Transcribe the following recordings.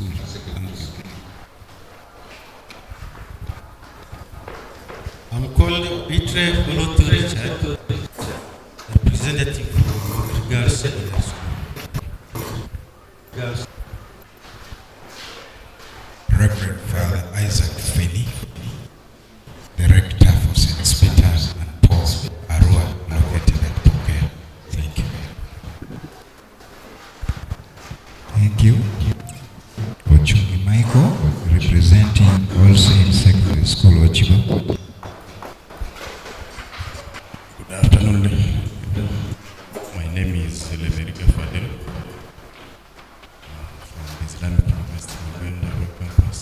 school. Thank you. I'm called Itre Olotu Richard, representative from Girls Secondary School. Reverend Father Isaac Feni, the rector for St. Peter's and Paul Arua, located at Pokea. Thank you. Thank you. Ochungi Michael, representing All Saints Secondary School, Ochiba. Good afternoon. My name is Lemerika Fadel from the Islamic University of Uganda campus,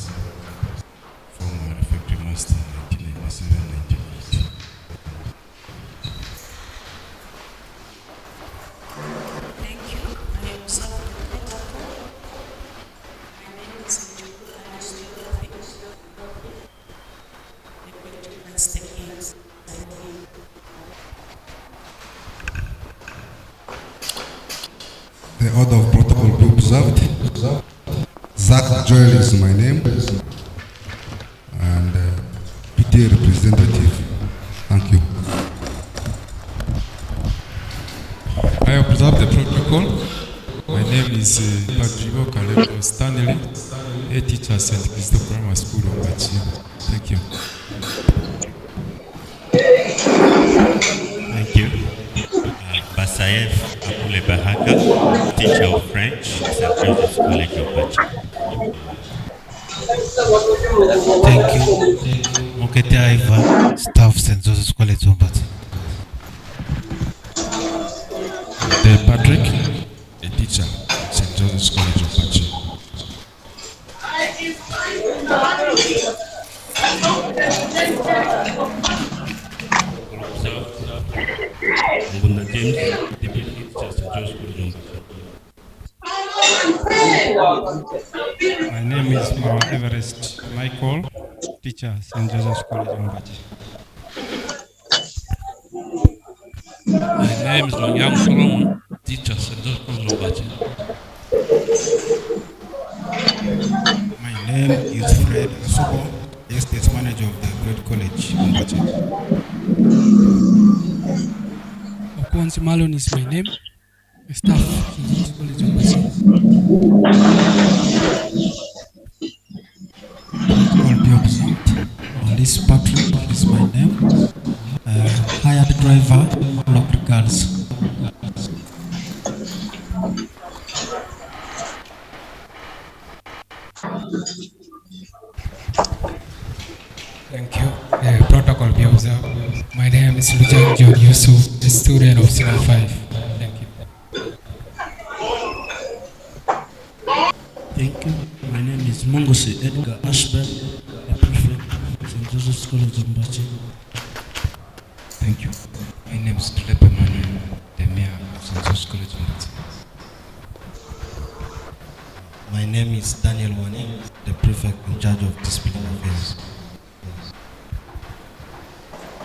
former refectory master in 1997-1998. Thank you. I am Sarah. My name is Anguma. I am still a Stakeholder. The order of protocol be observed. Zach Joel is my name, and PTA representative. Thank you. I observe the protocol. My name is Patrick Kabalega Stanley, a teacher at St. Christopher Grammar School, Ombaci. Thank you. Thank you. Basayev Akule Bahaka, teacher of French, St. Joseph's College of Bachi. Thank you. Mokete Aiva, staff St. Joseph's College of Bachi. Patrick, a teacher at St. Joseph's College of Bachi. Mbunda James, deputy teacher at St. Joseph's College of Bachi. My name is Everest Michael, teacher at St. Joseph's College of Bachi. My name is Longyang Solomon, teacher at St. Joseph's College of Bachi. My name is Fred Asobo, estate manager of the Great College, Ombaci. Okwonsi Malon is my name, staff in the College of Ombaci. Protocol be observed. Alice Patrick is my name, hired driver, local girls. Thank you. Protocol be observed. My name is Lujan John Yusuf, a student of Senior 5. Thank you. Thank you. My name is Mongosi Edgar Ashburn, the prefect of St. Joseph's College of Ombaci. Thank you. My name is Tulepe Manuel, the mayor of St. Joseph's College of Ombaci. My name is Daniel Wane, the prefect in charge of disciplinary affairs.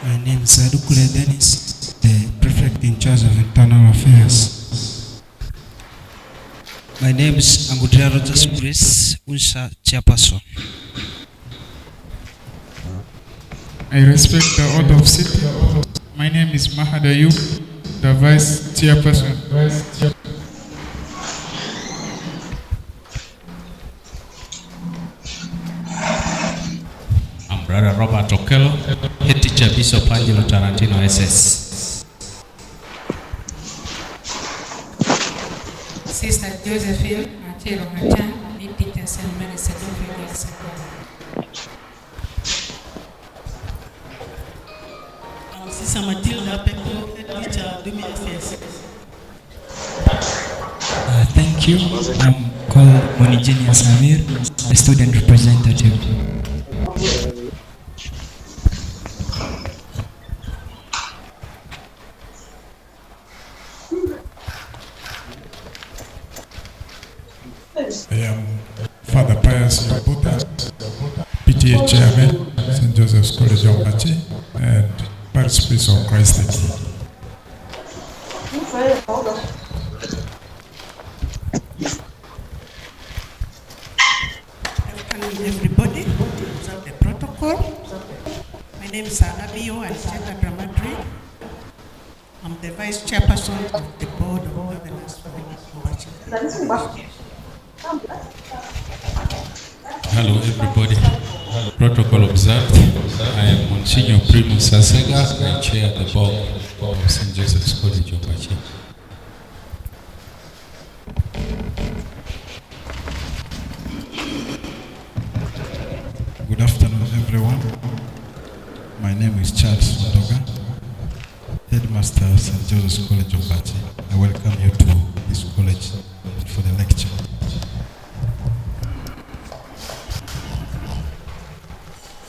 My name is Adukule Dennis, the prefect in charge of internal affairs. My name is Angudria Rogers Grace, Unsha chairperson. I respect the order of seat. My name is Mahadayu, the vice chairperson. I'm Brother Robert Okello, head teacher Bishop Angelo Tarantino SS. Sister Josephine Matero Hachan, lead teacher St. Mary's Secondary School. Sister Matilda Peko, head teacher WFS. Thank you. I'm called Muni Samir, a student representative. I am Father Pius Yabuta, PTA Chairman, St. Joseph's College of Ombaci, and Parish Priest of Christ the King. afternoon, everybody. Observe the protocol. My name is Abio Alcheta Dramatri. I'm the Vice Chairperson of the Board of Governors for Ombaci. Hello, everybody. Protocol observed. I am Monsignor Primus Sasega. I chair the board of St. Joseph's College, Ombaci. Good afternoon, everyone. My name is Charles Mondoga, Headmaster of St. Joseph's College, Ombaci. I welcome you to this college for the lecture.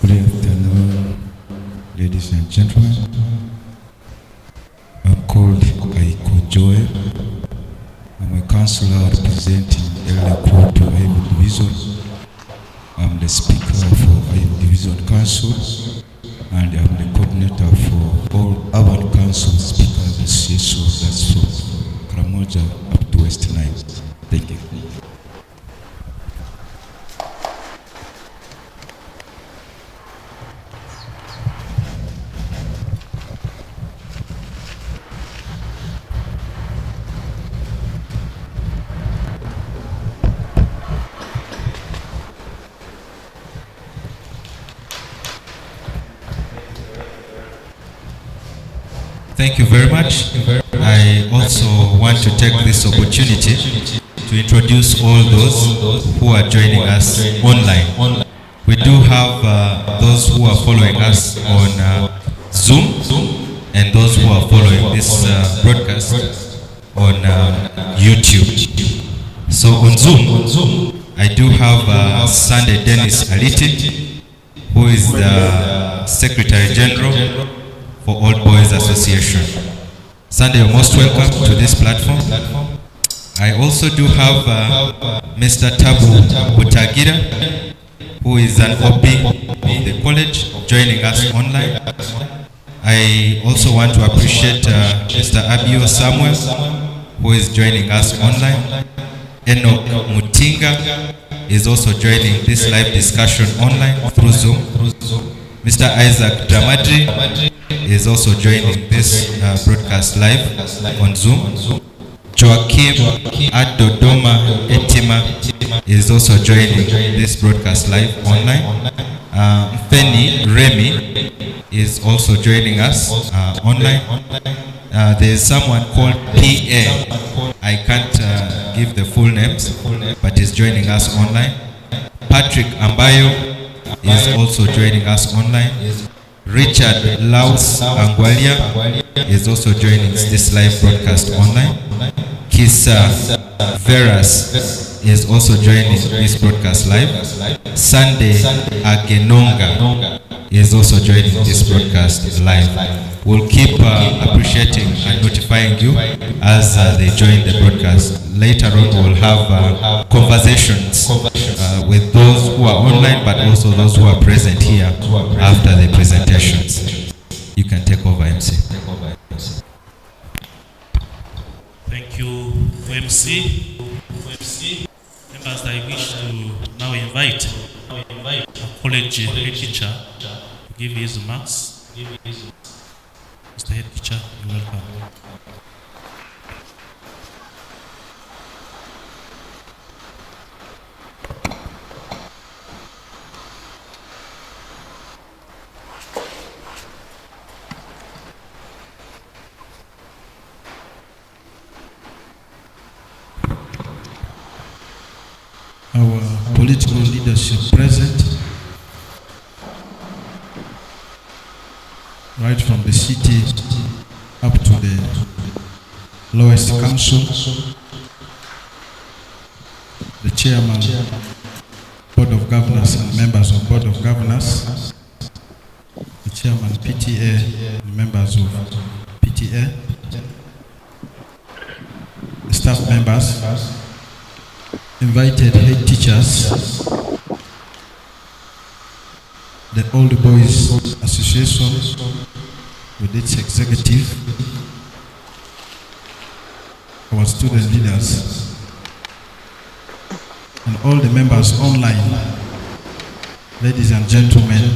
Good afternoon, ladies and gentlemen. I'm called Kaiko Joy. I'm a councillor representing Ella Group of Able Division. I'm the speaker for Able Division Council, and I'm the coordinator for all urban council speakers associations. That's from Karamoja up to West Nile. Thank you. Thank you very much. I also want to take this opportunity to introduce all those who are joining us online. We do have those who are following us on Zoom and those who are following this broadcast on YouTube. So on Zoom, I do have Sunday Dennis Aliti, who is the Secretary General for Old Boys Association. Sunday, you're most welcome to this platform. I also do have Mr. Tabu Butagira, who is an OB of the college, joining us online. I also want to appreciate Mr. Abio Samuel, who is joining us online. Enoch Mutinga is also joining this live discussion online through Zoom. Mr. Isaac Dramadri is also joining this broadcast live on Zoom. Joachim Adodoma Etima is also joining this broadcast live online. Feni Remy is also joining us online. There is someone called PA. I can't give the full names, but is joining us online. Patrick Ambayo is also joining us online. Richard Laus Angwalia is also joining this live broadcast online. Kisa Veras is also joining this broadcast live. Sunday Agenonga is also joining this broadcast live. We'll keep appreciating and notifying you as they join the broadcast. Later on, we'll have conversations with those who are online, but also those who are present here after the presentations. You can take over, MC. Thank you, MC. Members, I wish to now invite a college head teacher to give his remarks. Mr. Head Teacher, you're welcome. Our political leadership present, right from the city up to the lowest council, the chairman, board of governors and members of board of governors, the chairman PTA and members of PTA, the staff members, invited head teachers, the Old Boys Association with its executive, our student leaders, and all the members online ladies and gentlemen,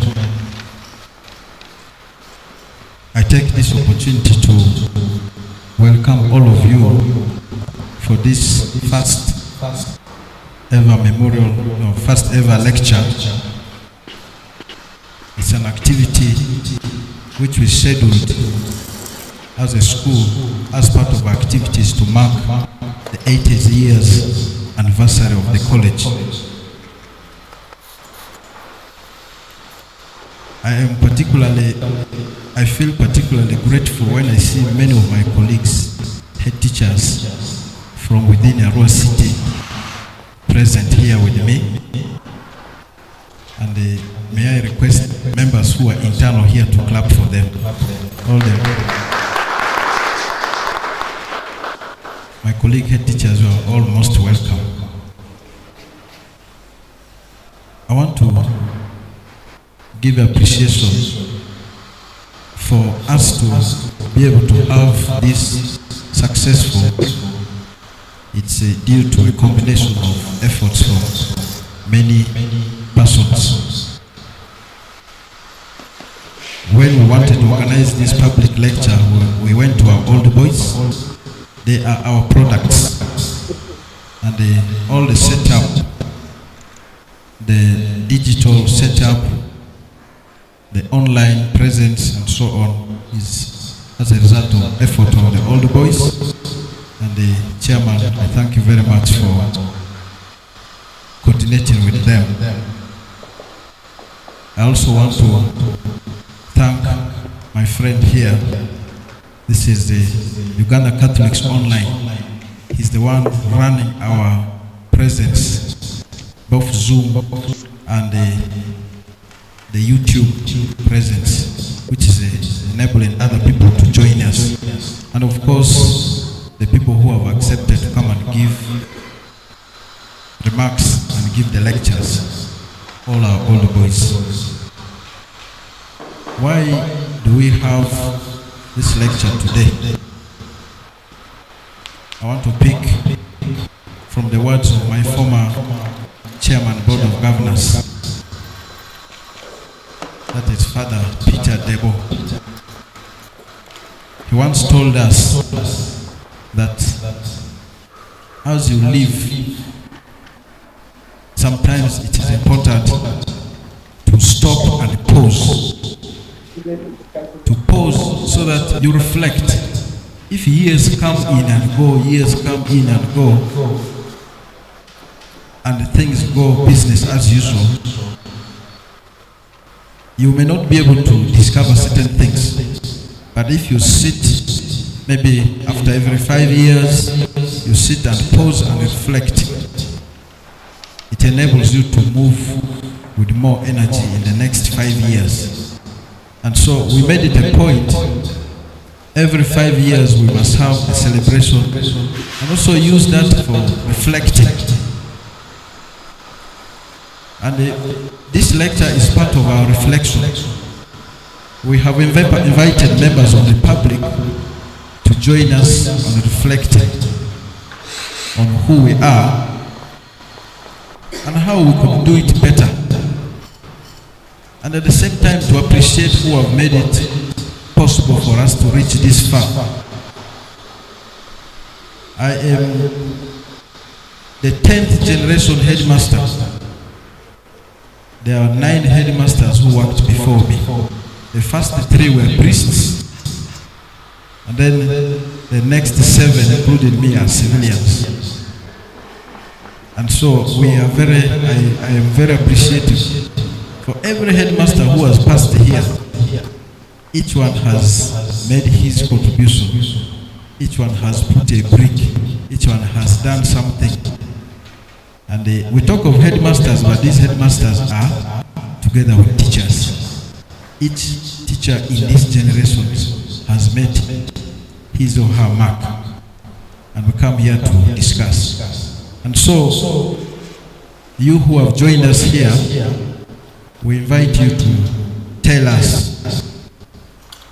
I take this opportunity to welcome all of you for this first ever memorial, no, first ever lecture. It's an activity which we scheduled as a school, as part of activities to mark the 80th years anniversary of the college. I feel particularly grateful when I see many of my colleagues, head teachers from within Arua City present here with me. And may I request members who are internal here to clap for them. All them. My colleague head teachers are all most welcome. I want to give appreciation for us to be able to have this successful. It's due to a combination of efforts from many persons. When we wanted to organize this public lecture, we went to our old boys. They are our products. And all the setup, the digital setup, the online presence and so on is as a result of effort of the old boys. And the chairman, I thank you very much for coordinating with them. I also want to thank my friend here. This is the Uganda Catholics Online. He's the one running our presence, both Zoom and the YouTube presence, which is enabling other people to join us. And of course, the people who have accepted to come and give remarks and give the lectures, all our old boys. Why do we have this lecture today? I want to pick from the words of my former chairman, Board of Governors. That is Father Peter Debo. He once told us that as you live, sometimes it is important to stop and pause. To pause so that you reflect. If years come in and go, and things go business as usual, you may not be able to discover certain things. But if you sit, maybe after every 5 years, you sit and pause and reflect, it enables you to move with more energy in the next 5 years. And so we made it a point, every 5 years we must have a celebration, and also use that for reflecting. And this lecture is part of our reflection. We have invited members of the public to join us on reflecting on who we are and how we could do it better. And at the same time to appreciate who have made it possible for us to reach this far. I am the 10th generation headmaster. There are 9 headmasters who worked before me. The first 3 were priests, and then the next 7, including me, are civilians. And so we are I am very appreciative for every headmaster who has passed here. Each one has made his contribution. Each one has put a brick. Each one has done something. And we talk of headmasters, but these headmasters are together with teachers. Each teacher in this generation has made his or her mark. And we come here to discuss. And so, you who have joined us here, we invite you to tell us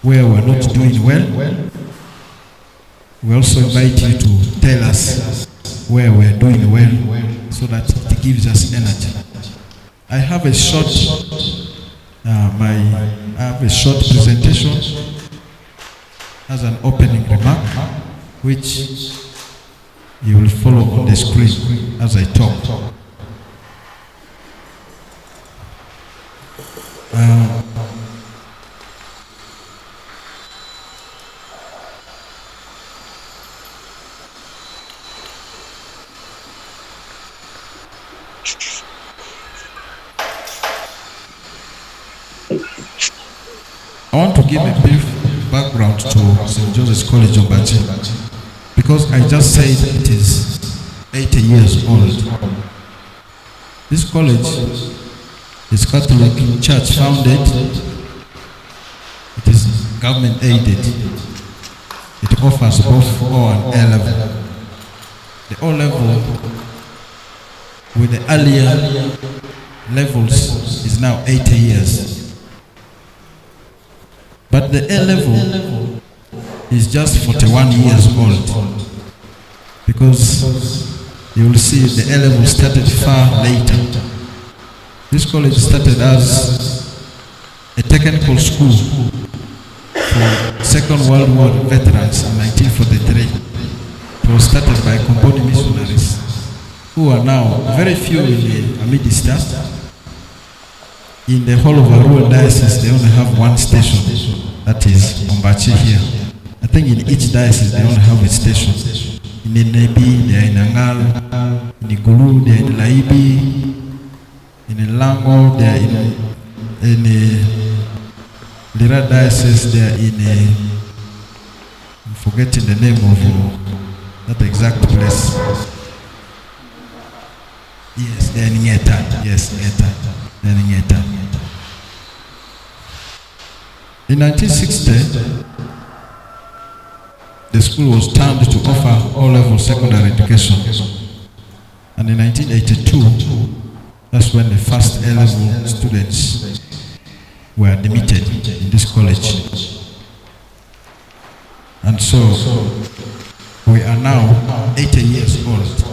where we're not doing well. We also invite you to tell us where we're doing well, so that it gives us energy. I have a short presentation as an opening remark, which you will follow on the screen as I talk. I want to give a brief background to St. Joseph's College, Ombaci, because I just said it is 80 years old. This college is Catholic Church founded. It is government aided. It offers both O and A level. The O level with the earlier levels is now 80 years. But the A level is just 41 years old, because you will see the A level started far later. This college started as a technical school for Second World War veterans in 1943. It was started by Company missionaries, who are now very few in the Amidista. In the whole of Arua diocese, they only have one station, that is Ombaci here. I think in each diocese they only have a station. In Nebi, they are in Angal, in Igulu, they are in Laibi, in Lango, they are in Lira diocese, they are in I'm forgetting the name of that exact place. Yes, they are in Ngeta. Yes, Ngeta. They are in Ngeta. In 1960, the school was turned to offer O-level secondary education. And in 1982, that's when the first A-level students were admitted in this college. And so, we are now 80 years old.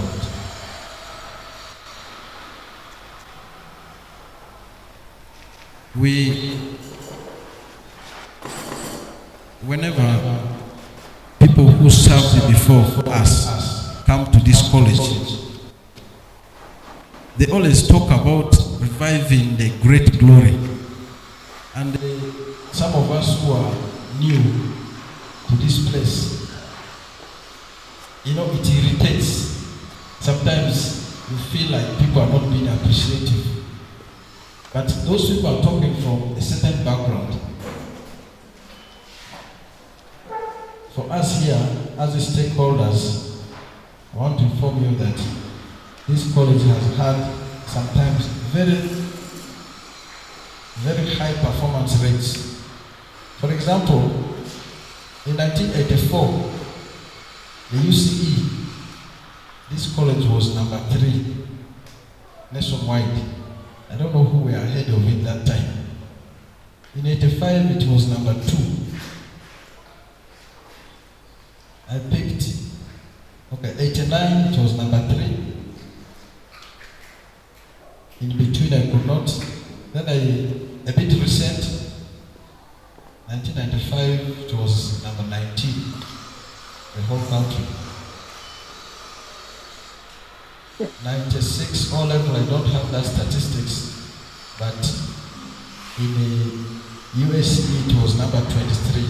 Whenever people who served before us come to this college, they always talk about reviving the great glory. And some of us who are new to this place, it irritates. Sometimes you feel like people are not being appreciative. But those people are talking from a certain background. For us here, as the stakeholders, I want to inform you that this college has had sometimes very, very high performance rates. For example, in 1984, the UCE, this college was number 3 nationwide. I don't know who were ahead of it that time. In 85, it was number 2. I picked, 89, it was number 3. In between, I could not. Then a bit recent, 1995, it was number 19, the whole country. 96 all level, I don't have that statistics, but in the USE it was number 23.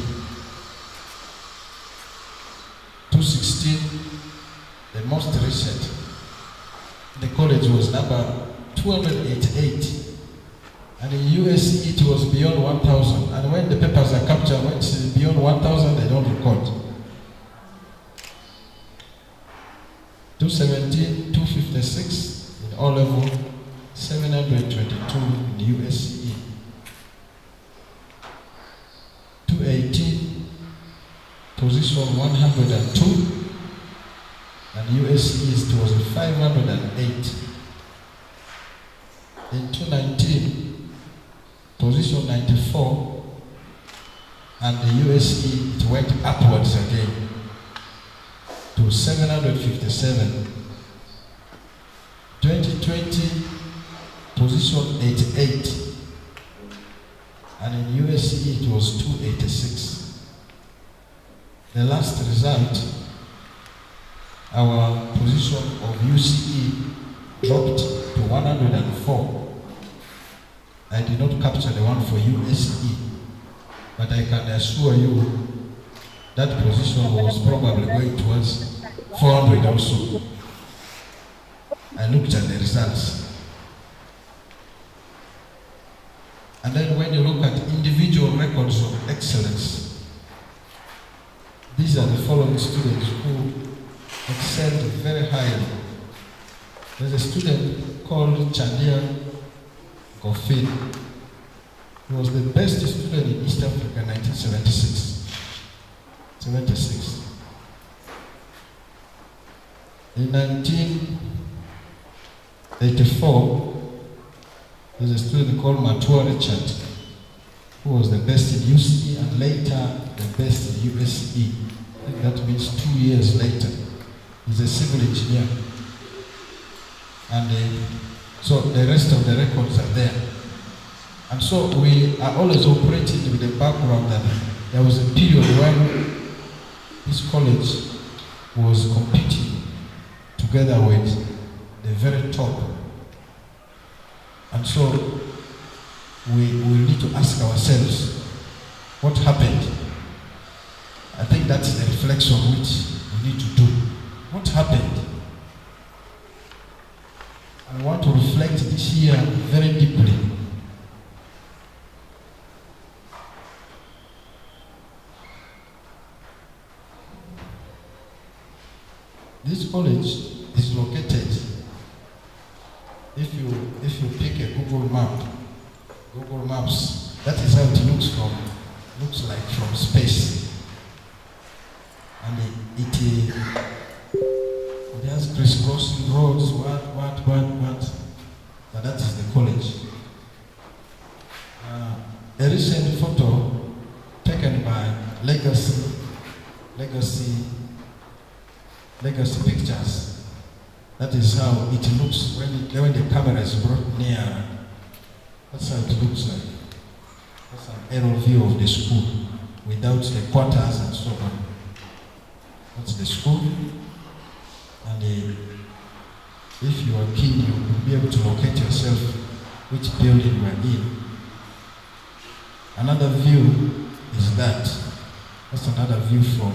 2016, the most recent, the college was number 288, and in USE it was beyond 1,000, and when the papers are captured, when it's beyond 1,000, they don't record. 217, 256 in all level, 722 in USE. 218, position 102, and USE it was 508. In 219, position 94, and the USE it went upwards again to 757. 2020, position position 88. And in USE it was 286. The last result, our position of UCE dropped to 104. I did not capture the one for USE, but I can assure you that position was probably going towards 400 also. I looked at the results. And then when you look at individual records of excellence, these are the following students who excelled very highly. There's a student called Chandia Gofin, who was the best student in East Africa in 1976. In 1984, there's a student called Matua Richard, who was the best in UCE and later the best in USE. I think that means 2 years later. He's a civil engineer. And so the rest of the records are there. And so we are always operating with the background that there was a period when this college was competing together with the very top. And so we need to ask ourselves, what happened? I think that's the reflection which we need to do. What happened? I want to reflect this year very deeply. This college is located, if you pick a Google Maps, that is how it looks like from space. And it has crisscrossing roads, what, but that is the college. A recent photo taken by Legacy Pictures. That is how it looks when the camera is brought near. That's how it looks like. That's an aerial view of the school without the quarters and so on. That's the school. And if you are keen, you will be able to locate yourself which building you are in. Another view is that. That's another view from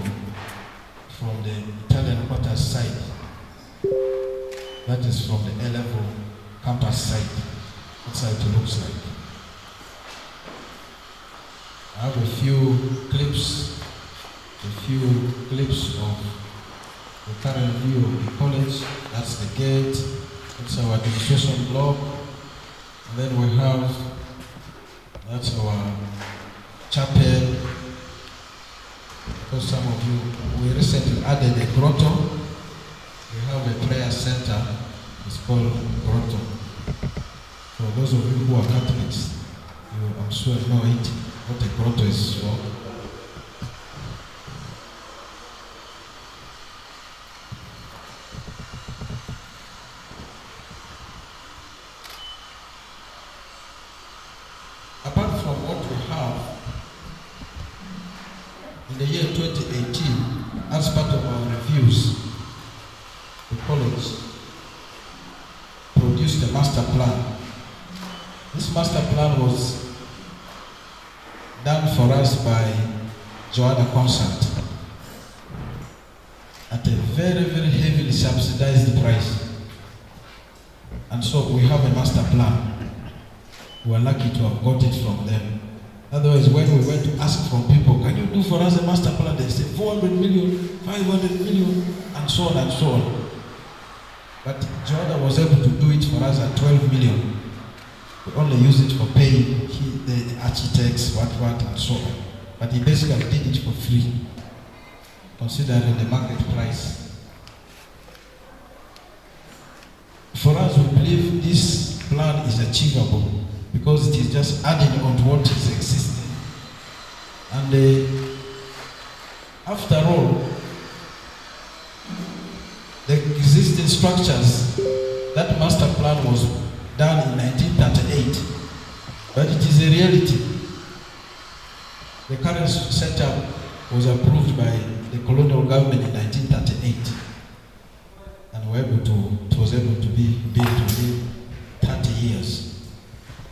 the Italian quarters side. That is from the A-level campus side. That's how it looks like. I have a few clips of the current view of the college. That's the gate. That's our administration block. And then we have, that's our chapel. Because some of you, we recently added a grotto. We have a prayer center. It's called grotto. For those of you who are Catholics, I'm sure know it, what a grotto is for. Apart from what we have, in the year 2018, as part of our reviews, the college produced a master plan. This master plan was done for us by Joanna Constant at a very, very heavily subsidized price. And so we have a master plan. We are lucky to have got it from them. Otherwise, when we went to ask from people, can you do for us a master plan? They say 400 million, 500 million, and so on and so on. But Joanna was able to do it for us at 12 million. We only use it for paying the architects, what, and so on. But he basically did it for free, considering the market price. For us, we believe this plan is achievable because it is just adding on to what is existing. And after all, the existing structures, that master plan was done in 1939. a reality. The current setup was approved by the colonial government in 1938, and it was able to be built within 30 years.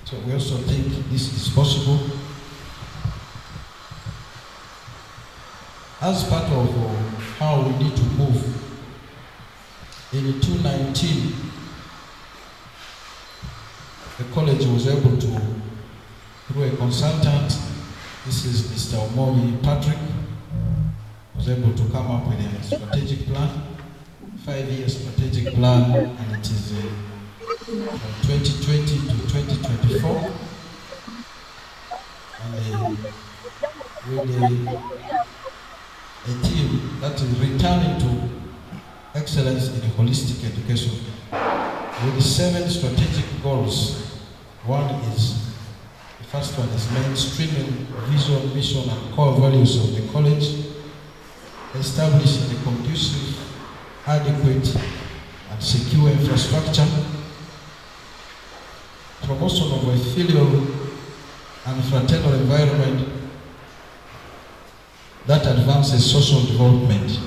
So we also think this is possible. As part of how we need to move, in 2019, the college was able to, through a consultant, this is Mr. Omowi Patrick, was able to come up with a strategic plan, 5-year strategic plan, and it is from 2020 to 2024. And with a team that is returning to excellence in holistic education with 7 strategic goals. The first one is mainstreaming vision, mission, and core values of the college, establishing a conducive, adequate, and secure infrastructure, promotion of a filial and fraternal environment that advances social development,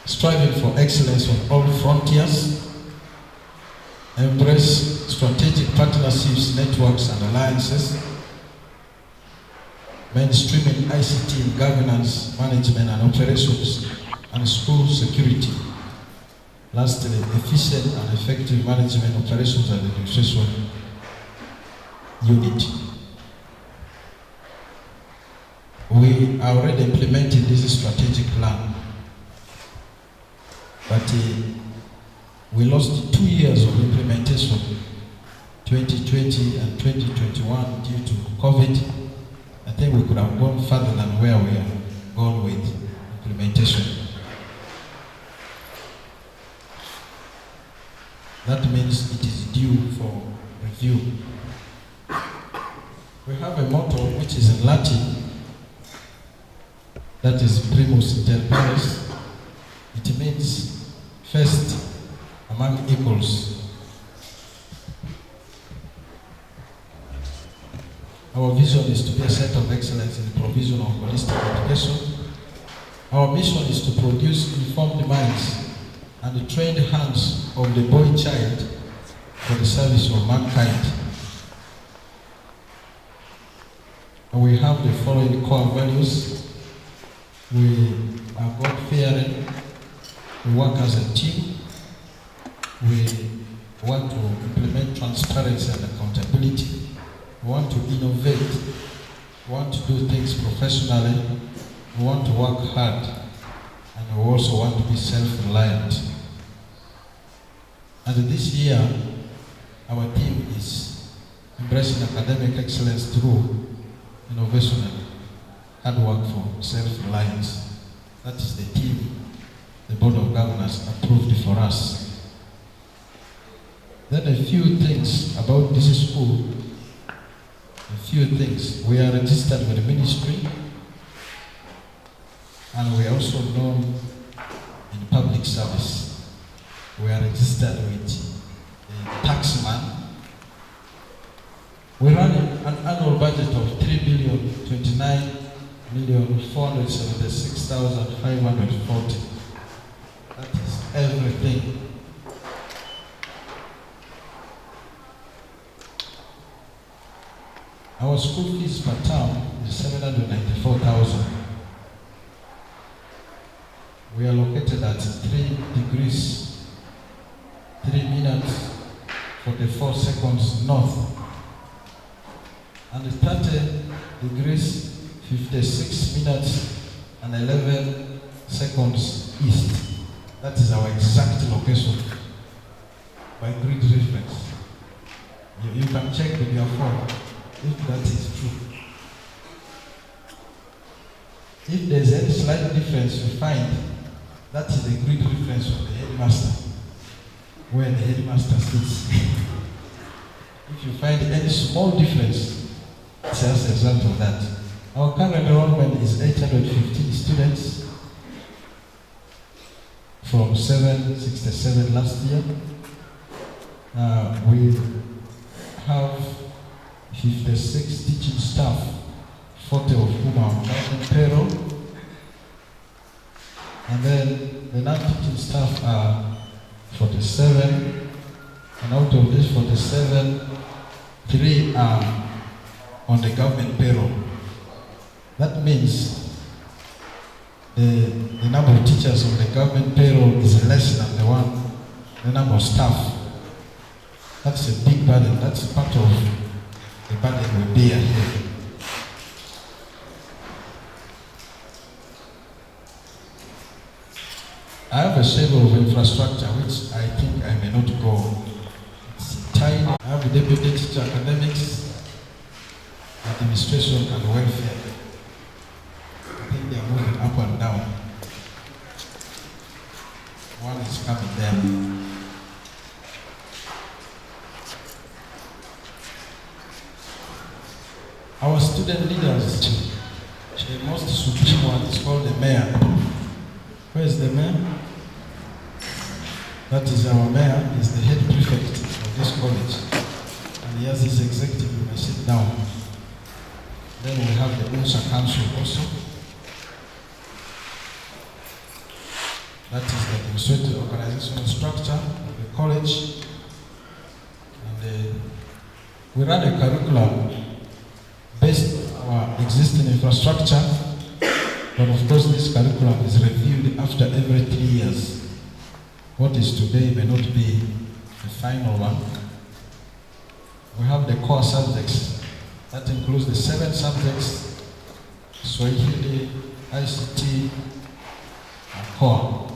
striving for excellence on all frontiers, embrace strategic partnerships, networks, and alliances, mainstreaming ICT in governance, management, and operations, and school security. Lastly, efficient and effective management, operations, and administration unit. We are already implementing this strategic plan, but we lost 2 years of implementation, 2020 and 2021, due to COVID. I think we could have gone further than where we are going with implementation. That means it is due for review. We have a motto which is in Latin, that is primus inter pares. It means first among equals. Our vision is to be a center of excellence in the provision of holistic education. Our mission is to produce informed minds and the trained hands of the boy child for the service of mankind. And we have the following core values. We are God-fearing. We work as a team. We want to implement transparency and accountability. We want to innovate. We want to do things professionally. We want to work hard. And we also want to be self-reliant. And this year, our theme is embracing academic excellence through innovation and hard work for self-reliance. That is the theme the Board of Governors approved for us. Then a few things about this school. A few things. We are registered with the ministry, and we are also known in public service. We are registered with a taxman. We run an annual budget of 3,029,476,540. That is everything. Our school fees per term is 794,000. We are located at 3 degrees, 3 minutes, 44 seconds north, and 30 degrees, 56 minutes, and 11 seconds east. That is our exact location by grid reference. You can check with your phone if that is true. If there's any slight difference you find, that is the grid reference of the headmaster, where the headmaster sits. If you find any small difference, it's as a result of that. Our current enrollment is 815 students from 767 last year. We have 56 teaching staff, 40 of whom are on government payroll. And then the non-teaching staff are 47, and out of these 47, 3 are on the government payroll. That means the number of teachers on the government payroll is less than the number of staff. That's a big burden. That's part of the burden we bear here. I have a schedule of infrastructure which I think I may not go. It's tight. I have a deputy teacher academics, administration and welfare. I think they are moving up and down. One is coming there. Our student leaders, the most supreme one is called the mayor. Where is the mayor? That is our mayor, is the head prefect of this college. And he has his executive, you may sit down. Then we have the UNSA council also. That is the administrative organizational structure of the college. And we run a curriculum based on our existing infrastructure. But of course, this curriculum is reviewed after every 3 years. What is today may not be the final one. We have the core subjects. That includes the 7 subjects: Swahili, ICT, and core.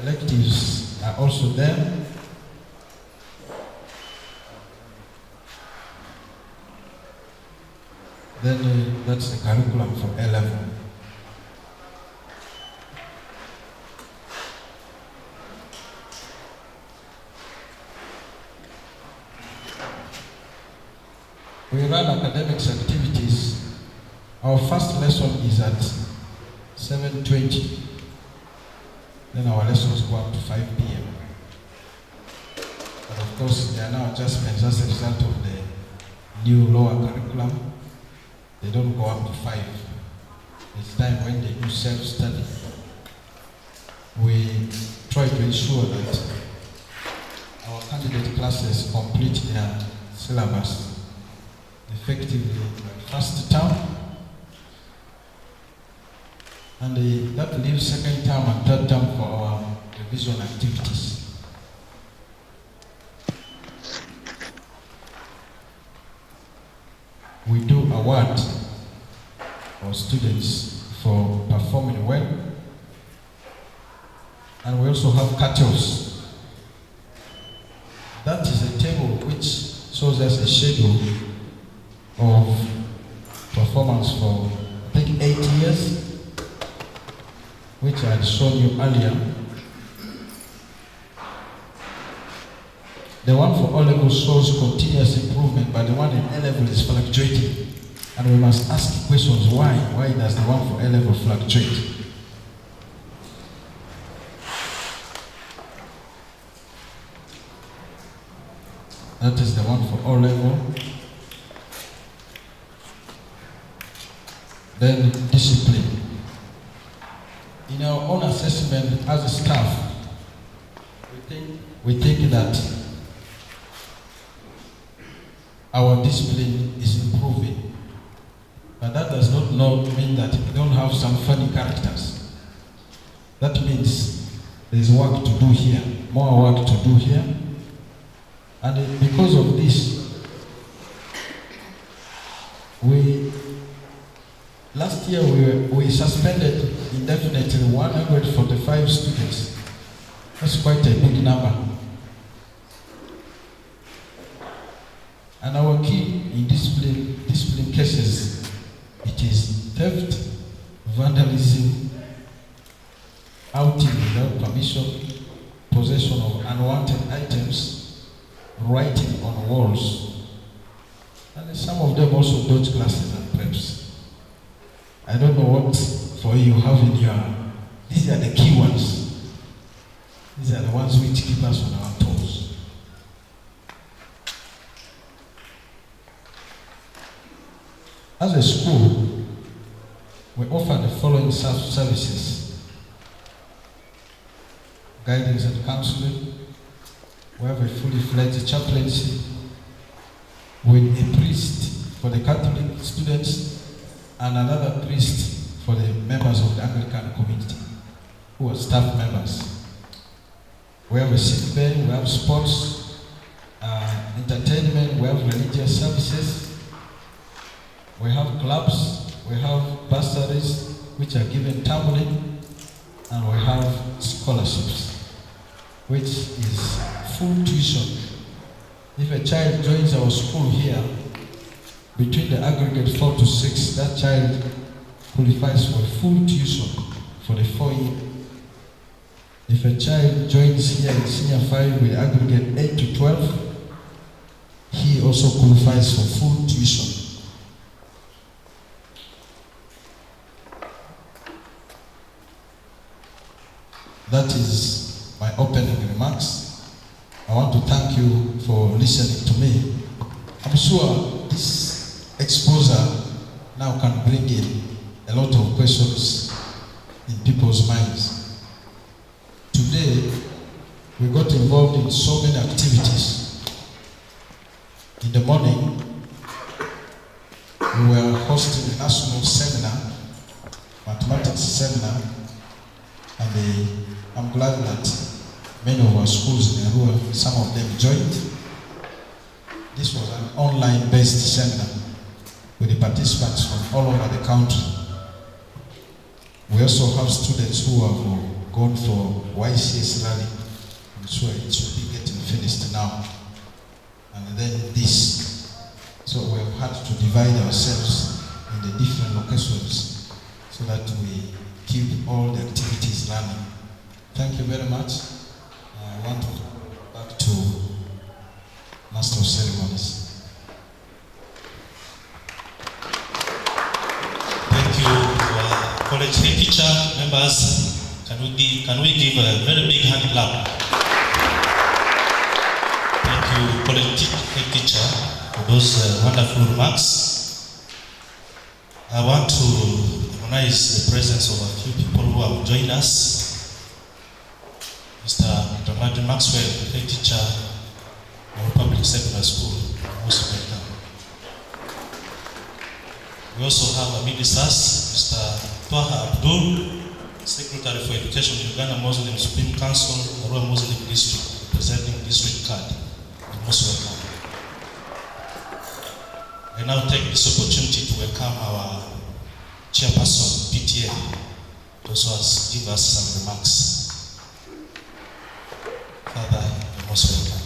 Electives are also there. Then that's the curriculum for A-level. We run academics activities. Our first lesson is at 7:20. Then our lessons go up to 5 p.m. But of course, there are now adjustments as a result of the new lower curriculum. They don't go up to 5. It's time when they do self-study. We try to ensure that our candidate classes complete their syllabus effectively by first term. And that leaves second term and third term for our revision activities. We do award our students for performing well, and we also have cut-offs. That is a table which shows us a schedule of performance for, I think, 8 years, which I had shown you earlier. The one for O-level shows continuous improvement, but the one in A-level is fluctuating. And we must ask questions, why? Why does the one for A-level fluctuate? That is the one for O-level. Then discipline. In our own assessment as a staff, we think that our discipline is improving. But that does not mean that we don't have some funny characters. That means there's work to do here, more work to do here. And because of this, last year we suspended indefinitely 145 students. That's quite a big number. And our key in discipline cases, it is theft, vandalism, outing without permission, possession of unwanted items, writing on walls. And some of them also dodge classes and preps. I don't know what for you have in your, these are the key ones. These are the ones which keep us on our toes. As a school, we offer the following services: guidance and counseling. We have a fully fledged chaplaincy with a priest for the Catholic students and another priest for the members of the Anglican community who are staff members. We have a sick bay, we have sports, entertainment, we have religious services, we have clubs, we have bursaries which are given termly, and we have scholarships, which is full tuition. If a child joins our school here, between the aggregate 4 to 6, that child qualifies for full tuition for the 4 years. If a child joins here in senior 5 with aggregate 8 to 12, he also qualifies for full tuition. That is my opening remarks. I want to thank you for listening to me. I'm sure this exposure now can bring in a lot of questions in people's minds. Today, we got involved in so many activities. In the morning, we were hosting a national seminar, mathematics seminar, and I'm glad that many of our schools in Arua, some of them joined. This was an online-based seminar with the participants from all over the country. We also have students who have gone for YCS rally. I'm sure it should be getting finished now. And then this. So we have had to divide ourselves in the different locations so that we keep all the activities running. Thank you very much. I want to go back to Master of Ceremonies. Thank you, college head teacher, members. Can we give a very big hand clap? Thank you, college head teacher, for those wonderful remarks. I want to recognize the presence of a few people who have joined us. Mr. Maxwell, head teacher of Public Secondary School, most welcome. We also have a ministers, Mr. Twaha Abdul, Secretary for Education, Uganda Muslim Supreme Council, Arua Muslim District, representing District Card. You're most welcome. I now take this opportunity to welcome our chairperson, PTA, to also give us some remarks. Father, you're most welcome.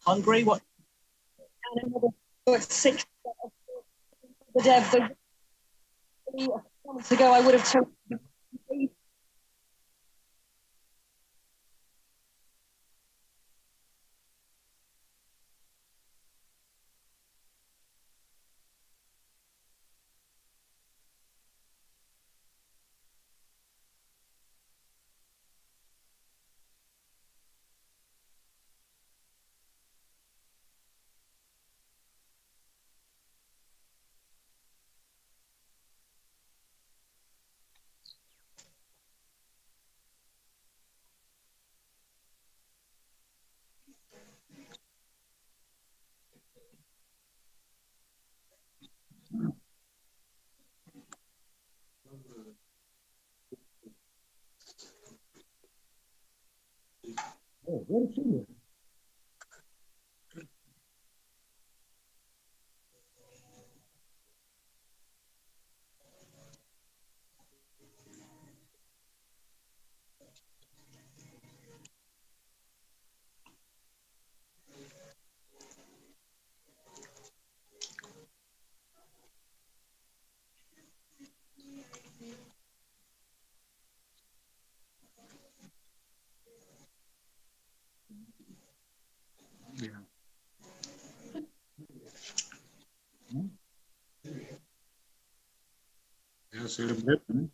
Hungry? What? At 6 the dev. Months ago, I would have chosen. Oh, very senior. Ja, celebrate, né?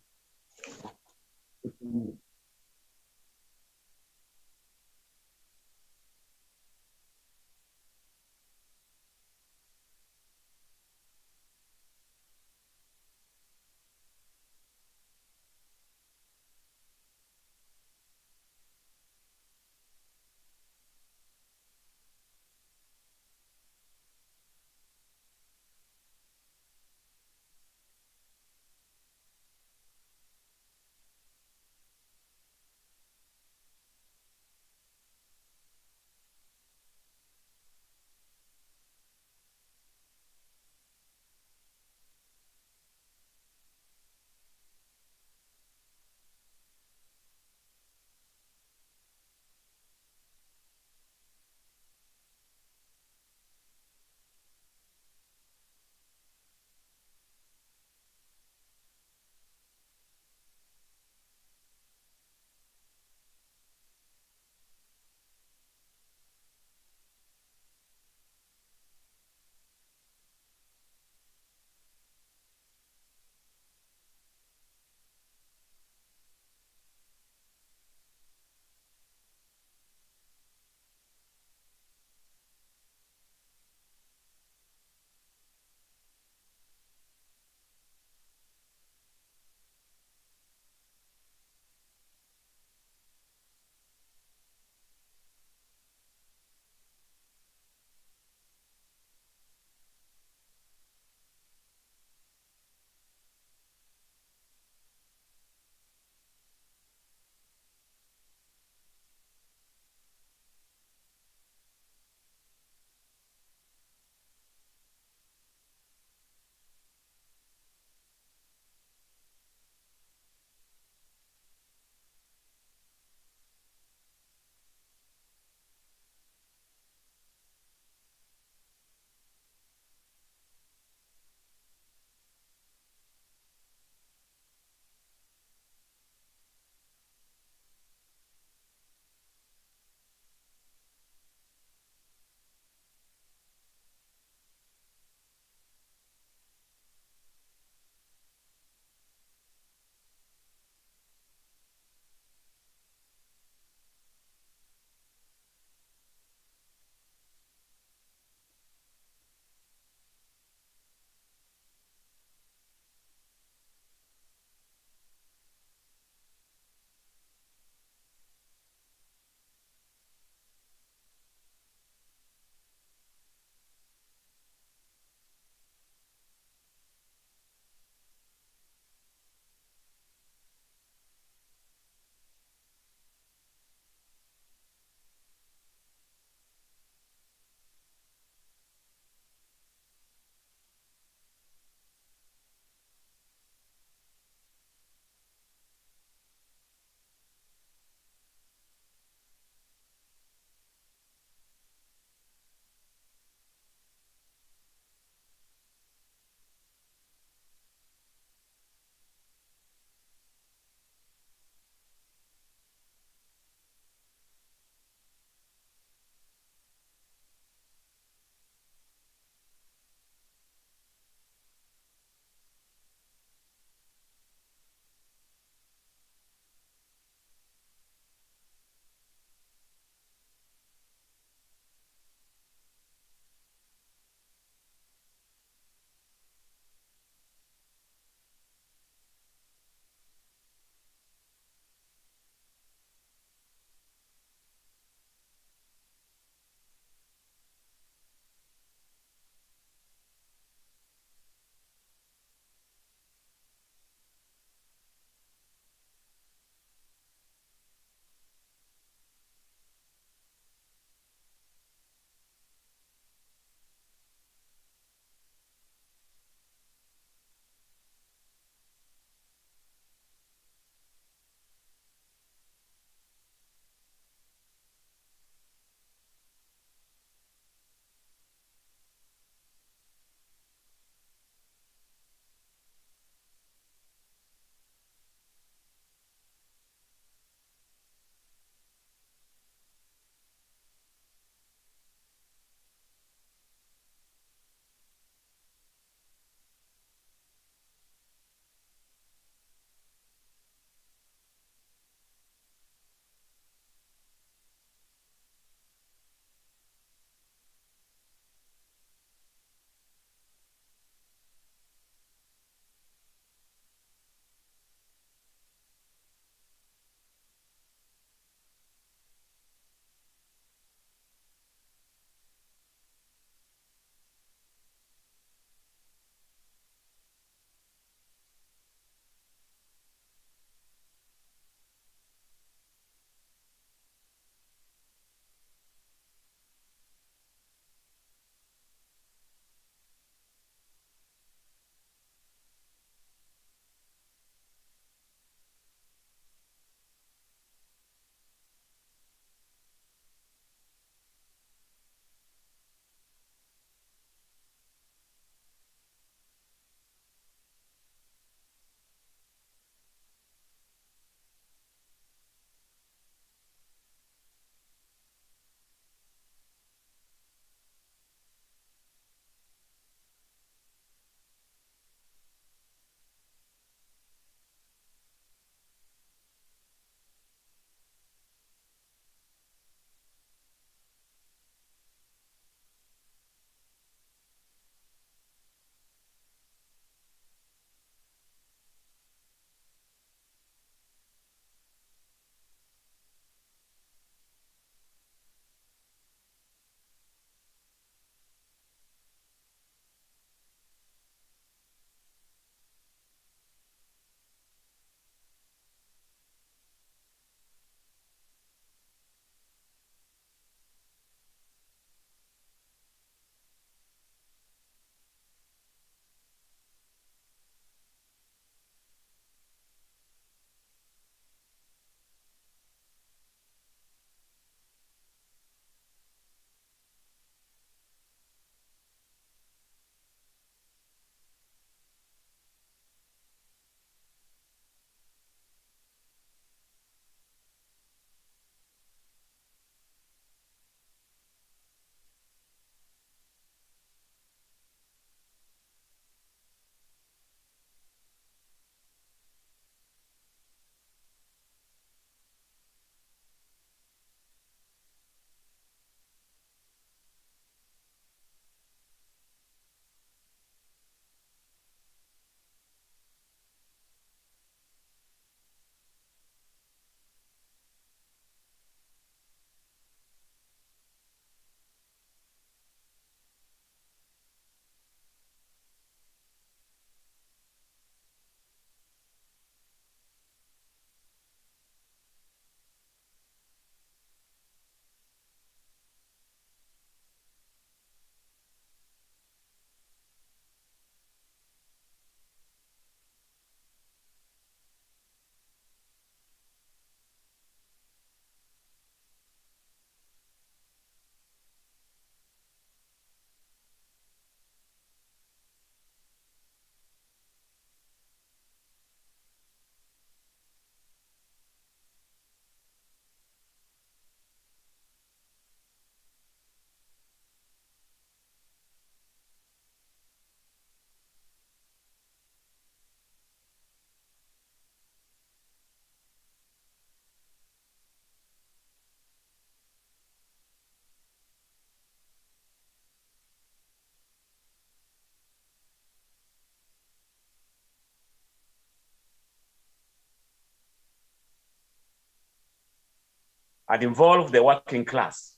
and involve the working class.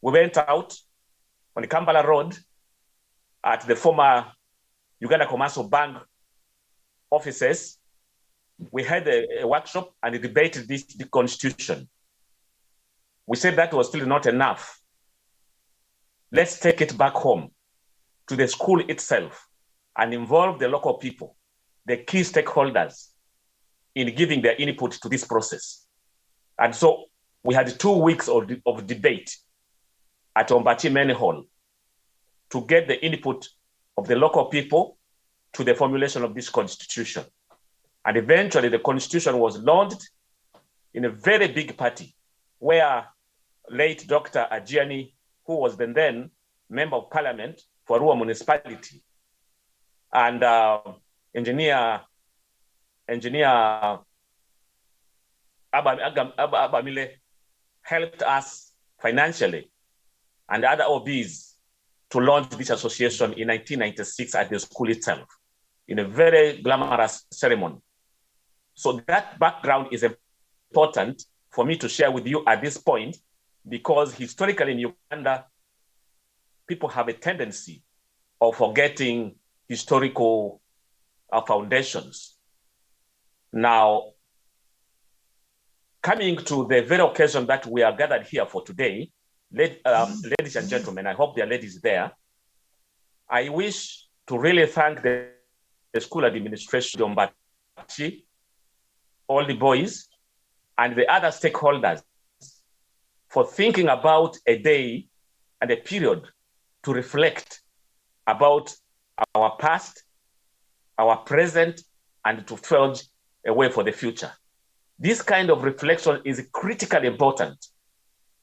We went out on the Kampala Road at the former Uganda Commercial Bank offices. We had a workshop and debated the constitution. We said that was still not enough. Let's take it back home to the school itself and involve the local people, the key stakeholders, in giving their input to this process. And so we had 2 weeks of debate at Ombaci Main Hall to get the input of the local people to the formulation of this constitution. And eventually the constitution was launched in a very big party where late Dr. Ajiani, who was the then member of parliament for Arua municipality, and engineer Abamile helped us financially, and other OBs, to launch this association in 1996 at the school itself in a very glamorous ceremony. So that background is important for me to share with you at this point, because historically in Uganda, people have a tendency of forgetting historical foundations. Now, coming to the very occasion that we are gathered here for today, ladies and gentlemen, I hope there are ladies there. I wish to really thank the school administration, Ombaci, all the boys, and the other stakeholders for thinking about a day and a period to reflect about our past, our present, and to forge a way for the future. This kind of reflection is critically important.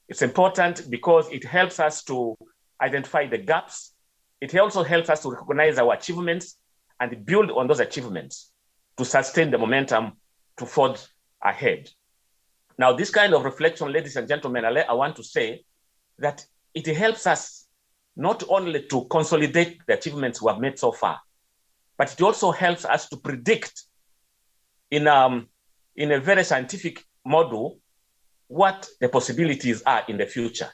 It's important because it helps us to identify the gaps. It also helps us to recognize our achievements and build on those achievements to sustain the momentum to forge ahead. Now, this kind of reflection, ladies and gentlemen, I want to say that it helps us not only to consolidate the achievements we have made so far, but it also helps us to predict in a very scientific model what the possibilities are in the future.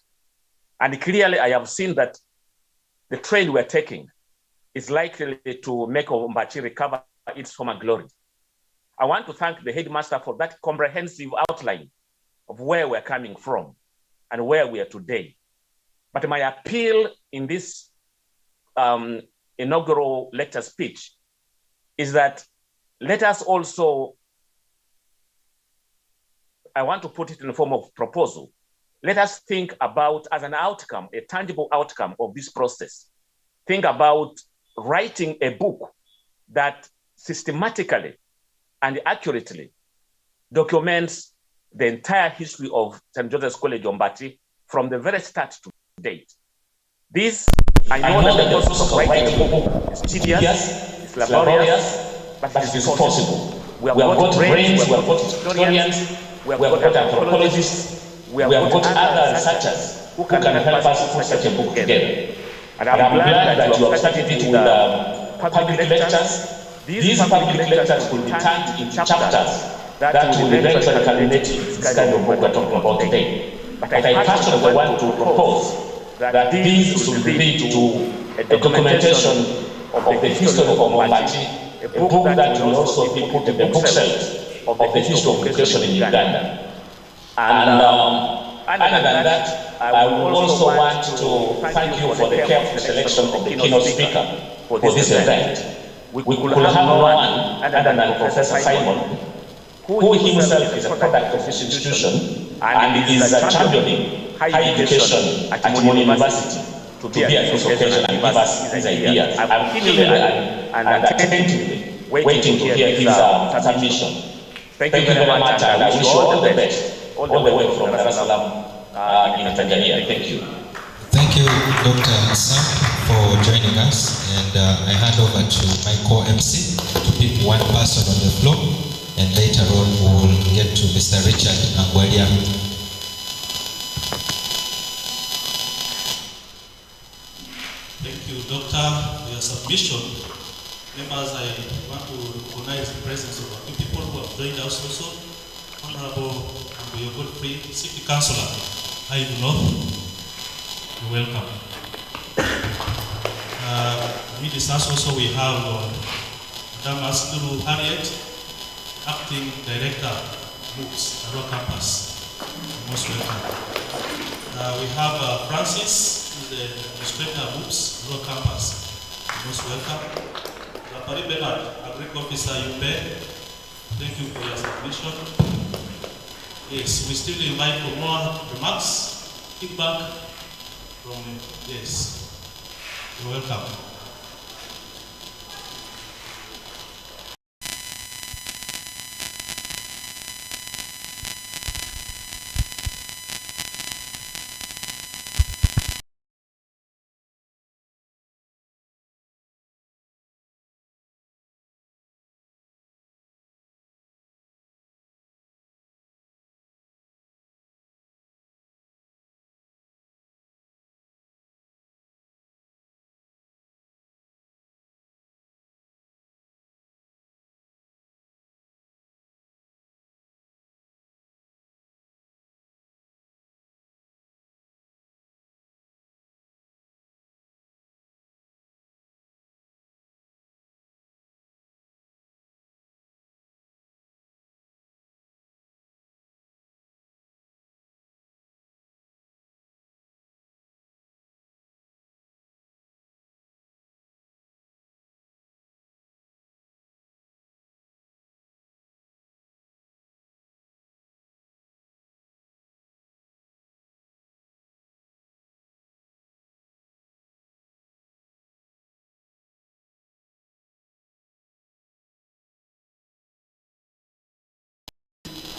And clearly, I have seen that the trend we're taking is likely to make Ombaci recover its former glory. I want to thank the headmaster for that comprehensive outline of where we're coming from and where we are today. But my appeal in this inaugural lecture speech is that let us also, I want to put it in the form of proposal. Let us think about, as an outcome, a tangible outcome of this process, think about writing a book that systematically and accurately documents the entire history of St. Joseph's College Ombaci from the very start to date. This, I know that the process of writing a book is tedious, it's laborious, but it is possible. We have got brains, we have got historians, we have got anthropologists, we have got other researchers who can help us put such a book together. And I'm glad that you have started it with public lectures. These public lectures will be turned into chapters that will eventually culminate in this kind of book we're talking about today. But I personally want to propose that these should lead to a documentation of the history of Ombaci, a book that will also be put in the bookshelves of the history of education in Uganda. And other than that, I would also want to thank you for the careful selection of the keynote speaker for this event. We could have no one other than Professor Simon, who himself is a product of this institution and is championing higher education at Muni University to be at this occasion and give us his ideas. I'm keenly and attentively waiting to hear his submission. Thank you very much, and I wish you all the best, all the way from Dar es Salaam in Tanzania. Thank you. Thank you, Dr. Sam, for joining us. And I hand over to my co-MC to pick one person on the floor, and later on we will get to Mr. Richard Angwalia. Thank you, Doctor, for your submission. Members, I want to recognize the presence of a few people who have joined us also. Honorable and your good friend, City Councillor, Ivan North, you're welcome. In this house also we have Madam Asduru Harriet, Acting Director, MOOCs, Arua Campus. You're most welcome. We have Francis, the Administrator of MOOCs, Arua Campus. You're most welcome. Rapari Bernard, Agric Officer, UPE. Thank you for your submission. Yes, we still invite for more remarks, feedback from, yes, you're welcome.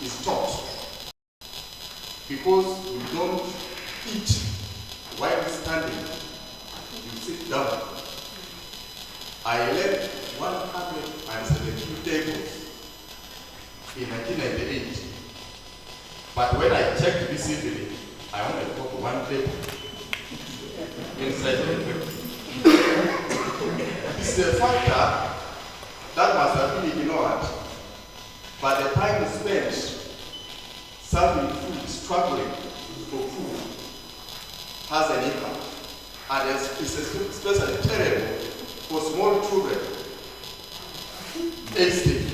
Is taught because you don't eat while standing, you sit down. I led 172 tables in 1998, but when I checked this evening, I only got one table inside the factory. It's a factor that must have been ignored. But the time spent serving food, struggling for food, has an impact. And it's especially terrible for small children, aged.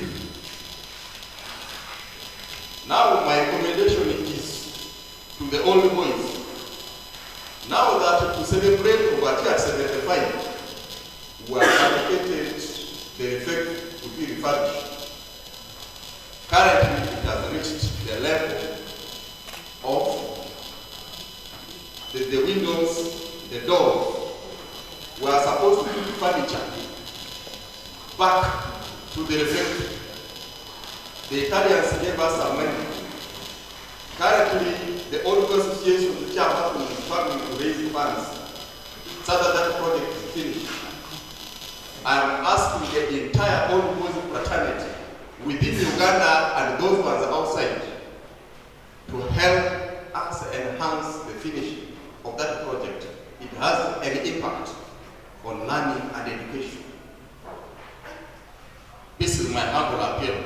Now my recommendation is to the old boys. Now that to celebrate Ombaci at 75, we have allocated the effect to be refurbished. Currently, it has reached the level of the windows, the doors. We are supposed to put furniture back to the refectory. The Italians gave us some money. Currently, the Old Association, the chairperson is struggling to raise funds so that project is finished. I am asking the entire Old Boys fraternity within Uganda and those ones outside to help us enhance the finishing of that project. It has an impact on learning and education. This is my humble appeal.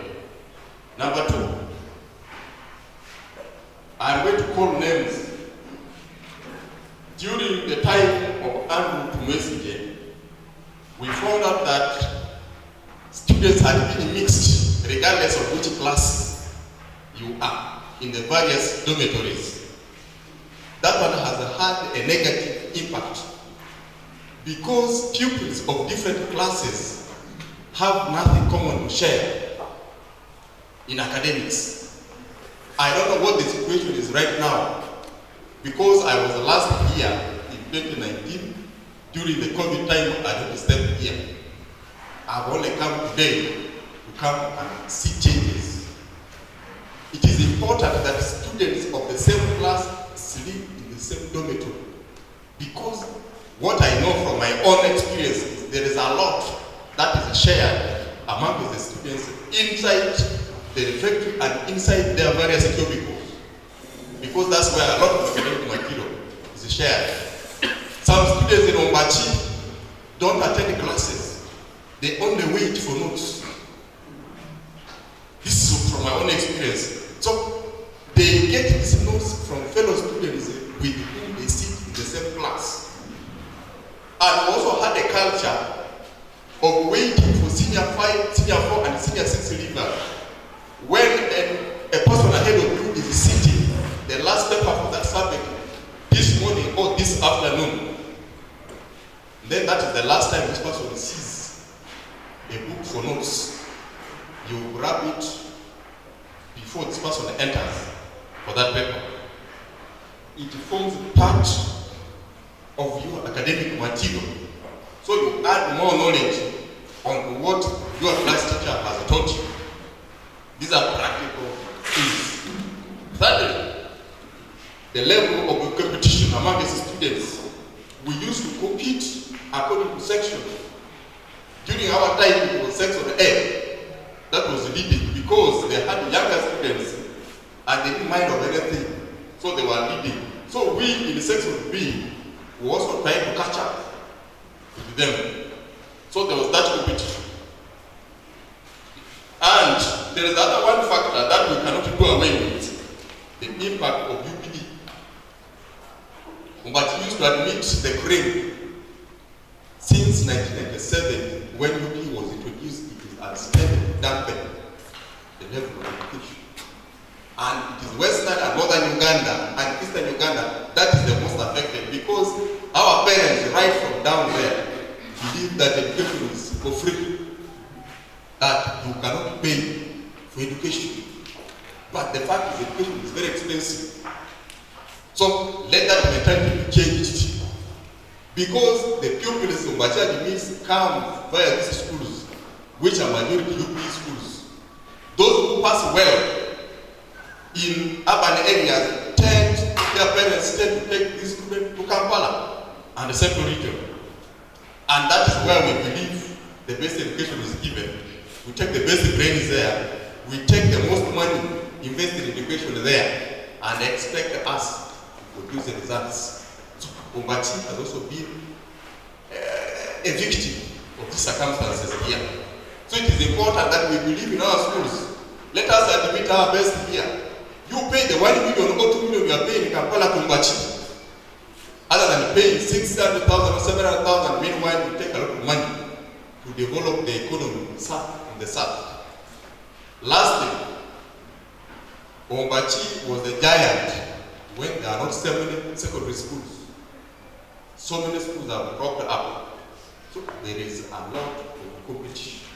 Number 2, I'm going to call names. During the time of Tumwesige, we found out that students had been mixed regardless of which class you are in the various dormitories. That one has had a negative impact because pupils of different classes have nothing common to share in academics. I don't know what the situation is right now because I was last year in 2019 during the COVID time. I don't step here. I've only come today to come and see changes. It is important that students of the same class sleep in the same dormitory because what I know from my own experience is there is a lot that is shared among the students inside the refectory and inside their various cubicles because that's where a lot of academic material is shared. Some students in Ombaci don't attend classes. They only wait for notes. This is from my own experience. So notes from fellow students with whom they sit in the same class. And we also had a culture of waiting for senior 5, senior 4, and senior 6 leaver. When a person ahead of you is sitting, the last paper for that subject this morning or this afternoon, then that is the last time this person sees a book for notes. You grab it before this person enters for that paper. It forms part of your academic material. So you add more knowledge on what your class teacher has taught you. These are practical things. Thirdly, the level of the competition among the students. We used to compete according to section. During our time, it was section A. That was leading because they had younger students and they didn't mind of anything. So they were leading. So we in section B were also trying to catch up with them. So there was that competition. And there is another one factor that we cannot do away with, the impact of UPD. But used to admit the claim since 1997, when UP was introduced, it has dampened the level of education. And it is Western and Northern Uganda and Eastern Uganda that is the most affected, because our parents right from down there believe that education is for free, that you cannot pay for education. But the fact is education is very expensive. So let that mentality be changed. Because the pupils of Ombaci admits come via these schools, which are majority UP schools. Those who pass well in urban areas their parents tend to take these students to Kampala and the central region. And that is where we believe the best education is given. We take the best brains there, we take the most money invested in education there, and expect us to produce the results. So Ombaci has also been a victim of these circumstances here. So it is important that we believe in our schools. Let us admit our best here. You pay the 1 million or 2 million you are paying in Kampala to Ombaci, other than paying 600,000 or 700,000, meanwhile you take a lot of money to develop the economy in the south. Lastly, Ombaci was a giant when there are not so many secondary schools. So many schools have dropped up. So there is a lot of competition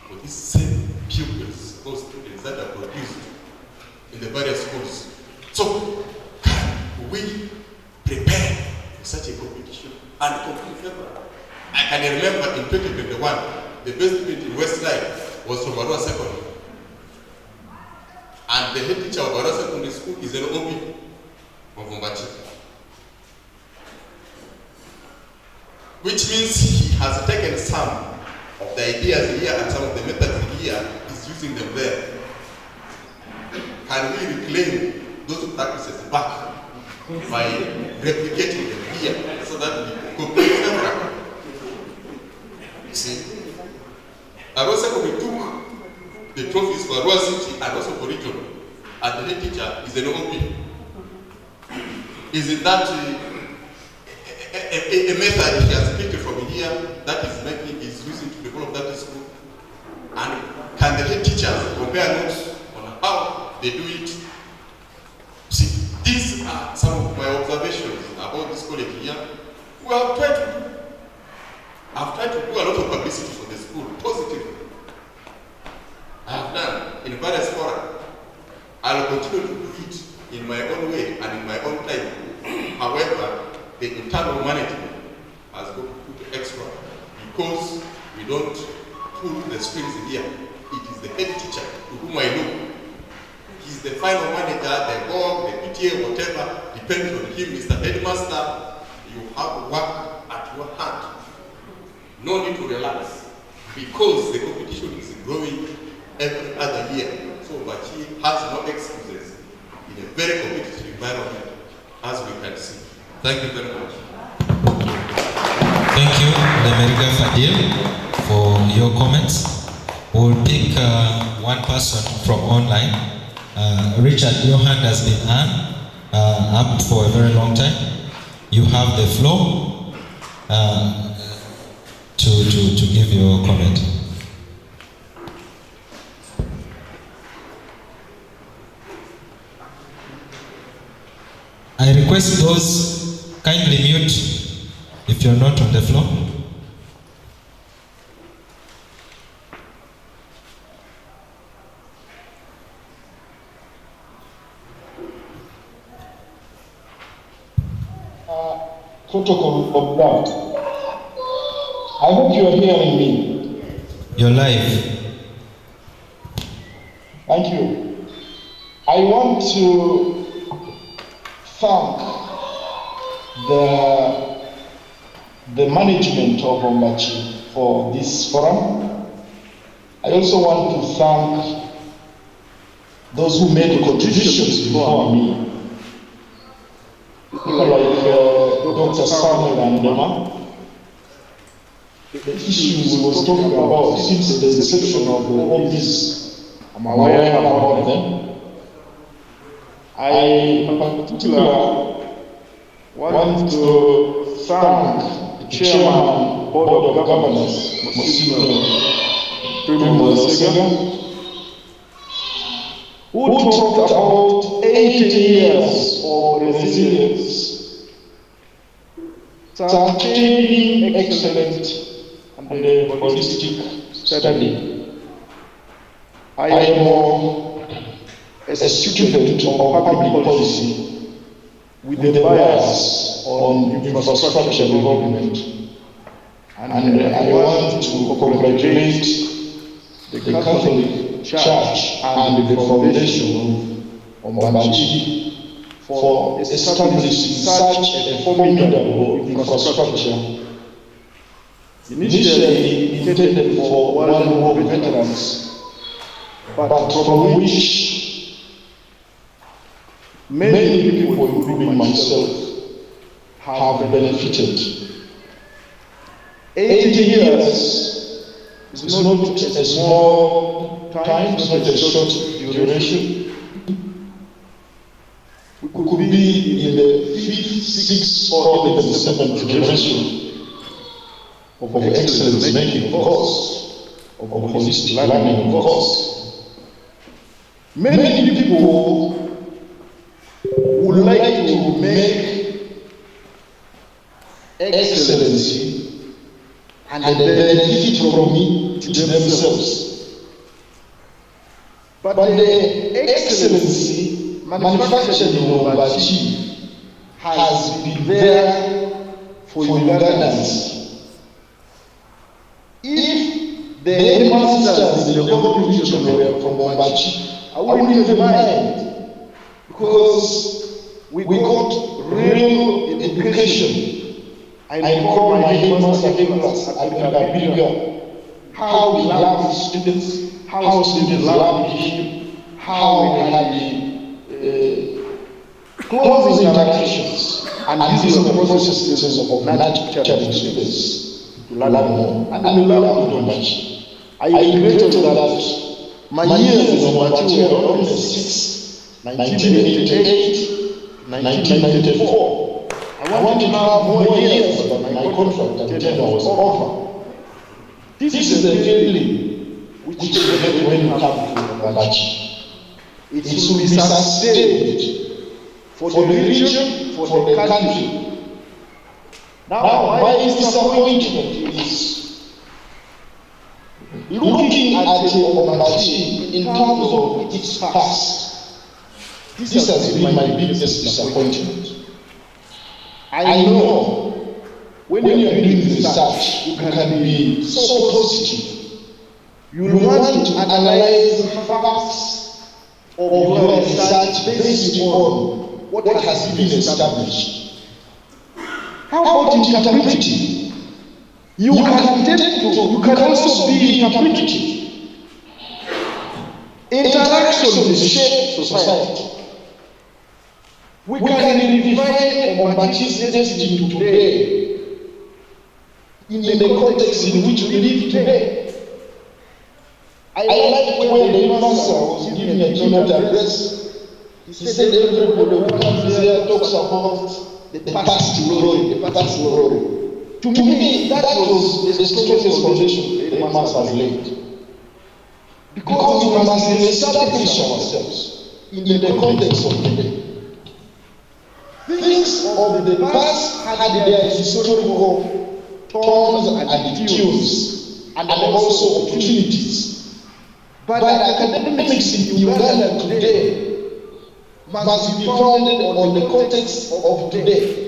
for these same pupils, those students that are produced in the various schools. So can we prepare for such a competition and compete favorably? I can remember in 2021, the best student in Westline was from Arua Secondary. And the head teacher of Arua Secondary School is an OB of Ombaci. Which means he has taken some of the ideas here and some of the methods here, is using them there. Can we reclaim those practices back by replicating them here so that we compete favorably? You see, Arua Secondary took the trophies for Arua City and also for region, and the head teacher is an OB. Is that a method he has picked from here that is using to develop that school? And can the head teachers compare notes on how they do it? See, these are some of my observations about this college here. We have tried to do a lot of publicity for the school, positive. I have done in various fora. I will continue to do it in my own way and in my own time. However, the internal management has got to put extra because we don't pull the strings here. It is the head teacher to whom I look. He's the final manager, the board, the PTA, whatever, depends on him. Mr. Headmaster, you have work at your hand. No need to relax because the competition is growing every other year. So, but he has no excuses in a very competitive environment, as we can see. Thank you very much. Thank you, Lemeriga Fadil, for your comments. We'll pick one person from online. Richard, your hand has been up for a very long time. You have the floor to give your comment. I request those kindly mute if you're not on the floor. Protocol observed. I hope you are hearing me. You're live. Thank you. I want to thank the management of Ombaci for this forum. I also want to thank those who made contributions before me. People like Dr. Samuel and Anguma. The issues we was talking about since the inception of all this, I'm aware about them. I, in particular, want to thank the Chairman, Board of Governors, Tumwesige, who talked about 80 years of resilience, sustaining excellent and holistic study. I am a student of public policy with a bias on infrastructure development, and I want to congratulate the Catholic Church and the Foundation of Ombaci for establishing such a formidable infrastructure, initially intended for World War veterans, but from which many people, including myself, have benefited. 80 years is not a small time, it's not a short duration. We could be in the 5th, 6th, or even 7th generation of excellence making, of course, of holistic learning, of course. Many people would like to make excellency and they benefit from it to themselves. But the excellency manufactured in Ombaci has been there for Ugandans. If the headmasters in the whole region were from Ombaci, I wouldn't even mind, because we got real education. I call my headmaster Nicholas Kabalega, how he loved students, how students loved him, how we had close interactions, and these are the processes of nurturing students to learn more. And we learned so much. I regretted that my years in Ombaci were only 6, 1988, 1994. I wanted to have more years, but my contract at tenure was over. This is the feeling which you get when you come to Ombaci. It should be sustained for the region, for the country. Now, my disappointment is looking at Ombaci in terms of its past. This has been my biggest disappointment. I know when you are doing research, you can be so positive. You want to analyze facts of your research based on what has been established. How about interpreting? You can also be interpretive. Interactions shape society. We can redefine Ombaci's destiny today in the context in which we live today. I like when the master was giving a keynote address. He said everybody who comes here talks about the past glory, the past glory. To me, that was the strongest foundation the Master has laid. Because we must establish ourselves in the context of today. Things of the past had their historical tones and tunes, and also opportunities. But academics in Uganda today must be founded on the context of today.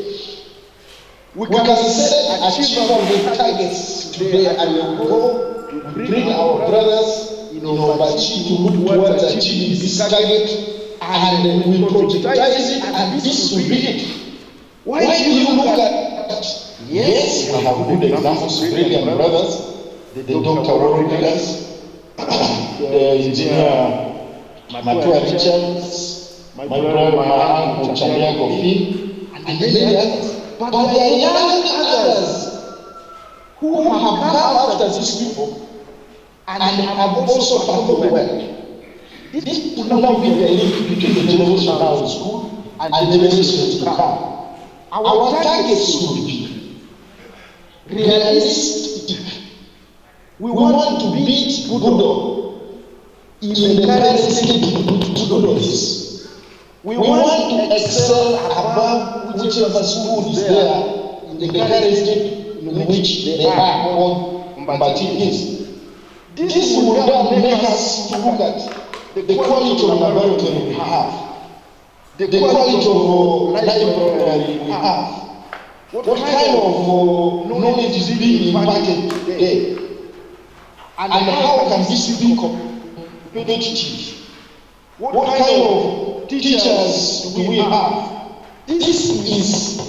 We can set achievable targets today and go to bring our brothers in Ombaci to look towards achieving this target, and we projectize it, and this will be it. Why do you look at, yes, we have good examples, brilliant brothers, the Dr. Warriors, the engineer Matua Richards, my brother, my uncle Chamia Kofi, and many others. But there are young others who have come after these people and have also performed well. This will now be the link between the generation now in school and the generations to come. Our targets should be realistic. We want to beat Budo in the current state in which Budo is. We want to excel above whichever school is there in the current state in which they are or Ombaci is. This will then make us look at the quality of laboratory we have, the quality of library we have, what kind of knowledge is being imparted today, and how can this be competitive? What kind of teachers do we have? This is,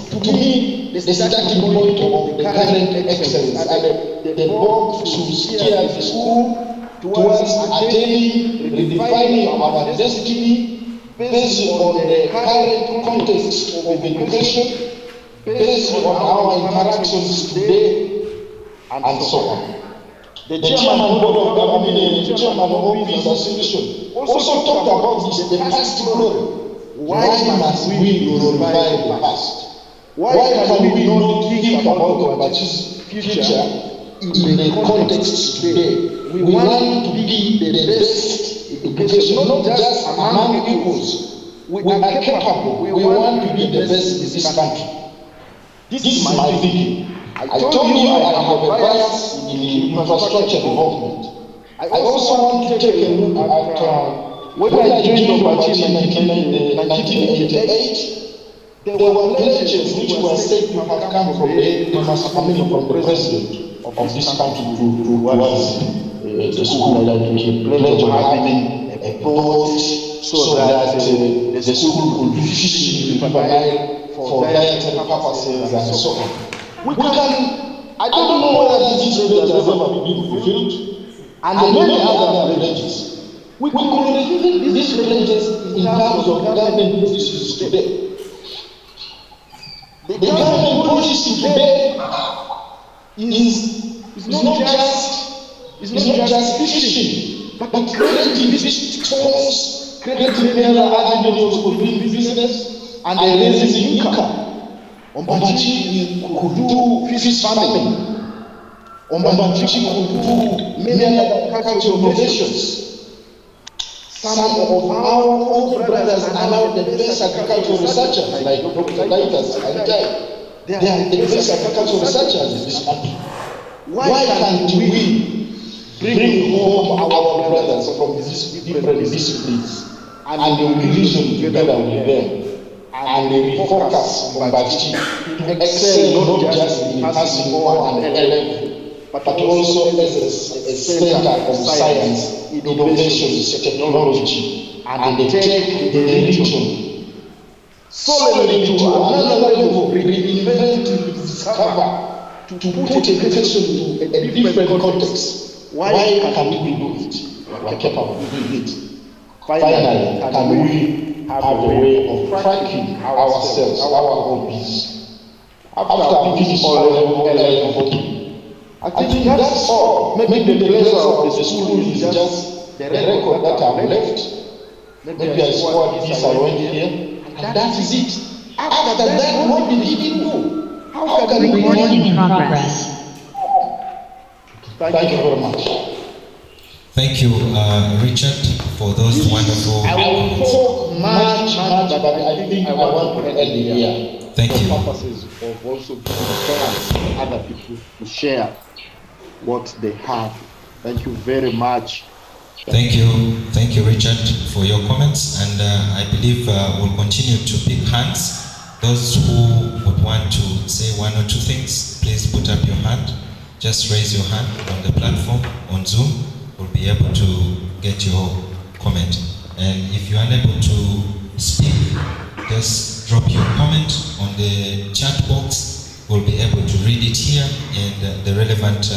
to me, the starting point of the current excellence, and the board should steer the school towards attaining, redefining our destiny based on the current context of education, based on our interactions today, and so on. The chairman board of government and the chairman of this association also talked about this, the past glory. Why must we glorify the past? Why can we not think about Ombaci's future in the context today? We want to be the best education, not just among equals. We are capable. We want to be the best in this country. This is my thinking. I told you I have a bias in infrastructure development. I also want to take a look at when I joined Ombaci in 1988, there were pledges which were said to have come from the president of this country towards the school, that we pledged on having a boat so that the school could be fishing in the River Nile for dietary purposes and so on. We can, I don't know whether this pledge has ever been fulfilled, and many other pledges. We could fulfill these pledges in terms of government policies today. The government policy today is not just fishing, but creating these stores, creating other avenues for doing business and raising income. Ombaci could do fish farming. Ombaci could do many other cultural innovations. Some of our old brothers are now the best agricultural researchers, like Dr. Daitas and Jai. They are the best agricultural researchers in this country. Why can't we bring home our brothers from these different disciplines and we reason together with them and we focus on Ombaci to excel not just in passing on an level, but also as a center of science, innovations, technology, and take the region solely to another level, reinvent, discover, to put education to a different context. Why can we do it? We are capable of doing it. Finally, can we have a way of tracking ourselves, our hobbies? After I finish all level, I think that's all. Maybe the pleasure of the school is just the record that I've left. Maybe I scored this, I went here, and that is it. After that, what did he do? How can we recording in progress? Thank you very much. Thank you, Richard, for those wonderful. I will talk much, but I think I want to end here. Thank you. For purposes of also to encourage other people to share what they have. Thank you very much. Thank you, Richard, for your comments, and I believe we'll continue to pick hands. Those who would want to say one or two things, please put up your hand. Just raise your hand on the platform on Zoom. We'll be able to get your comment. And if you're unable to speak, just drop your comment on the chat box. We'll be able to read it here, and the relevant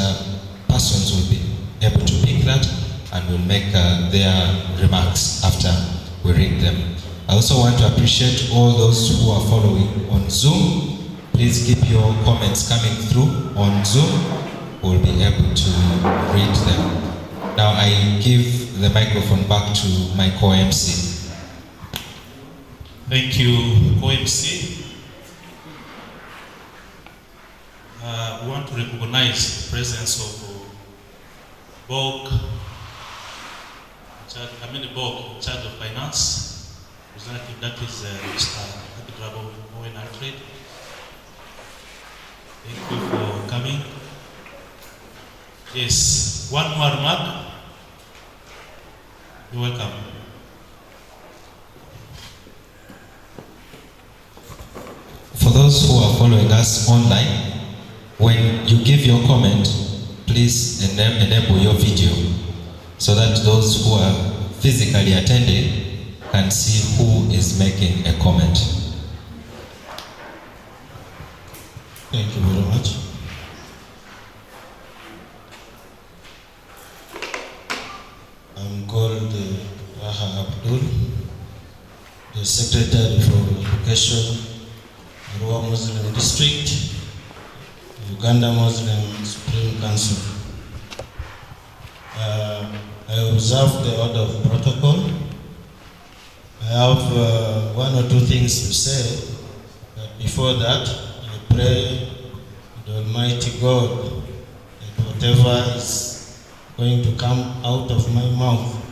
persons will be able to pick that and will make their remarks after we read them. I also want to appreciate all those who are following on Zoom. Please keep your comments coming through on Zoom. We'll be able to read them. Now I give the microphone back to my co-MC. Thank you, co-MC. We want to recognize the presence of Bog, Bog, in charge of finance. Representative, that is Mr. Owen Alfred. Thank you for coming. Yes, one more remark. You're welcome. For those who are following us online, when you give your comment, please enable your video so that those who are physically attending can see who is making a comment. Thank you very much. I'm called Raha Abdul, the Secretary for Education, Arua Muslim District, Uganda Muslim Supreme Council. I observe the order of protocol. I have one or two things to say, but before that, I pray the Almighty God that whatever is going to come out of my mouth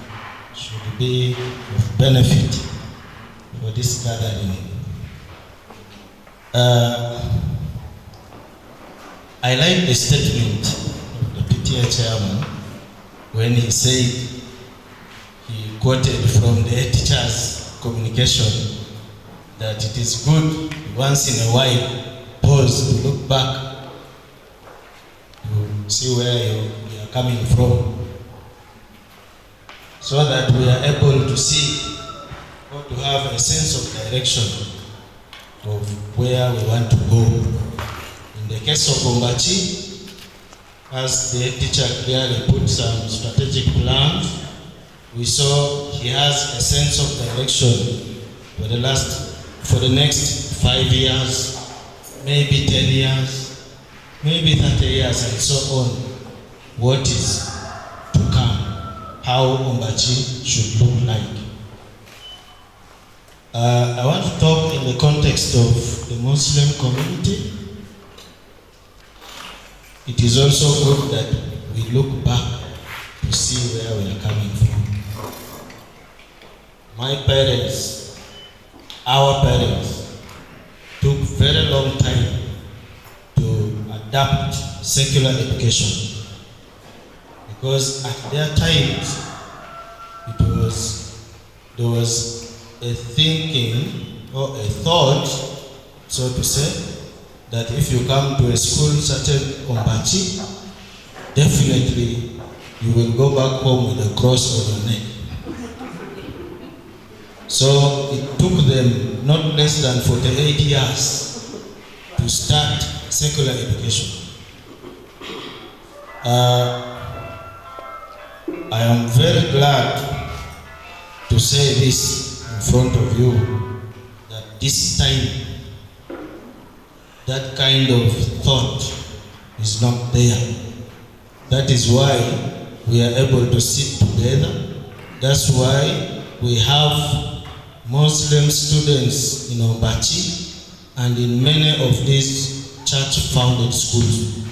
should be of benefit for this gathering. I like the statement of the PTA chairman when he said, he quoted from the teacher's communication that it is good once in a while pause to look back to see where you are coming from, so that we are able to see or to have a sense of direction of where we want to go. In the case of Ombaci, as the teacher clearly put some strategic plans, we saw he has a sense of direction for the next 5 years, maybe 10 years, maybe 30 years, and so on. What is to come, how Ombaci should look like. I want to talk in the context of the Muslim community. It is also good that we look back to see where we are coming from. My parents, our parents, took very long time to adapt secular education, because at their times there was a thinking or a thought, so to say, that if you come to a school such as Ombaci, definitely you will go back home with a cross on your neck. So it took them not less than 48 years to start secular education. I am very glad to say this in front of you, that this time that kind of thought is not there. That is why we are able to sit together. That's why we have Muslim students in Ombaci and in many of these church-founded schools.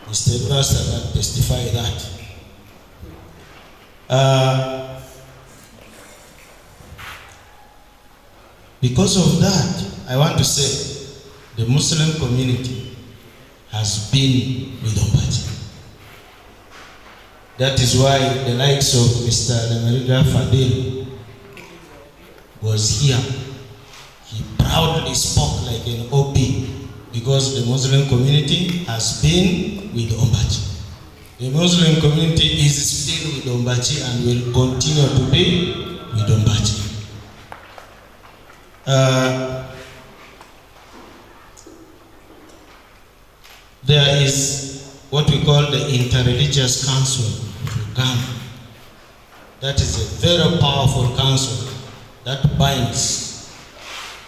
Mr. Pastor can testify that. Because of that, I want to say the Muslim community has been with Ombaci. That is why the likes of Mr. Lemeriga Fadil was here. He proudly spoke like an OP because the Muslim community has been with Ombaci. The Muslim community is still with Ombaci and will continue to be with Ombaci. There is what we call the Interreligious Council of Uganda. That is a very powerful council that binds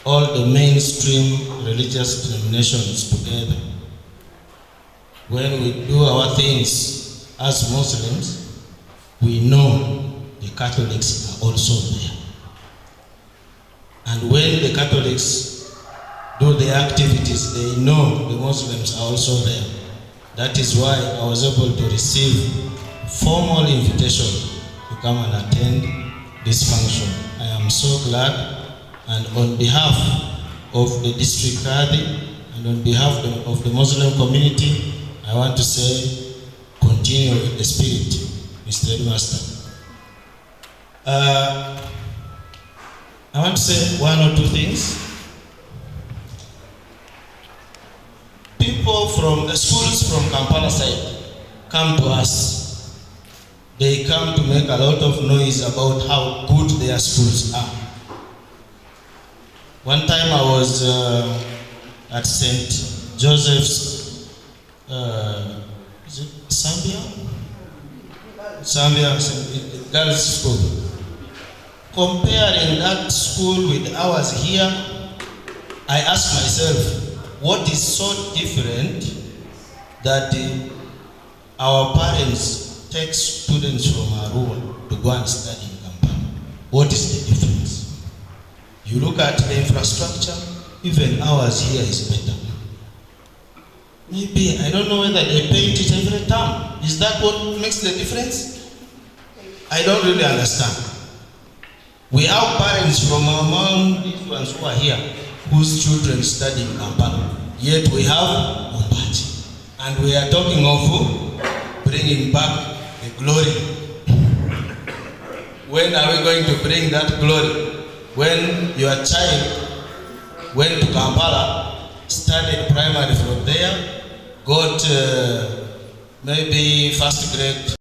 all the mainstream religious denominations together. When we do our things as Muslims, we know the Catholics are also there. And when the Catholics do their activities, they know the Muslims are also there. That is why I was able to receive formal invitation to come and attend this function. I am so glad, and on behalf of the district Qadi and on behalf of the Muslim community, I want to say, continue with the spirit, Mr. Headmaster. I want to say one or two things. People from the schools from Kampala side come to us. They come to make a lot of noise about how good their schools are. One time I was at St. Joseph's, is it Zambia Girls School. Comparing that school with ours here, I asked myself, what is so different that our parents take students from Arua to go and study in Kampala? What is the difference? You look at the infrastructure, even ours here is better. Maybe, I don't know whether they paint it every time. Is that what makes the difference? I don't really understand. We have parents from among these ones who are here whose children study in Kampala. Yet we have Ombaci. And we are talking of bringing back the glory. When are we going to bring that glory? When your child went to Kampala, studied primary from there, got maybe first grade,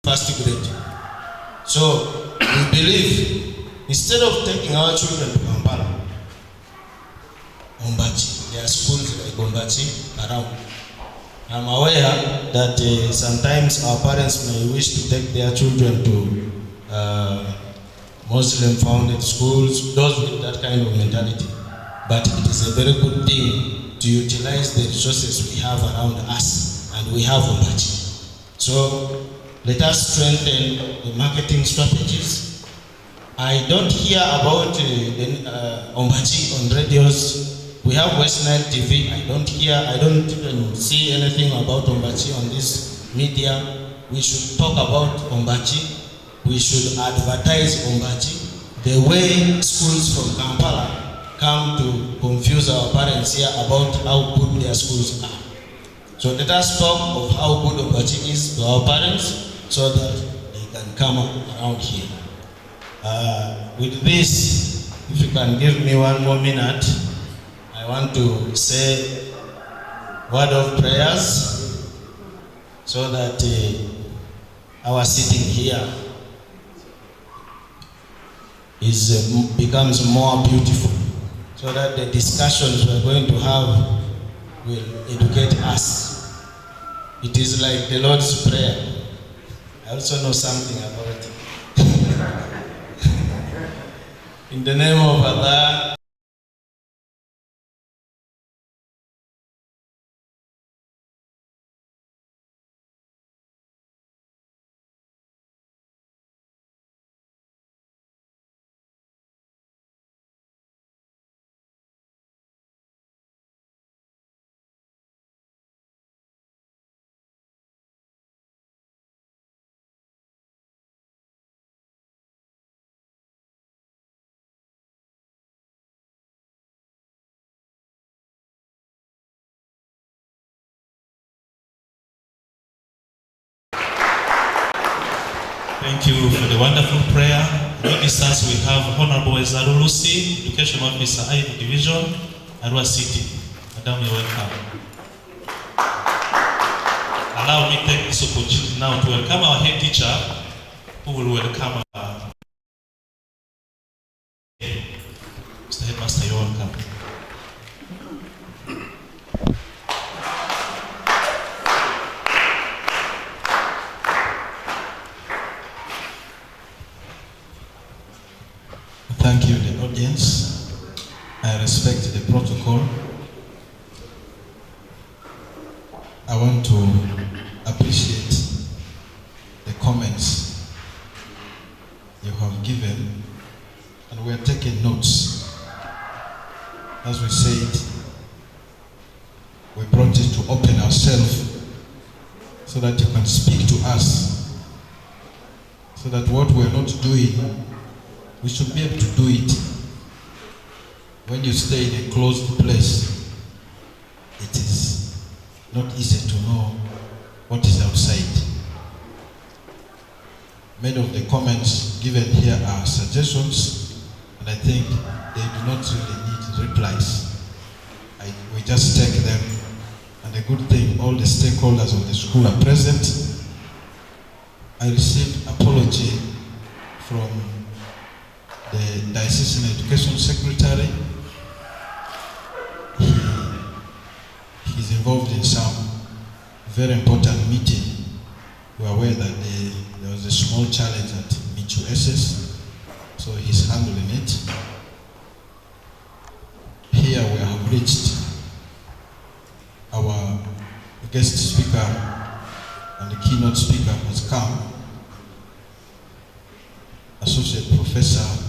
first grade. So we believe instead of taking our children to Kampala, Ombaci, there are schools like Ombaci around. I'm aware that sometimes our parents may wish to take their children to Muslim founded schools, those with that kind of mentality. But it is a very good thing to utilize the resources we have around us, and we have Ombaci. So let us strengthen the marketing strategies. I don't hear about Ombaci on radios. We have West Nile TV. I don't even see anything about Ombaci on this media. We should talk about Ombaci. We should advertise Ombaci the way schools from Kampala come to confuse our parents here about how good their schools are. So let us talk of how good Ombaci is to our parents so that they can come around here. With this, if you can give me one more minute, I want to say word of prayers so that our sitting here becomes more beautiful, so that the discussions we are going to have will educate us. It is like the Lord's Prayer. I also know something about it. In the name of Allah. Thank you for the wonderful prayer. With us we have Honorable Ezaru Lucy, Education Officer, Ivy Division, Arua City. Madam, you're welcome. Allow me to take this opportunity now to welcome our head teacher, who will welcome Mr. Headmaster, you're welcome. Thank you, the audience. I respect the protocol. I want to appreciate the comments you have given, and we are taking notes. As we said, we brought it to open ourselves so that you can speak to us, so that what we're not doing, we should be able to do it. When you stay in a closed place, it is not easy to know what is outside. Many of the comments given here are suggestions, and I think they do not really need replies. We just take them, and the good thing, all the stakeholders of the school are present. I received apology from the Diocesan Education Secretary. He's involved in some very important meeting. We're aware that there was a small challenge at Michu SS, so he's handling it. Here we have reached our guest speaker, and the keynote speaker has come. Associate Professor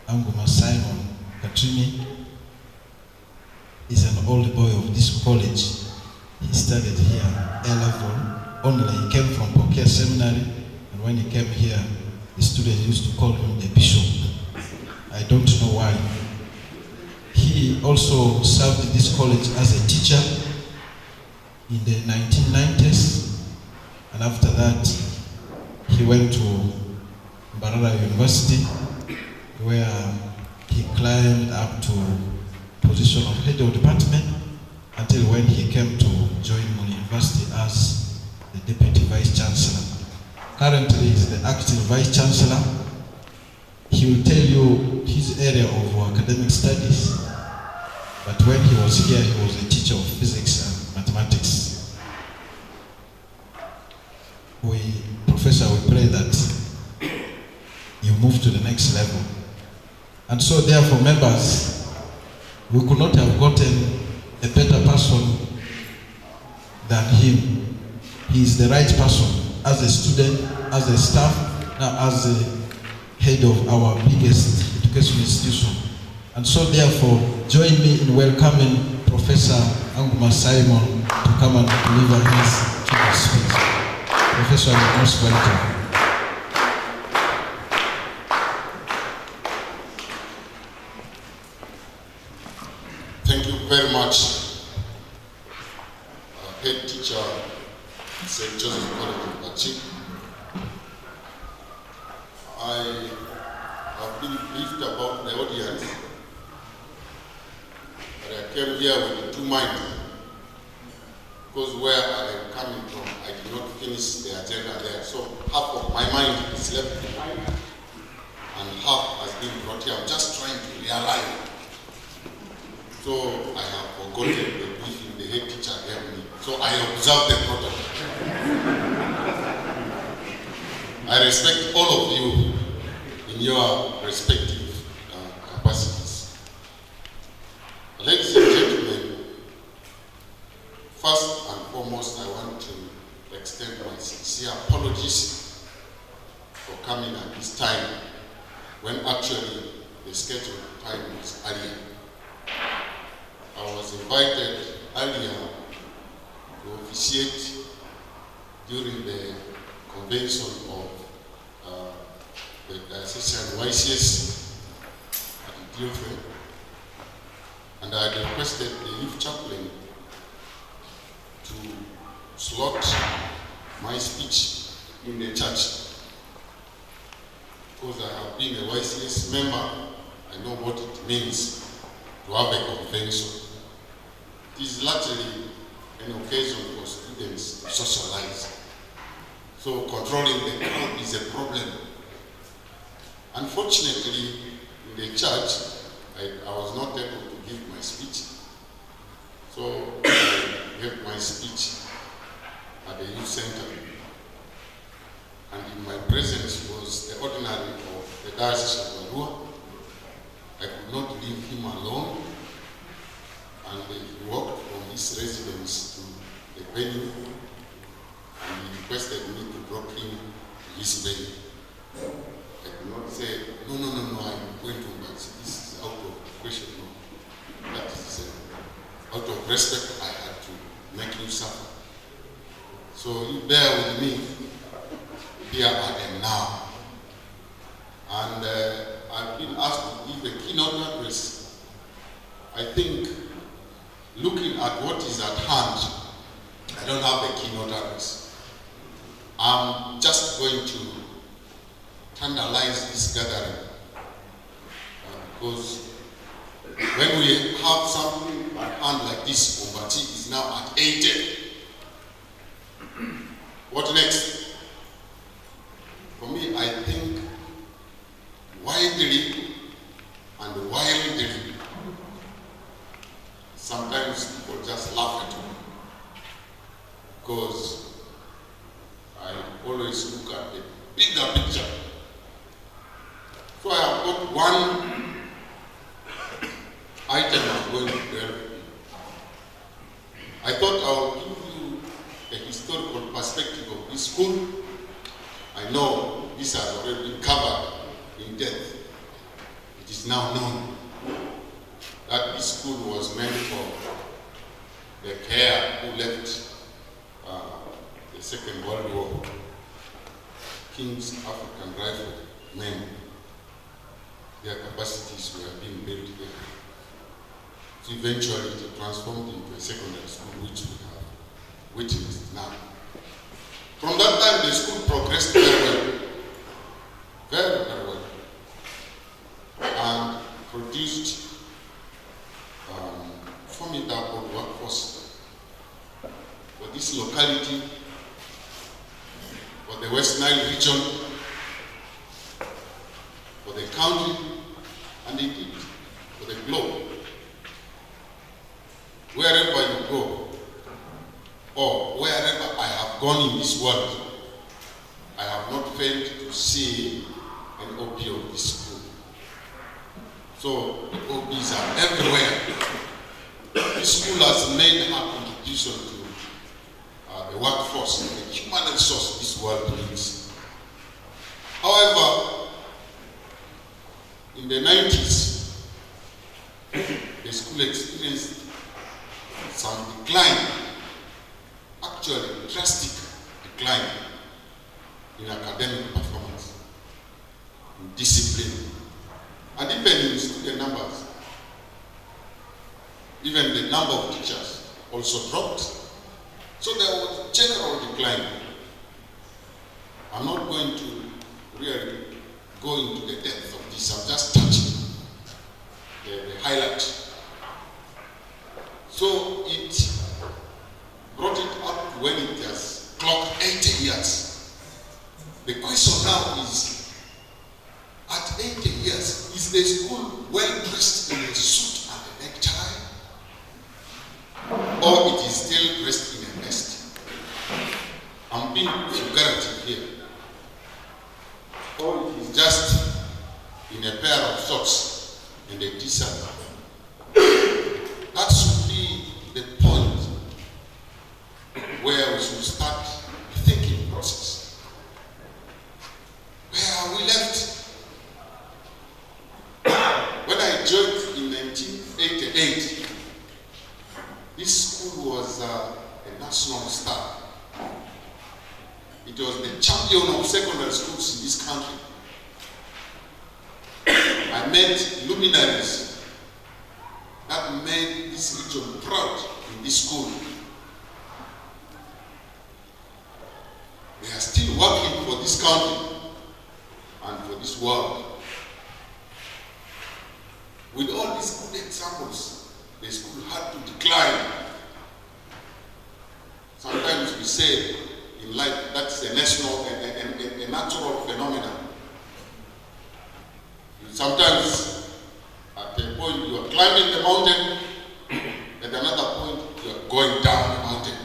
Anguma Simon Katrini is an old boy of this college. He studied here A-level only. He came from Pokea Seminary, and when he came here, the students used to call him the bishop. I don't know why. He also served this college as a teacher in the 1990s, and after that, he went to Kabalega University, where he climbed up to position of head of department until when he came to join Muni University as the deputy vice chancellor. Currently, he is the acting vice chancellor. He will tell you his area of academic studies, but when he was here, he was a teacher of physics and mathematics. Professor, we pray that you move to the next level. And so therefore, members, we could not have gotten a better person than him. He is the right person as a student, as a staff, now as the head of our biggest education institution. And so therefore, join me in welcoming Professor Anguma Simon to come and deliver his keynote speech. Professor, you're most welcome. much, head teacher, St. Joseph College Ombaci. I have been briefed about the audience, but I came here with two minds, because where I am coming from, I did not finish the agenda there. So half of my mind is left behind, and half has been brought here. I'm just trying to realign. So I have forgotten the briefing the head teacher gave me. So I observe the protocol. I respect all of you in your respective capacities. Ladies and gentlemen, first and foremost, I want to extend my sincere apologies for coming at this time when actually the scheduled time was earlier. I was invited earlier to officiate during the convention of the Diocesan YCS at Ethiopia, and I had requested the youth chaplain to slot my speech in the church, because I have been a YCS member. I know what it means to have a convention. It is largely an occasion for students to socialize. So controlling the crowd is a problem. Unfortunately, in the church, I was not able to give my speech. So I gave my speech at the youth center. And in my presence was the ordinary of the Diocese of Arua. I could not leave him alone. And he walked from his residence to the venue, and he requested me to drop him to his venue. I could not say, no, I'm going to Ombaci. This is out of question. No. That is out of respect, I had to make you suffer. So you bear with me. Here I am now. And I've been asked to give a keynote address. I think, looking at what is at hand, I don't have a keynote address. I'm just going to tantalize this gathering because when we have something at hand like this, Ombaci is now at 80. What next? For me, I think widely and wildly. Sometimes people just laugh at me because I always look at the bigger picture. So I have got one item I'm going to dwell on. I thought I'll give you a historical perspective of this school. I know this has already been covered in depth. It is now known that this school was meant for the care who left the Second World War, King's African Riflemen. Their capacities were being built there. So eventually it transformed into a secondary school, which we have witnessed now. From that time, the school progressed very well. Very, very well. And produced formidable workforce for this locality, for the West Nile region, for the country, and indeed for the globe. Wherever you go, or wherever I have gone in this world, I have not failed to see an OB of this school. So the OBs are everywhere. This school has made her contribution to the workforce, the human resource this world needs. However, in the 90s, the school experienced some decline, actually drastic decline in academic performance, in discipline, and even in student numbers. Even the number of teachers also dropped. So there was general decline. I'm not going to really go into the depth of this. I'm just touching the highlight. So it brought it up to when it has clocked 80 years. The question now is, at 80 years, is the school well dressed in a suit and a necktie? Or it is still dressed in a vest? I'm being figurative here. Or it is just in a pair of socks and a t-shirt. That should be the point where we should start the thinking process. Where are we left? When I joined in 1988, this school was a national star. It was the champion of secondary schools in this country. I met luminaries that made this region proud in this school. They are still working for this country and for this world. With all these good examples, the school had to decline. Sometimes we say in life that's a natural phenomenon. Sometimes at a point you are climbing the mountain, at another point you are going down the mountain.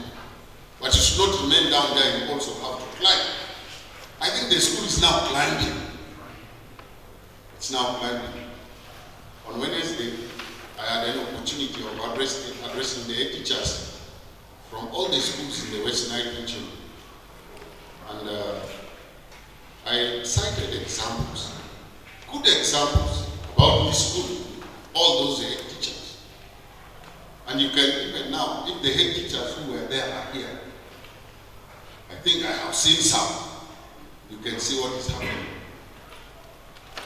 But you should not remain down there, you also have to climb. I think the school is now climbing. It's now climbing. On Wednesday, I had an opportunity of addressing the teachers from all the schools in the West Nile region. And I cited examples, good examples about this school, all those head teachers. And you can even now, if the head teachers who were there are here, I think I have seen some, you can see what is happening.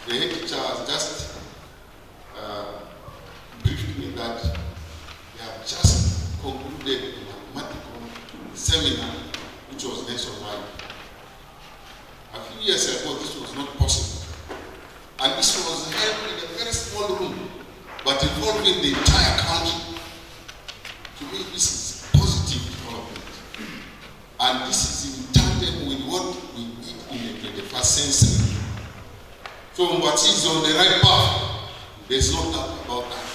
The head teacher has just briefed me that they have just concluded a mathematical seminar which was nationwide. A few years ago, this was not possible. And this was held in a very small room, but involving the entire country. To me, this is positive development. And this is in tandem with what we need in the 21st century. So Ombaci is on the right path. There's no doubt about that.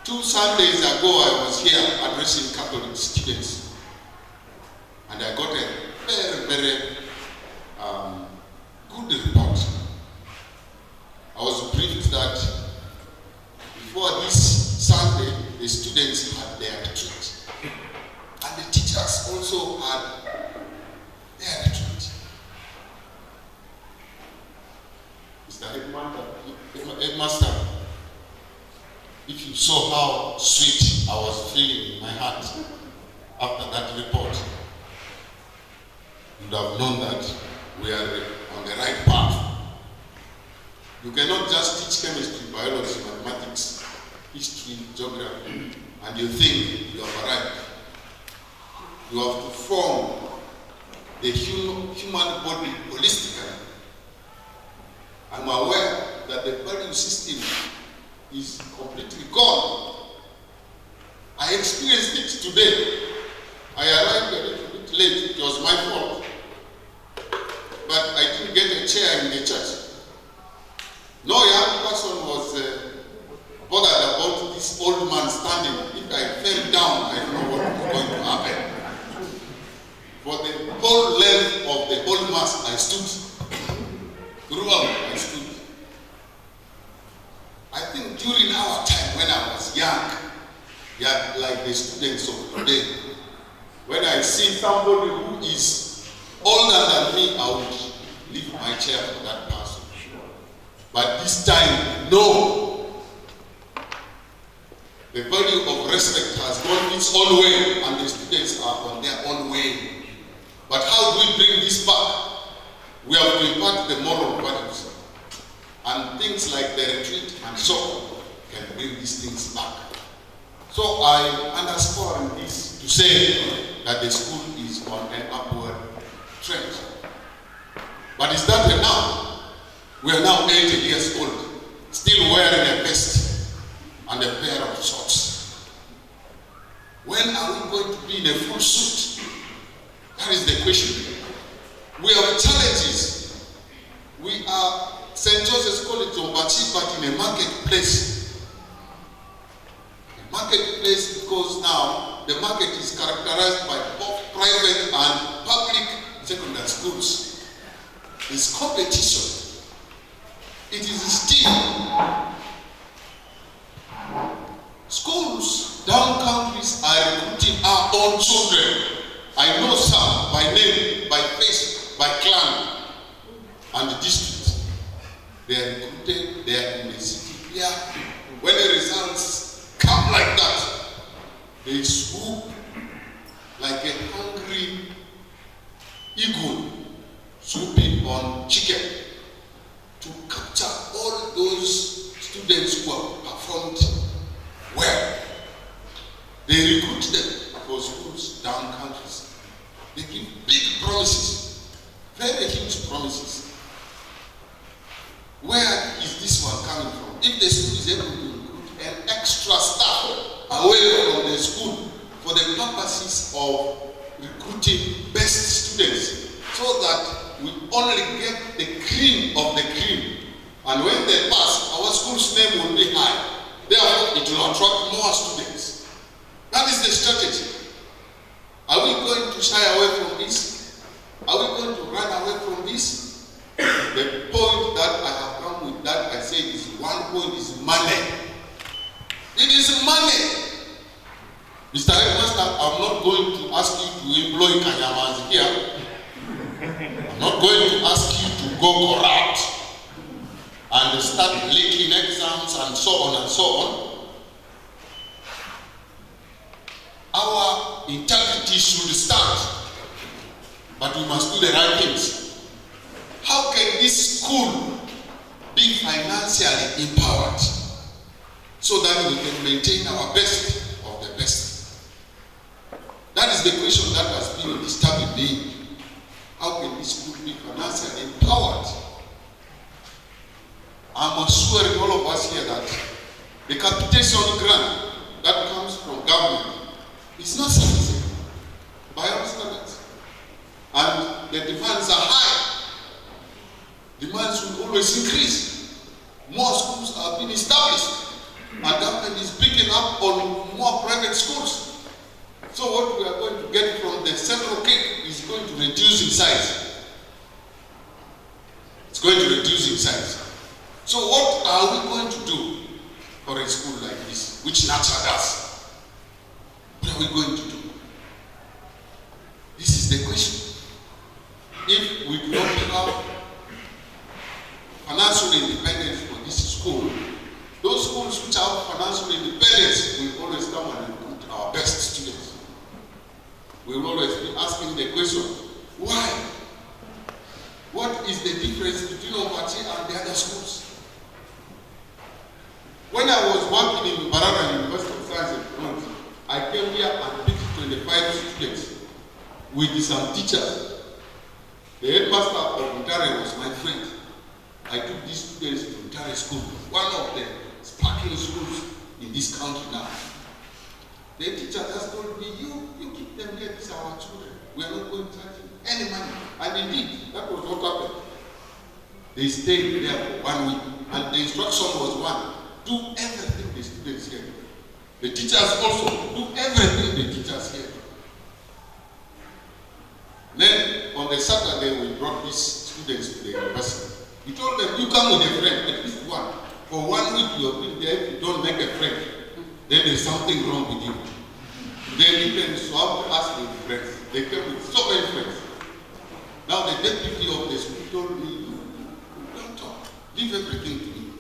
2 Sundays ago, I was here addressing Catholic students. And I got a very, very good report. I was briefed that before this Sunday, the students had their retreat. And the teachers also had their retreat. Mr. Headmaster, if you saw how sweet I was feeling in my heart after that report, you would have known that we are on the right path. You cannot just teach chemistry, biology, mathematics, history, geography, and you think you have arrived. You have to form the human body holistically. I'm aware that the value system is completely gone. I experienced it today. I arrived a little bit late. It was my fault. But I didn't get a chair in the church. No young person was bothered about this old man standing. If I fell down, I don't know what was going to happen. For the whole length of the whole mass, I stood. Throughout, I stood. I think during our time when I was young, yeah, like the students of today, when I see somebody who is older than me, I would leave my chair for that person. But this time, no. The value of respect has gone its own way, and the students are on their own way. But how do we bring this back? We have to impart the moral values. And things like the retreat and so on can bring these things back. So I underscore this to say that the school is on an upward trend. But is that enough? We are now 80 years old, still wearing a vest and a pair of shorts. When are we going to be in a full suit? That is the question. We have challenges. We are St. Joseph's College Ombaci, but in a marketplace. A marketplace because now the market is characterized by both private and public secondary schools. It's competition. It is still schools down countries are recruiting our own children. I know some by name, by face, by clan, and the district. They are recruited, they are in the city here. When the results come like that, they swoop like a hungry eagle swooping on chicken to capture all those students who have performed well. They recruit them for schools down countries. They give big promises, very huge promises. Where is this one coming from? If the school is able to recruit an extra staff away from the school for the purposes of recruiting best students, so that we only get the cream of the cream, and when they pass, our school's name will be high. Therefore, it will attract more students. That is the strategy. Are we going to shy away from this? Are we going to run away from this? The point that I have come with that I say is one point is money. It is money. Mr. Headmaster, I'm not going to ask you to employ Kanyamas here. I'm not going to ask you to go corrupt and start leaking exams and so on and so on. Our integrity should start, but we must do the right things. How can this school be financially empowered so that we can maintain our best of the best? That is the question that has been disturbing me. How can this school be financially empowered? I'm assuring all of us here that the capitation grant that comes from government is not sufficient by our standards. And the demands are high. Demands will always increase. More schools are being established, and government is picking up on more private schools. So what we are going to get from the central cake is going to reduce in size. It's going to reduce in size. So what are we going to do for a school like this, which nurtured us? What are we going to do? This is the question. If we do not have financial independence for this school, those schools which have financial independence will always come and recruit our best students. We will always be asking the question, why? What is the difference between Ombaci and the other schools? When I was working in Barara University of Science and Technology, I came here and picked 25 students with some teachers. The headmaster of Mutare was my friend. I took these students to Mutare School, one of the sparkling schools in this country now. The teacher just told me, you keep them here, these are our children. We are not going to charge you any money. And indeed, that was what happened. They stayed there for 1 week, and the instruction was one: do everything the students here. The teachers also do everything the teachers here. Then on the Saturday, we brought these students to the university. We told them, you come with a friend, at least one. For 1 week you have been there. If you don't make a friend, then there's something wrong with you. Then you can swap us with friends. They came with so many friends. Now the deputy of the school told me, don't talk, leave everything to me.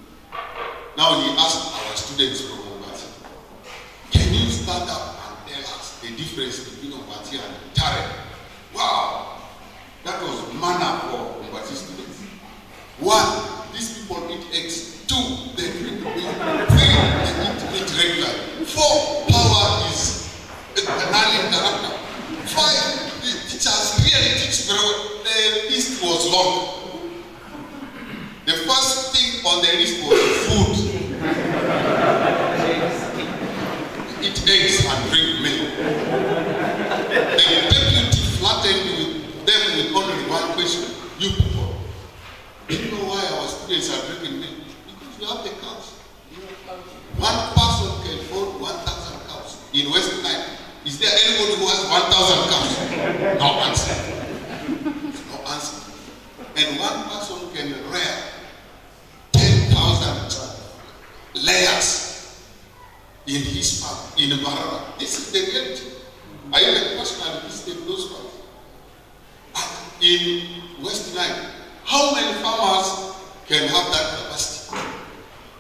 Now he asked our students from Ombaci, can you stand up and tell us the difference between Ombaci and Tare? Wow, that was manna for Ombaci students. One, these people eat eggs. Two, they drink milk. Three, they 4, power is non-interruptible. 5, the teachers really teach very well. The list was long. The first thing on the list was food. Eat eggs and drink milk. The deputy flattened them with only one question. You people, do you know why our students are drinking milk? Because you have the cows. One person can hold 1,000 cows in West Nile. Is there anybody who has 1,000 cows? No answer. No answer. And one person can rear 10,000 layers in his farm, in Barara. This is the reality. I even personally visited those farms. And in West Nile, how many farmers can have that capacity?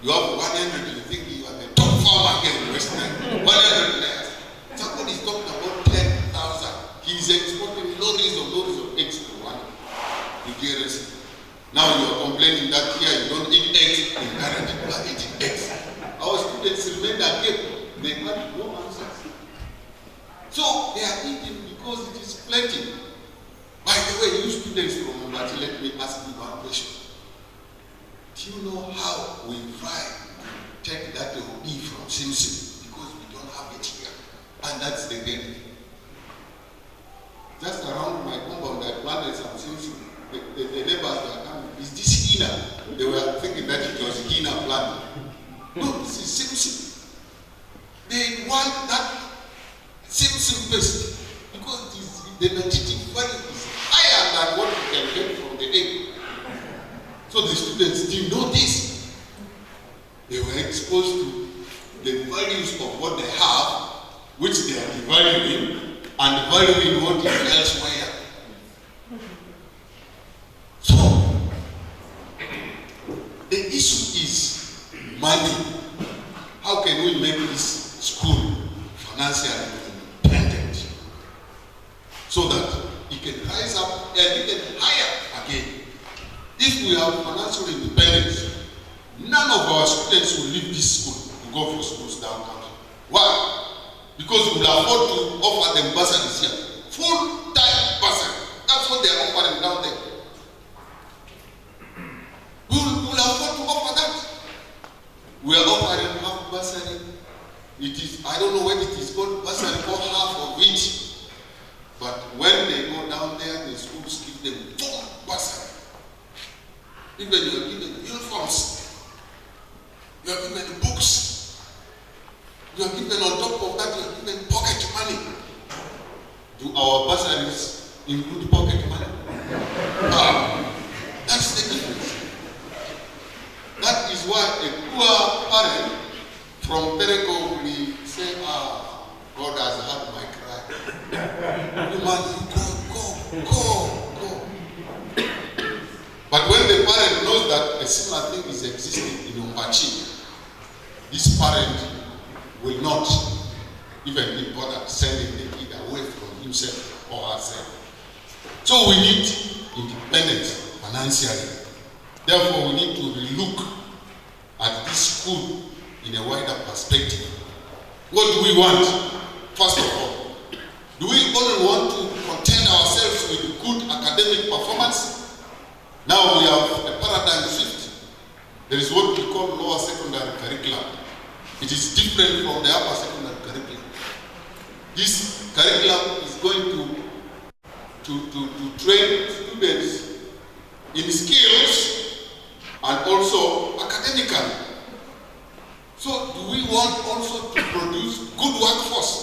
You have 100, you think you are the top farmer here in West Nile. 100 layers. Somebody is talking about 10,000. He is exporting lorries of eggs to one. Now you are complaining that here you don't eat eggs, in current people are eating eggs. Our students remain again. They have no answers. So they are eating because it is plenty. By the way, you students from Ombaci, let me ask you one question. Do you know how we try to take that OB from Simpson? Because we don't have it here. And that's the game. Just around my compound, I planted some Simpson. The neighbors were coming. Is this Hina? They were thinking that it was Hina planted. No, this is Simpson. They want that Simpson paste because the nutritive value is higher than what you can get from the egg. So the students didn't know this. They were exposed to the values of what they have, which they are devaluing, and valuing what is elsewhere. So, the issue is money. How can we make this school financially independent so that it can rise up and even higher again? If we have financial independence, none of our students will leave this school to go for schools down country. Why? Because we will afford to offer them bursaries here. Full-time bursary. That's what they are offering down there. We will afford to offer that. We are offering half bursary. It is, I don't know whether it is called bursary or half of it. But when they go down there, the schools give them full bursary. Even you are given uniforms. You are given books. You are given on top of that, you are given pocket money. Do our bursaries include pocket money? That's the difference. That is why a poor parent from Tereko will say, God has heard my cry. You man, you go. But when the parent knows that a similar thing is existing in Ombaci, this parent will not even be bothered sending the kid away from himself or herself. So we need independence financially. Therefore, we need to relook at this school in a wider perspective. What do we want? First of all, do we only want to content ourselves with good academic performance? Now we have a paradigm shift. There is what we call lower secondary curriculum. It is different from the upper secondary curriculum. This curriculum is going to train students in skills and also academically. So do we want also to produce good workforce?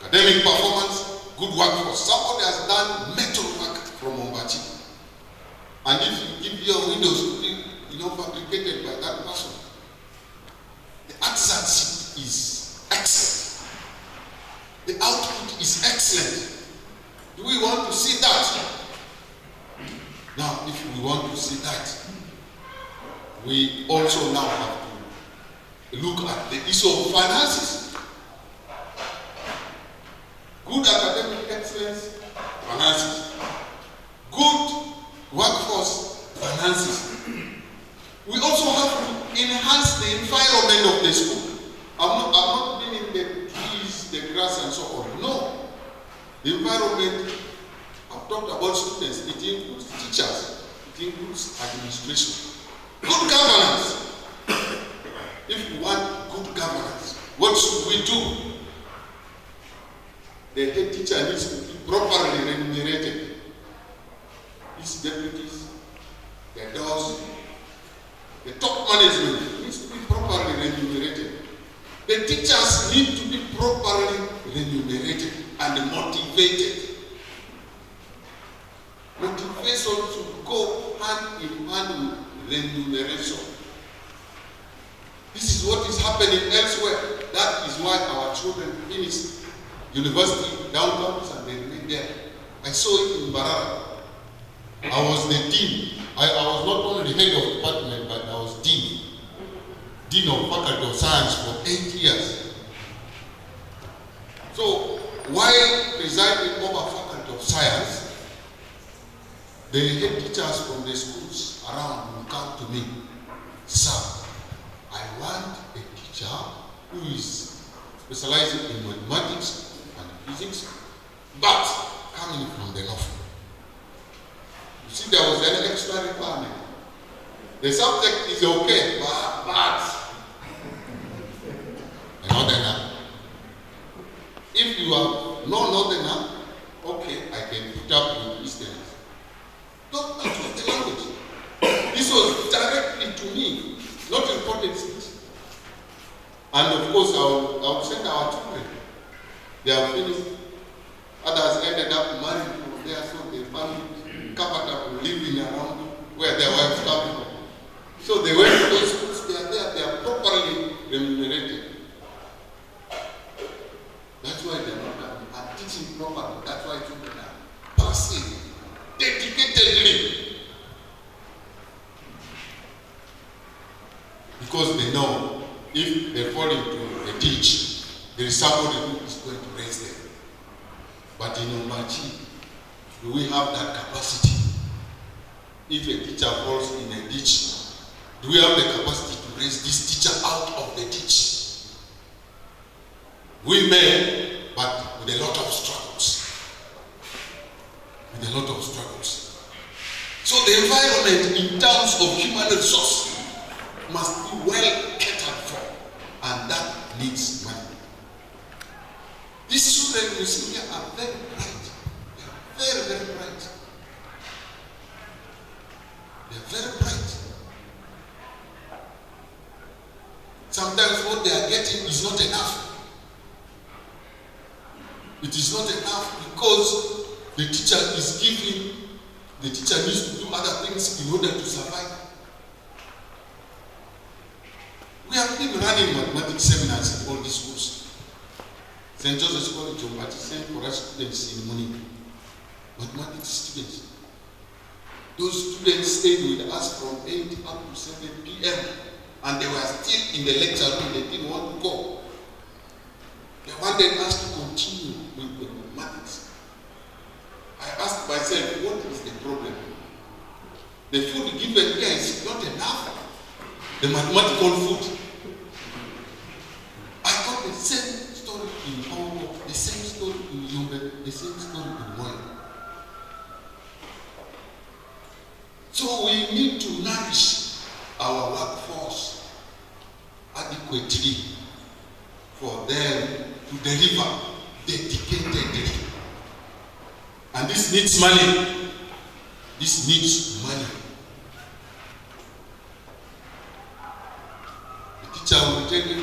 Academic performance, good workforce. Somebody has done metal work from Ombaci. And if you give your windows to be fabricated by that person, the artisanship is excellent. The output is excellent. Do we want to see that? Now, if we want to see that, we also now have to look at the issue of finances. Good academic excellence, finances. Good workforce, finances. We also have to enhance the environment of the school. I'm not meaning the trees, the grass, and so on. No. The environment, I've talked about students, it includes teachers, it includes administration. Good governance. If you want good governance, what should we do? The head teacher needs to be properly remunerated. His deputies, the doors, the top management needs to be properly remunerated. The teachers need to be properly remunerated and motivated. Motivation should go hand in hand with remuneration. This is what is happening elsewhere. That is why our children finish university down campus and they remain there. I saw it in Barara. I was the dean. I was not only head of department, but I was dean of faculty of science for 8 years. So while presiding over faculty of science, the head teachers from the schools around will come to me, sir, I want a teacher who is specializing in mathematics and physics, but coming from the north. You see, there was an extra requirement. The subject is okay, but a northerner. If you are no northerner, okay, I can put up with Easterners. No, that was the language. This was directly to me, not reported speech. And of course, I will send our children. They are finished. Others ended up married from there, so they family covered up living around where their wives come from. So they went to those schools, they are there, they are properly remunerated. That's why they are not teaching properly. That's why children are passing dedicatedly. Because they know if they fall into a ditch, there is somebody who is going to raise them. But in Ombaci, do we have that capacity? If a teacher falls in a ditch, do we have the capacity to raise this teacher out of the ditch? We may, but with a lot of struggles. With a lot of struggles. So the environment in terms of human resource must be well catered for, and that needs money. These children you see here are very bright. They are very, very bright. They are very bright. Sometimes what they are getting is not enough. It is not enough because the teacher is giving, the teacher needs to do other things in order to survive. We have been running mathematics seminars in all these schools. St. Joseph's College, Ombaci sent for us students in Muni, mathematics students. Those students stayed with us from 8 up to 7 p.m. and they were still in the lecture room, they didn't want to go. They wanted us to continue with the mathematics. I asked myself, what is the problem? The food given here is not enough. The mathematical food. I got the same story in Congo, the same story in Yombe, the same story in Muni. So we need to nourish our workforce adequately for them to deliver dedicatedly. And this needs money. This needs money. The teacher will tell you,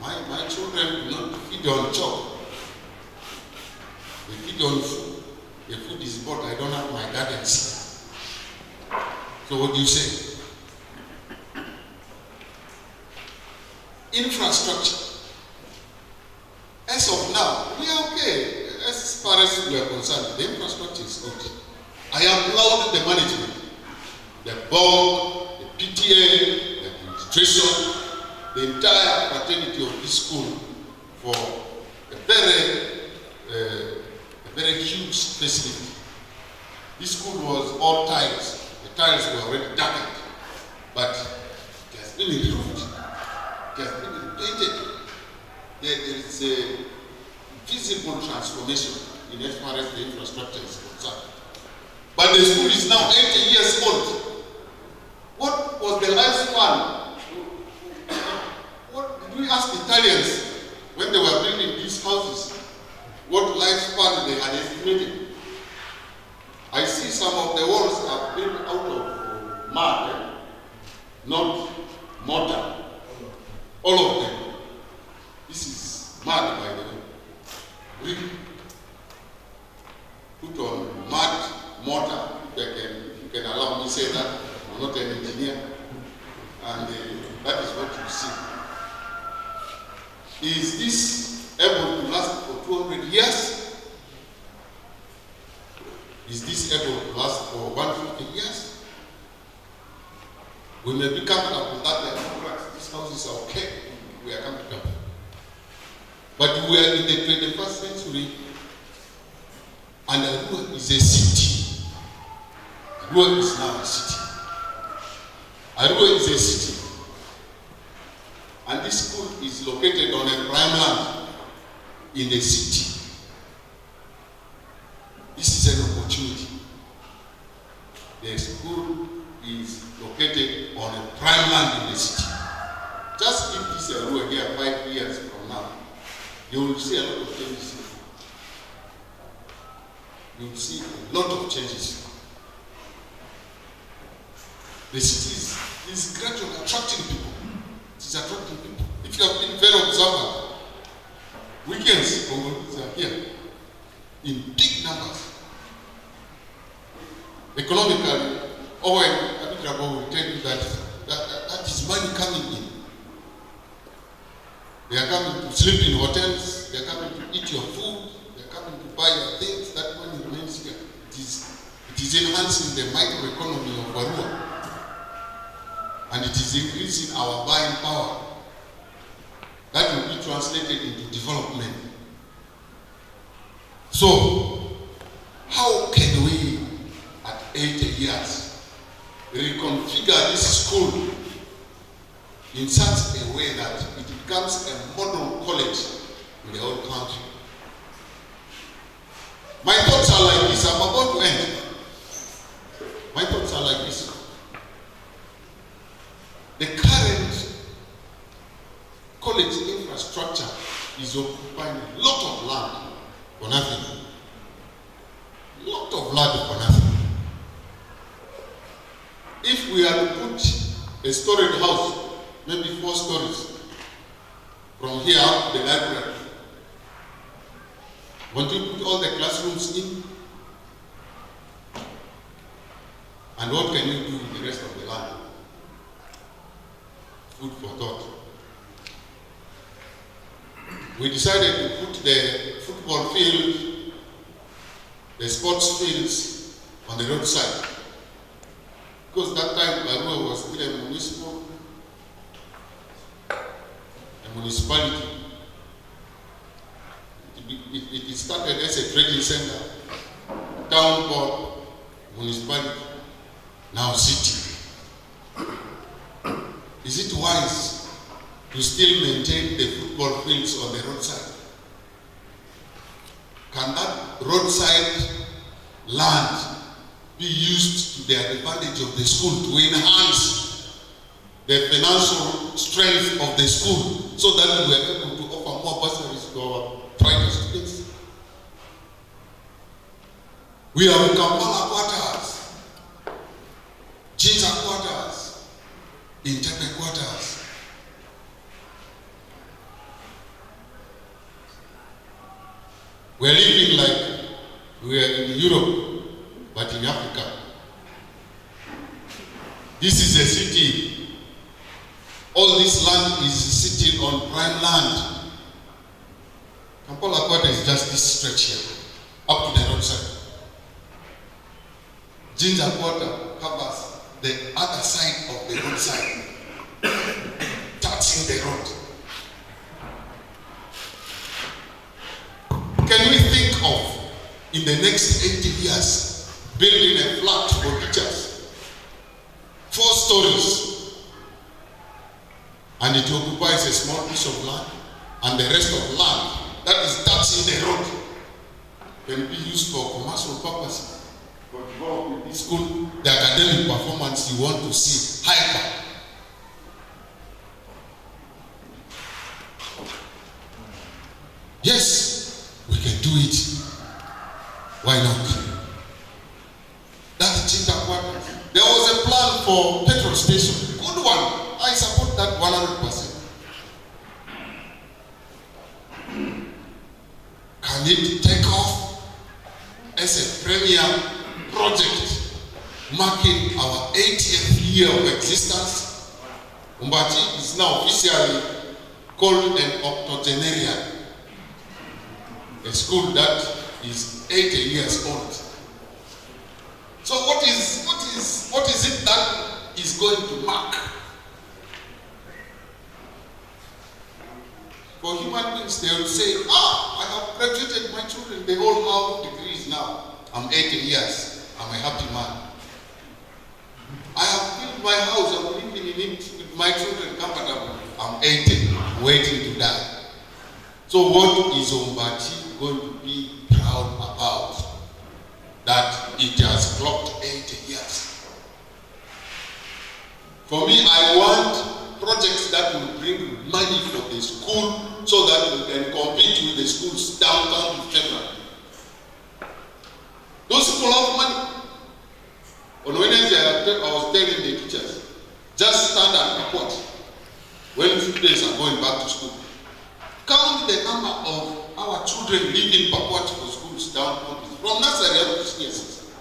my children do not feed on chalk. They feed on food. The food is bought. I don't have my gardens. So what do you say? Infrastructure. As of now, we are okay. As far as we are concerned, the infrastructure is good. I applaud the management, the board, the PTA, the administration, the entire fraternity of this school for a very huge facility. This school was all tiles. The tiles were already darkened, but it has has been removed. It has been repainted. There is a visible transformation in as far as the infrastructure is concerned. But the school is now 80 years old. What was the lifespan? What did we ask Italians when they were building these houses? What lifespan they had estimated? I see some of the walls are built out of mud, not mortar. All of them. This is mud, by the way. Brick put on mud, mortar. If you can allow me to say that. I'm not an engineer. And that is what you see. Is this able to last for 200 years? Is this able to last for 150 years? We may be comfortable that these houses are okay. We are comfortable. But we are in the 21st century, and Arua is a city. Arua is now a city. Arua is a city. And this school is located on a prime land in the city. This is an opportunity. The school is located on a prime land in the city. Just give this Arua here 5 years from now, you will see a lot of changes. You will see a lot of changes. The city is gradually attracting people. It is attracting people. If you have been very observant, weekends Congolese are here in big numbers. Economically, Owen Abitrabo will tell you that is money coming in. They are coming to sleep in hotels, they are coming to eat your food, they are coming to buy your things. That money remains here. It is enhancing the microeconomy of Arua. And it is increasing our buying power. That will be translated into development. So, how can we, at 80 years, reconfigure this school in such a way that it becomes a model college in the whole country? My thoughts are like this. I'm about to end. My thoughts are like this. The current college infrastructure is occupying a lot of land for nothing. A lot of land for nothing. If we are to put a storage house, maybe 4 stories, from here up to the library, want you put all the classrooms in? And what can you do with the rest of the land? Food for thought. We decided to put the football field, the sports fields on the roadside. Because that time Arua was still a municipality. It started as a trading center, town board, municipality, now city. Is it wise to still maintain the football fields on the roadside? Can that roadside land be used to the advantage of the school to enhance the financial strength of the school so that we are able to offer more bursaries to our private students? We have Kampala quarters, Jinja quarters, Intepe quarters. We are living like we are in Europe, but in Africa. This is a city. All this land is sitting on prime land. Kampala quarter is just this stretch here, up to the roadside. Jinja quarter covers the other side of the roadside, touching the road. Can we think of, in the next 80 years, building a flat for teachers, 4 stories, and it occupies a small piece of land, and the rest of land that is touching the road can be used for commercial purposes. For developing the school, the academic performance you want to see hyper. Yes, we can do it. Why not? That's Chintakwa. There was a plan for petrol station. Good one. I support that 100%. Can it take off as a premier project marking our 80th year of existence? Ombaci is now officially called an octogenarian, a school that is 80 years old. So what is it that is going to mark? For human beings, they will say, I have graduated my children, they all have degrees now. I'm 80 years, I'm a happy man. I have built my house, I'm living in it with my children comfortable. I'm 80, waiting to die. So what is Ombaci going to be proud about? That it has clocked 80 years. For me, I want projects that will bring money for the school so that we can compete with the schools downtown in Kenya. Those people have money. On Wednesday, I was telling the teachers, just stand at the court when students are going back to school. Count the number of our children leaving Pakwat for schools downtown from nursery up to seniors.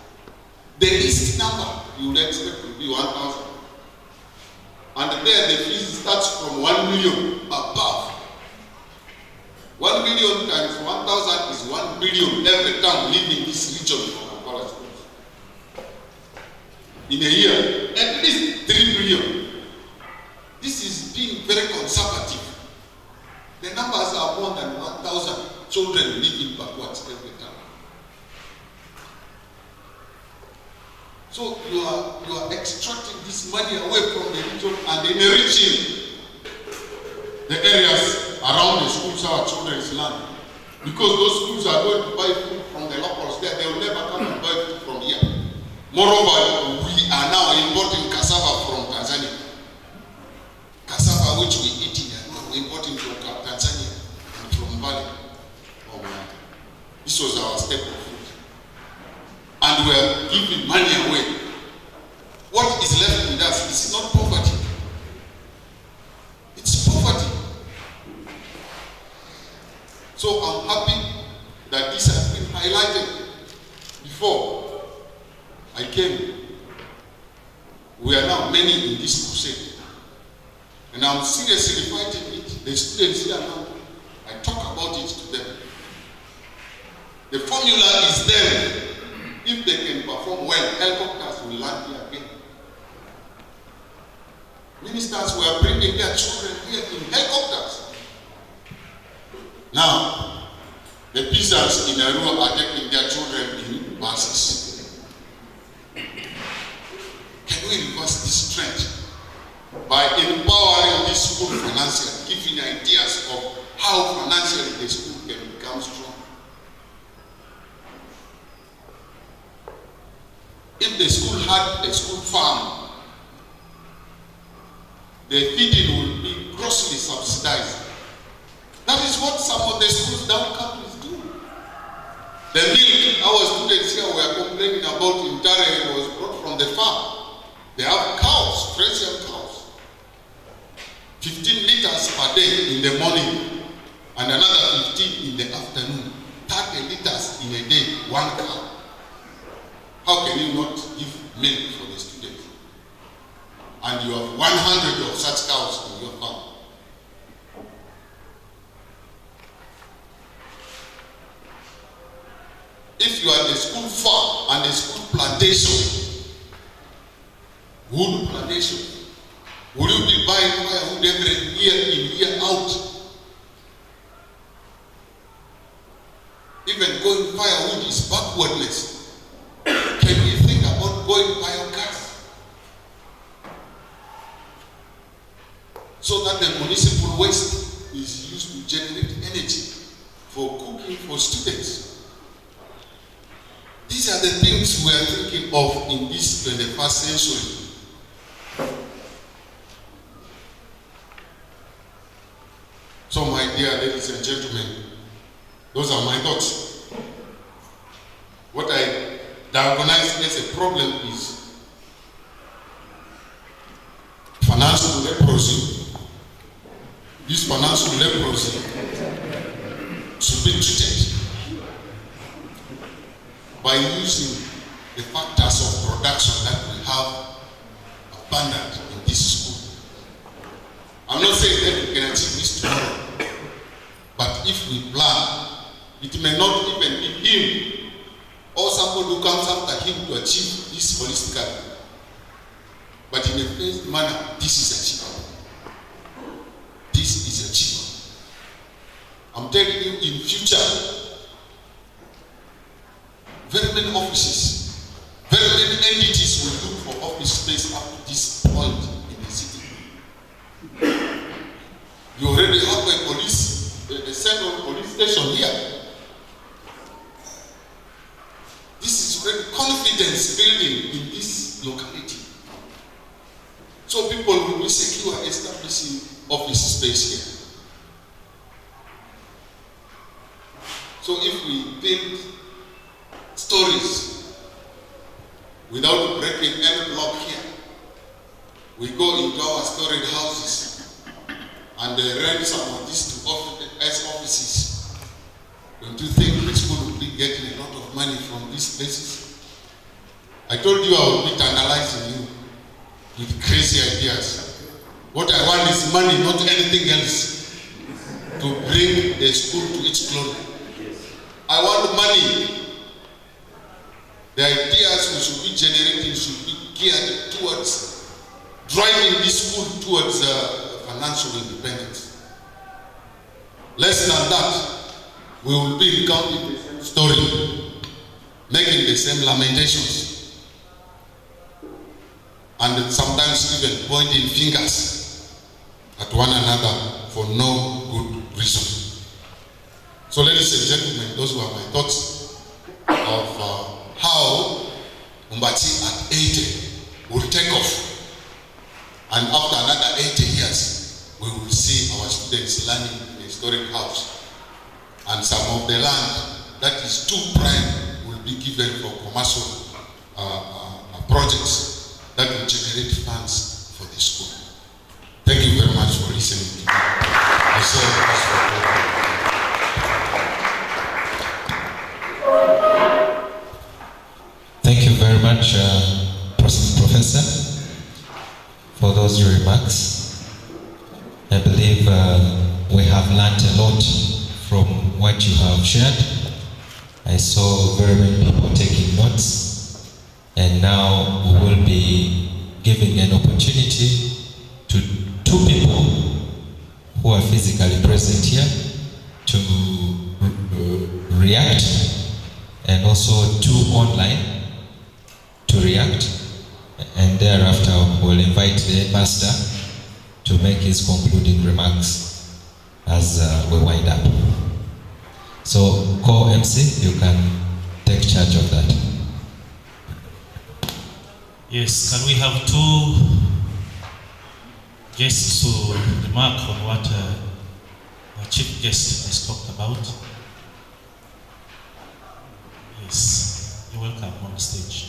The least number you would expect will be 1,000. And there the fees starts from 1 million above. 1 million times 1,000 is 1 billion every time leaving this region from Kampala schools. In a year, at least 3 billion. This is being very conservative. The numbers are more than 1,000 children living backwards every time. So you are extracting this money away from the region and enriching the areas around the schools our children's land. Because those schools are going to buy food from the locals there, they will never come and buy food from here. Moreover, we are now importing cassava from Tanzania. Cassava which we eat in here, we importing from Tanzania and from Mali. This was our staple food. And we are giving money away. What is left with us is not poverty. It's poverty. So I'm happy that this has been highlighted. Before I came, we are now many in this crusade. And I'm seriously fighting it. The students here now, I talk about it to them. The formula is there. If they can perform well, helicopters will land here again. Ministers were bringing their children here in helicopters. Now, the peasants in Arua are taking their children in buses. Can we reverse this trend by empowering this school financially, giving ideas of how financially the school can become strong? If the school had a school farm, the feeding would be grossly subsidized. That is what some of the schools down countries do. The milk our students here were complaining about in Tare was brought from the farm. They have cows, Friesian cows. 15 liters per day in the morning and another 15 in the afternoon. 30 liters in a day, one cow. How can you not give milk for the students? And you have 100 of such cows in your farm. If you are the school farm and the school plantation, wood plantation, will you be buying firewood every year in, year out? Even going firewood is backwardness. Can we think about going biogas? so that the municipal waste is used to generate energy for cooking for students. These are the things we are thinking of in this 21st century. So my dear ladies and gentlemen, those are my thoughts. What I diagnose as a problem is financial leprosy. This financial leprosy should be treated by using the factors of production that we have abundant in this school. I'm not saying that we can achieve this tomorrow, but if we plan, it may not even be him or somebody who comes after him to achieve this holistically. But in a phased manner, this is achievable. This is achievable. I'm telling you, in future, very many offices, very many entities will look for office space up to this point in the city. You already have a central police station here. This is already confidence building in this locality. So people will be secure establishing office space here. So if we build stories without breaking any block here, we go into our storage houses and rent some of these to offices. Don't you think this school will be getting a lot of money from these places? I told you I will be tantalizing you with crazy ideas. What I want is money, not anything else, to bring the school to its glory. I want money. The ideas we should be generating should be geared towards driving this school towards financial independence. Less than that, we will be recounting the same story, making the same lamentations, and sometimes even pointing fingers at one another for no good reason. So ladies and gentlemen, those were my thoughts of how Ombaci at 80 will take off. And after another 80 years, we will see our students learning in a historic house. And some of the land that is too prime will be given for commercial projects that will generate funds for the school. Thank you very much for listening to me. I serve this for Thank you very much, Professor, for those remarks. I believe we have learned a lot from what you have shared. I saw very many people taking notes, and now we will be giving an opportunity to two people who are physically present here to react, and also two online to react, and thereafter we'll invite the headmaster to make his concluding remarks as we wind up. So, co-MC, you can take charge of that. Yes, can we have two guests to remark on what our chief guest has talked about? Yes, you're welcome on stage.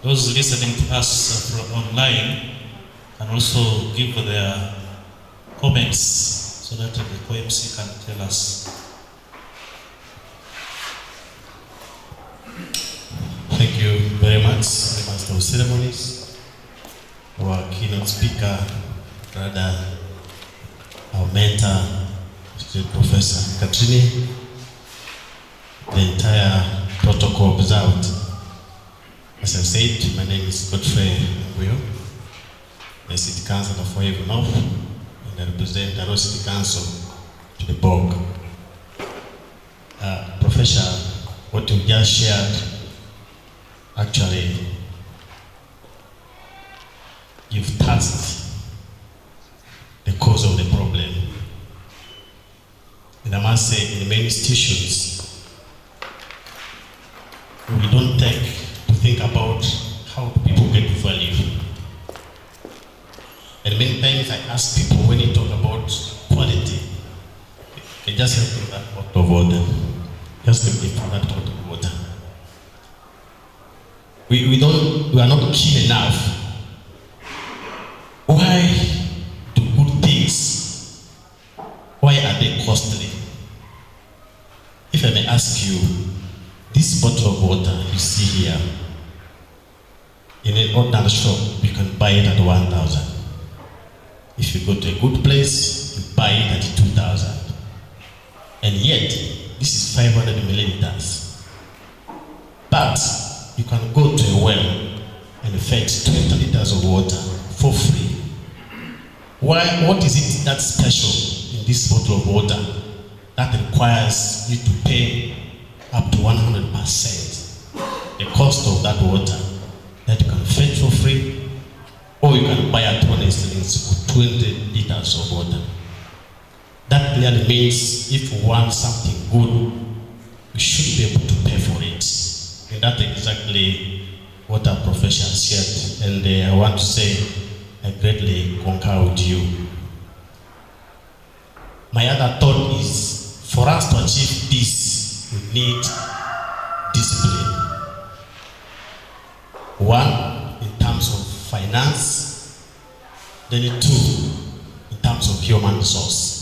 Those listening to us from online can also give their comments so that the co-MC can tell us. Thank you very much, the Master of Ceremonies, our keynote speaker, brother, our mentor, Professor Katrini, the entire protocol observed. As I said, my name is Godfrey Will, the City Councillor for Haven North, and I represent the Road City Council to the board. Professor, what you just shared actually you've touched the cause of the problem. And I must say, in many institutions, we don't take to think about how people get value. And many times I ask people, when you talk about quality, they just help me that out of order. Just help me that out of order. We are not keen enough. Why do good things, why are they costly? If I may ask you, this bottle of water you see here, in an ordinary shop, you can buy it at 1,000. If you go to a good place, you buy it at 2,000. And yet, this is 500 milliliters. But you can go to a well and fetch 20 liters of water for free. Why? What is it that's special in this bottle of water that requires you to pay up to 100% the cost of that water that you can fetch for free, or you can buy at honest for 20 liters of water? That clearly means if you want something good, you should be able to pay for it. And that's exactly what our profession shared. And I want to say, I greatly concur with you. My other thought is, for us to achieve this, we need discipline. One, in terms of finance, then two, in terms of human resource.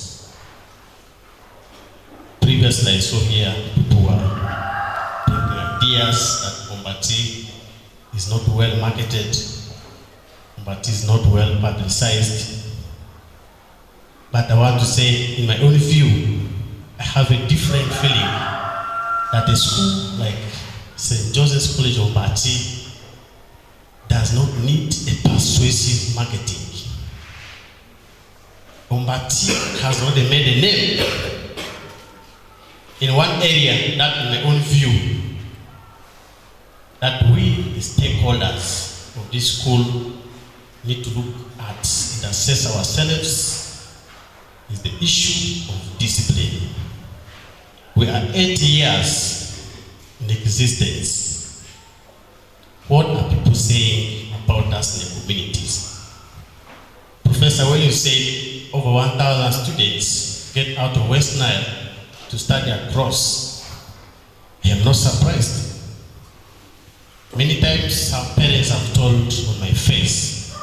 Previously, I saw here people were bringing ideas that Ombaci is not well marketed, Ombaci is not well publicized. But I want to say, in my own view, I have a different feeling that a school like St. Joseph's College of Ombaci does not need a persuasive marketing. Ombaci has already made a name in one area that, in my own view, that we, the stakeholders of this school, need to look at and assess ourselves is the issue of discipline. We are 8 years in existence. What are people saying about us in the communities? Professor, when you say over 1,000 students get out of West Nile to study across, I am not surprised. Many times some parents have told on my face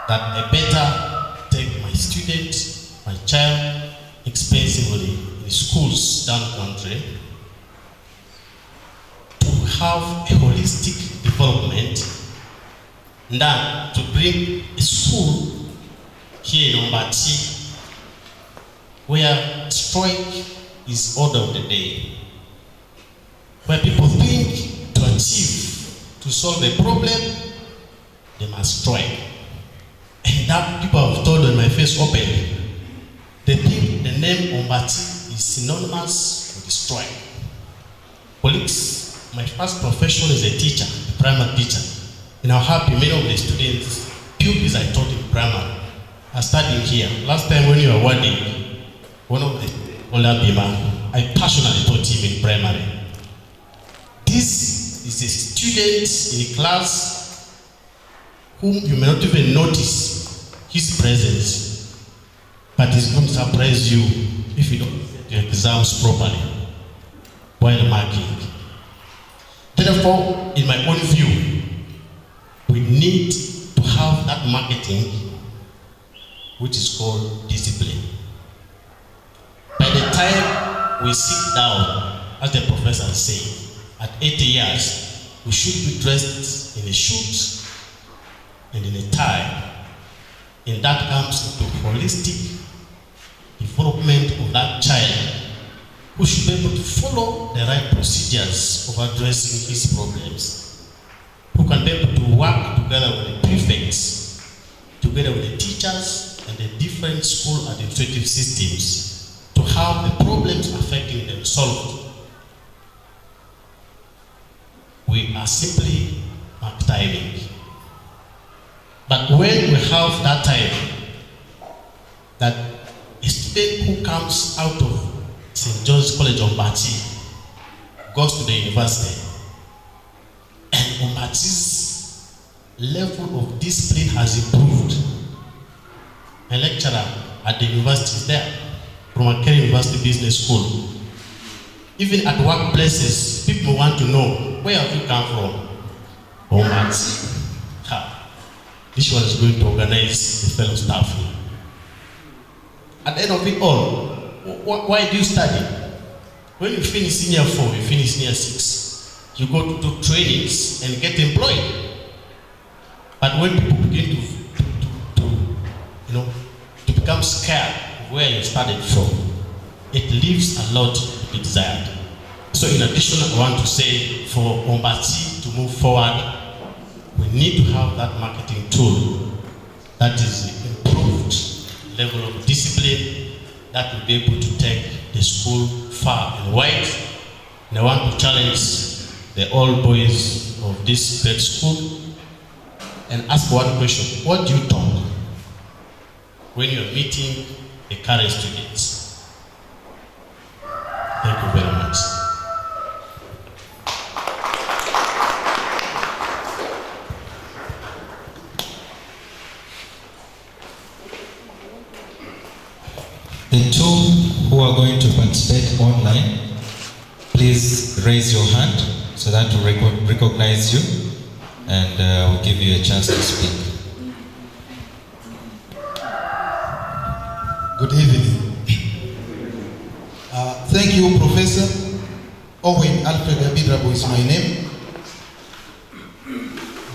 that I better take my student, my child, expensively in schools down the country to have a holistic development than to bring a school here in Ombaci where strike is order of the day, where people think to achieve, to solve a problem, they must strike. And that people have told on my face openly. They think the name Ombaci is synonymous with strike. Colleagues, my first profession is a teacher, a primary teacher. And I'm happy many of the students, pupils I taught in primary, are studying here. Last time when you were awarding one of the older Bima, I passionately taught him in primary. This is a student in a class whom you may not even notice his presence, but it's going to surprise you if you don't do your exams properly while marking. Therefore, in my own view, we need to have that marketing which is called discipline. By the time we sit down, as the professor said, at 80 years, we should be dressed in a suit and in a tie. And that comes into holistic development of that child, who should be able to follow the right procedures of addressing his problems, who can be able to work together with the prefects, together with the teachers and the different school administrative systems to have the problems affecting them solved. We are simply mark timing. But when we have that time, that a student who comes out of St. John's College Ombaci goes to the university, and Ombaci's level of discipline has improved. A lecturer at the university is there, from Akere University Business School. Even at workplaces, people want to know, where have you come from? Ombaci. This one is going to organize the fellow staff here. At the end of it all, why do you study? When you finish senior 4, you finish senior 6, you go to do trainings and get employed. But when people begin to become scared of where you started from, it leaves a lot to be desired. So in addition, I want to say, for Ombaci to move forward, we need to have that marketing tool that is improved level of discipline that will be able to take the school far and wide. And I want to challenge the old boys of this great school and ask one question. What do you talk when you're meeting the current students? Thank you very much. The two who are going to participate online, please raise your hand so that we recognize you and we'll give you a chance to speak. Good evening. Thank you, Professor. Owen Alfred Abidrabo is my name.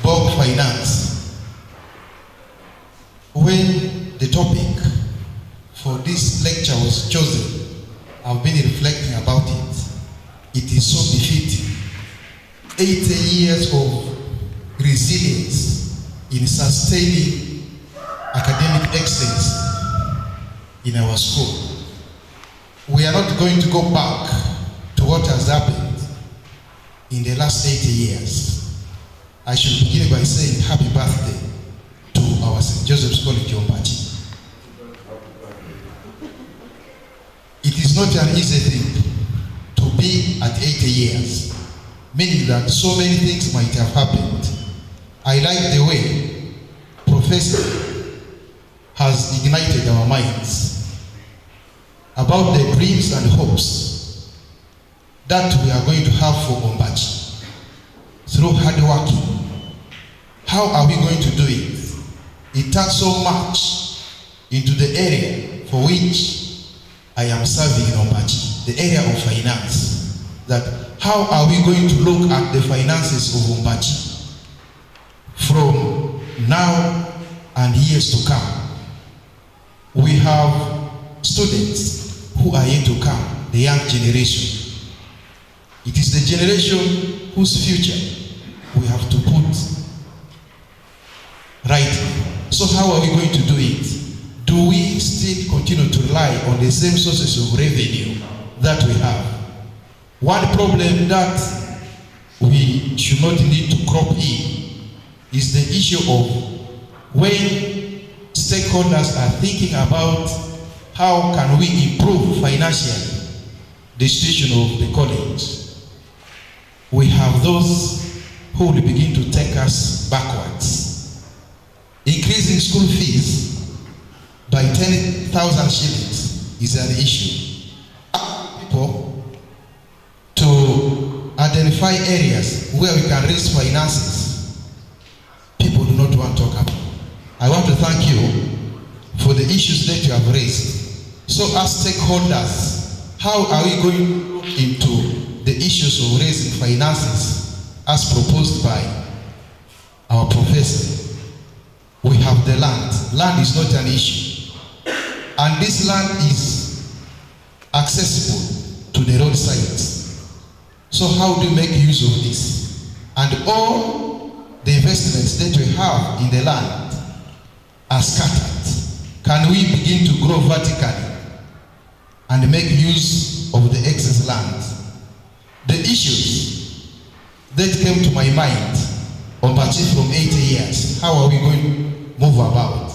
Bob Finance. When the topic for this lecture was chosen, I've been reflecting about it. It is so befitting. 80 years of resilience in sustaining academic excellence in our school. We are not going to go back to what has happened in the last 80 years. I should begin by saying happy birthday to our St. Joseph's College Ombaci. It is not an easy thing to be at 80 years, meaning that so many things might have happened. I like the way Professor has ignited our minds about the dreams and hopes that we are going to have for Ombaci through hard working. How are we going to do it? It turns so much into the area for which I am serving in Ombaci, the area of finance. That how are we going to look at the finances of Ombaci from now and years to come? We have students who are yet to come, the young generation. It is the generation whose future we have to put right. So how are we going to do it? Do we still continue to rely on the same sources of revenue that we have? One problem that we should not need to crop in is the issue of when stakeholders are thinking about how can we improve financially the situation of the college. We have those who will begin to take us backwards. Increasing school fees by 10,000 shillings is an issue. People to identify areas where we can raise finances, people do not want to talk about. I want to thank you for the issues that you have raised. So as stakeholders, how are we going to look into the issues of raising finances as proposed by our professor? We have the land. Land is not an issue. And this land is accessible to the roadsides. So how do you make use of this? And all the investments that we have in the land are scattered. Can we begin to grow vertically and make use of the excess land? The issues that came to my mind. Ombaci from 80 years, how are we going to move about?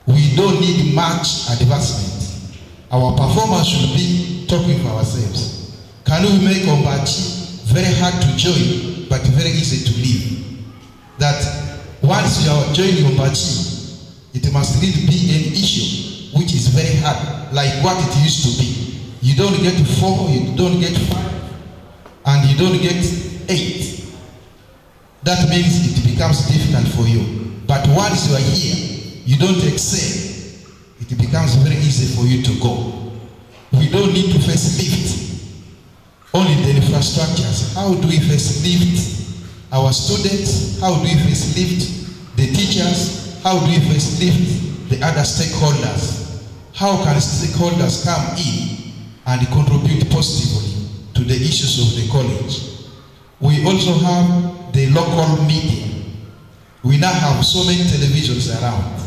We don't need much advancement. Our performance should be talking for ourselves. Can we make Ombaci very hard to join, but very easy to leave? That once you are joining Ombaci, it must really be an issue which is very hard, like what it used to be. You don't get 4, you don't get 5, and you don't get 8. That means it becomes difficult for you. But once you are here, you don't excel, it becomes very easy for you to go. We don't need to facelift only the infrastructures. How do we facelift our students? How do we facelift the teachers? How do we facelift the other stakeholders? How can stakeholders come in and contribute positively to the issues of the college? We also have the local media. We now have so many televisions around,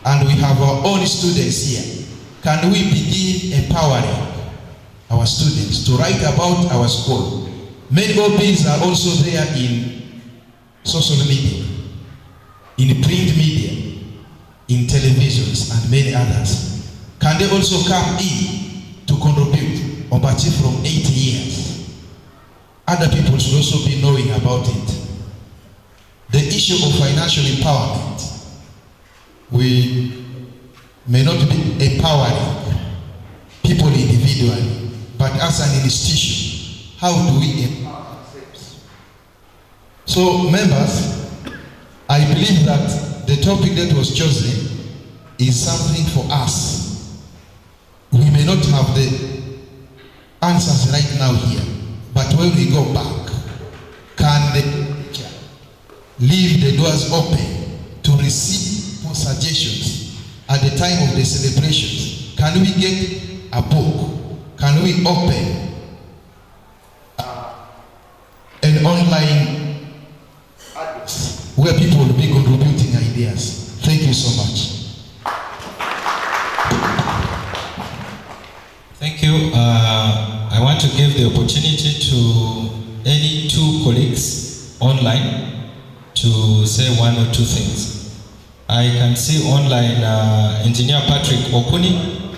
and we have our own students here. Can we begin empowering our students to write about our school? Many OBs are also there in social media, in print media, in televisions, and many others. Can they also come in to contribute? Ombaci from 80 years. Other people should also be knowing about it. The issue of financial empowerment. We may not be empowering people individually, but as an institution, how do we empower ourselves? So, members, I believe that the topic that was chosen is something for us. We may not have the answers right now here, but when we go back, can the teacher leave the doors open to receive more suggestions at the time of the celebrations? Can we get a book? Can we open an online address where people will be contributing ideas? Thank you so much. Thank you. I want to give the opportunity to any 2 colleagues online to say 1 or 2 things. I can see online Engineer Patrick Okuni.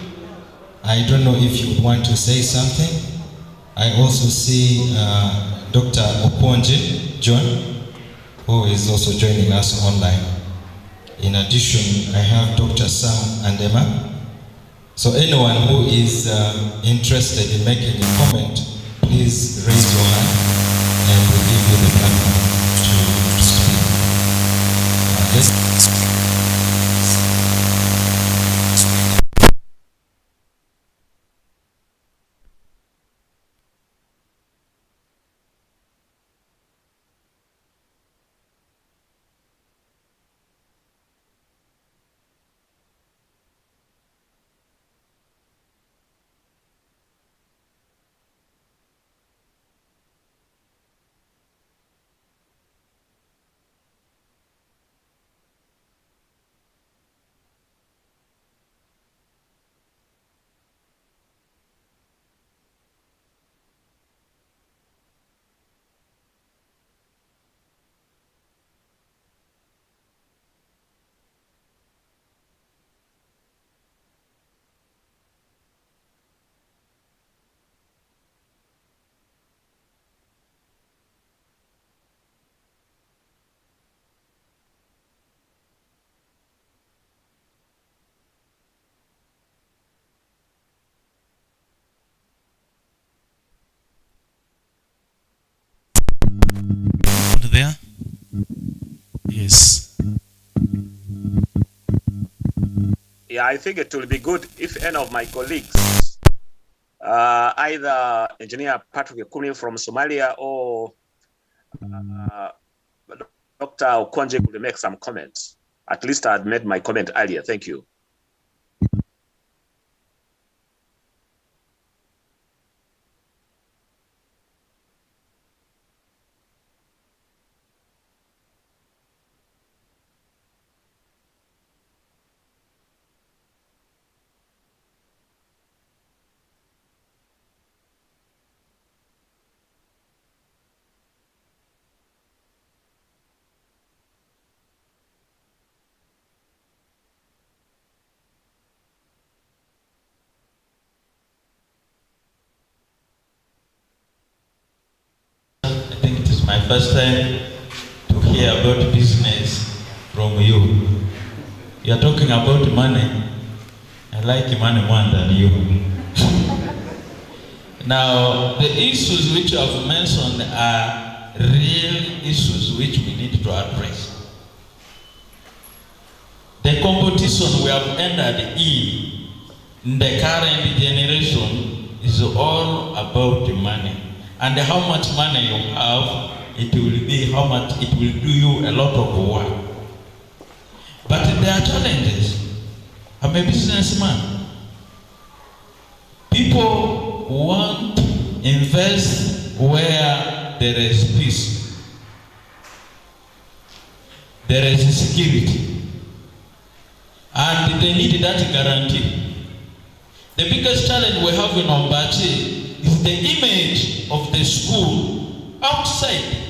I don't know if you want to say something. I also see Dr. Oponje John, who is also joining us online. In addition, I have Dr. Sam Andema. So anyone who is interested in making a comment, please raise your hand and we'll give you the platform to speak. There? Yes. Yeah, I think it will be good if any of my colleagues, either Engineer Patrick Ekuni from Somalia or Dr. Okonje could make some comments. At least I had made my comment earlier. Thank you. first time to hear about business from you. You are talking about money. I like money more than you. Now, the issues which you have mentioned are real issues which we need to address. The competition we have entered in the current generation is all about money. And how much money you have, it will be how much it will do you a lot of work. But there are challenges. I'm a businessman. People want to invest where there is peace. There is security. And they need that guarantee. The biggest challenge we have in Ombaci is the image of the school outside.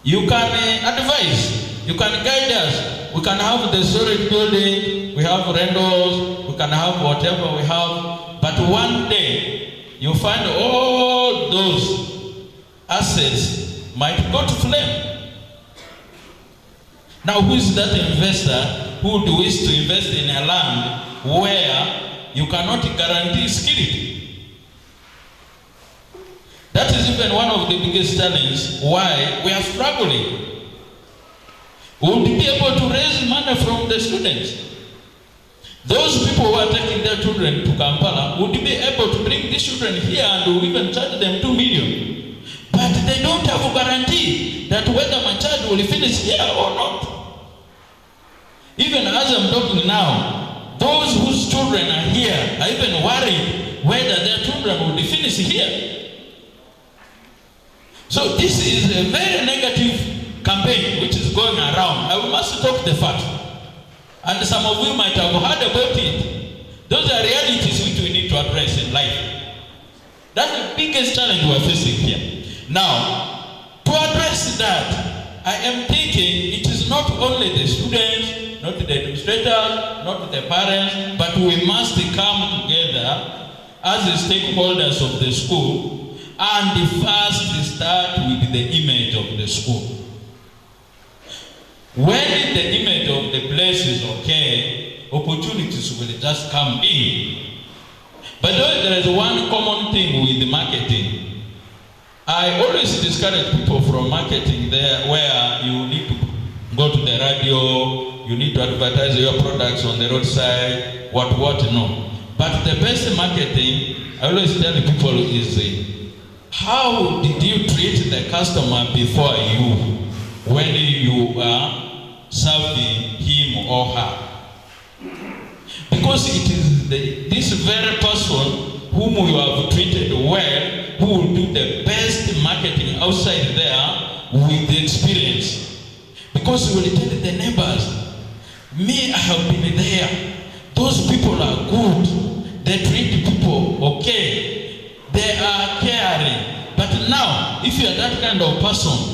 You can advise, you can guide us. We can have the storage building, we have rentals, we can have whatever we have. But one day, you find all those assets might go to flame. Now, who is that investor who would wish to invest in a land where you cannot guarantee security? That is even one of the biggest challenges why we are struggling. We would be able to raise money from the students. Those people who are taking their children to Kampala would be able to bring these children here and we even charge them 2 million. But they don't have a guarantee that whether my child will finish here or not. Even as I'm talking now, those whose children are here are even worried whether their children will finish here. So this is a very negative campaign which is going around. I must talk the fact. And some of you might have heard about it. Those are realities which we need to address in life. That's the biggest challenge we are facing here. Now, to address that, I am thinking it is not only the students, not the administrators, not the parents, but we must come together as the stakeholders of the school and first start with the image of the school. When the image of the place is okay, opportunities will just come in. But there is one common thing with marketing. I always discourage people from marketing there where you need to go to the radio, you need to advertise your products on the roadside, what no. But the best marketing, I always tell people is how did you treat the customer before you when you are serving him or her? Because it is this very person whom you have treated well who will do the best marketing outside there with the experience. Because you will tell the neighbors, me, I have been there. Those people are good. They treat people okay. They are caring. But now, if you are that kind of person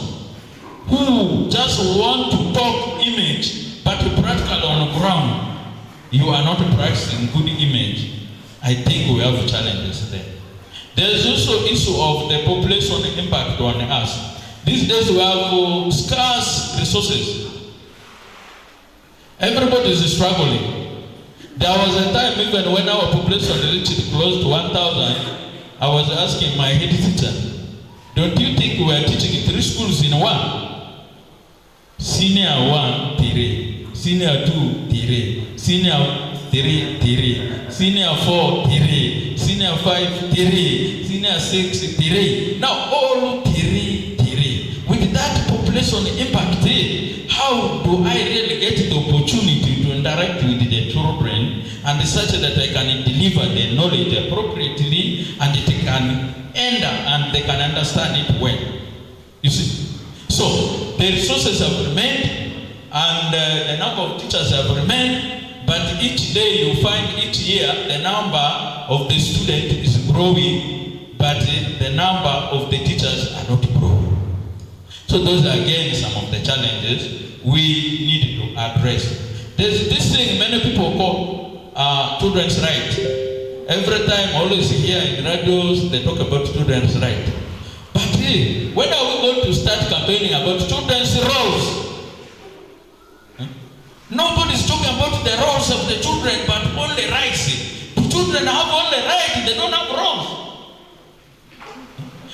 who just want to talk image, but practical on the ground, you are not practicing good image, I think we have challenges there. There is also issue of the population impact on us. These days we have scarce resources. Everybody is struggling. There was a time even when our population reached close to 1,000, I was asking my head teacher, don't you think we are teaching 3 schools in one? Senior 1, Tire. Senior 2, Tire. Senior 3, Tire. Senior 4, Tire. Senior 5, Tire. Senior 6, Tire. Now all Tire. With that population impact, how do I really get the opportunity to interact with the children and such that I can deliver the knowledge appropriately and it can enter and they can understand it well? You see? So the resources have remained and the number of teachers have remained, but each day you find each year the number of the student is growing, but the number of the teachers are not growing. So those are again some of the challenges we need to address. There's this thing many people call children's rights. Every time, always here in radios, they talk about children's rights. But see, when are we going to start campaigning about children's roles? Nobody's talking about the roles of the children, but only rights. The children have only rights, they don't have roles.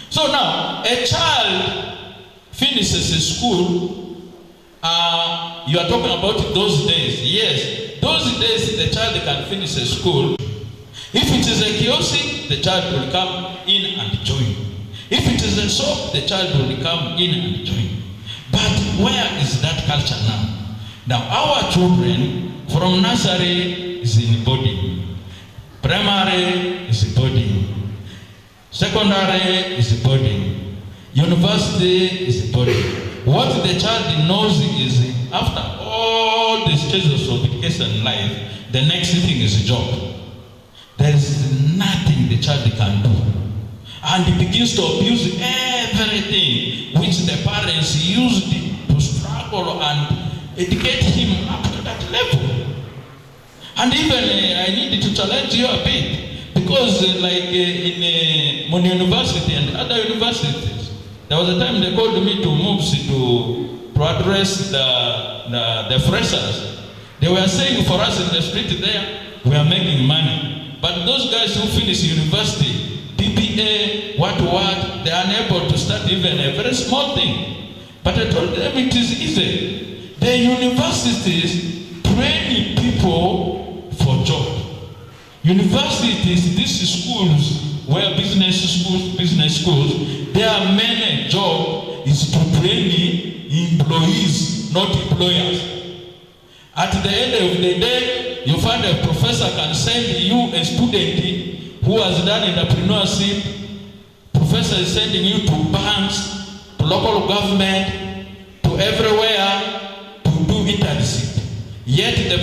So now, a child finishes a school, you are talking about those days. Yes, those days the child can finish a school. If it is a kiosk, the child will come in and join. If it is a shop, the child will come in and join. But where is that culture now? Now our children from nursery is in boarding, primary is boarding, secondary is boarding, university is boarding. What the child knows is after all the stages of education in life, the next thing is a job. There is nothing the child can do. And he begins to abuse everything which the parents used to struggle and educate him up to that level. And even I need to challenge you a bit, because like in Muni University and other universities, there was a time they called me to move to address the freshers. They were saying for us in the street there, we are making money. But those guys who finish university, BBA, what, they are unable to start even a very small thing. But I told them it is easy. The universities train people for job. Universities, these schools, where business schools, their main job is to train employees, not employers. At the end of the day, you find a professor can send you a student who has done entrepreneurship. Professor is sending you to banks, to local government, to everywhere, do internship. Yet the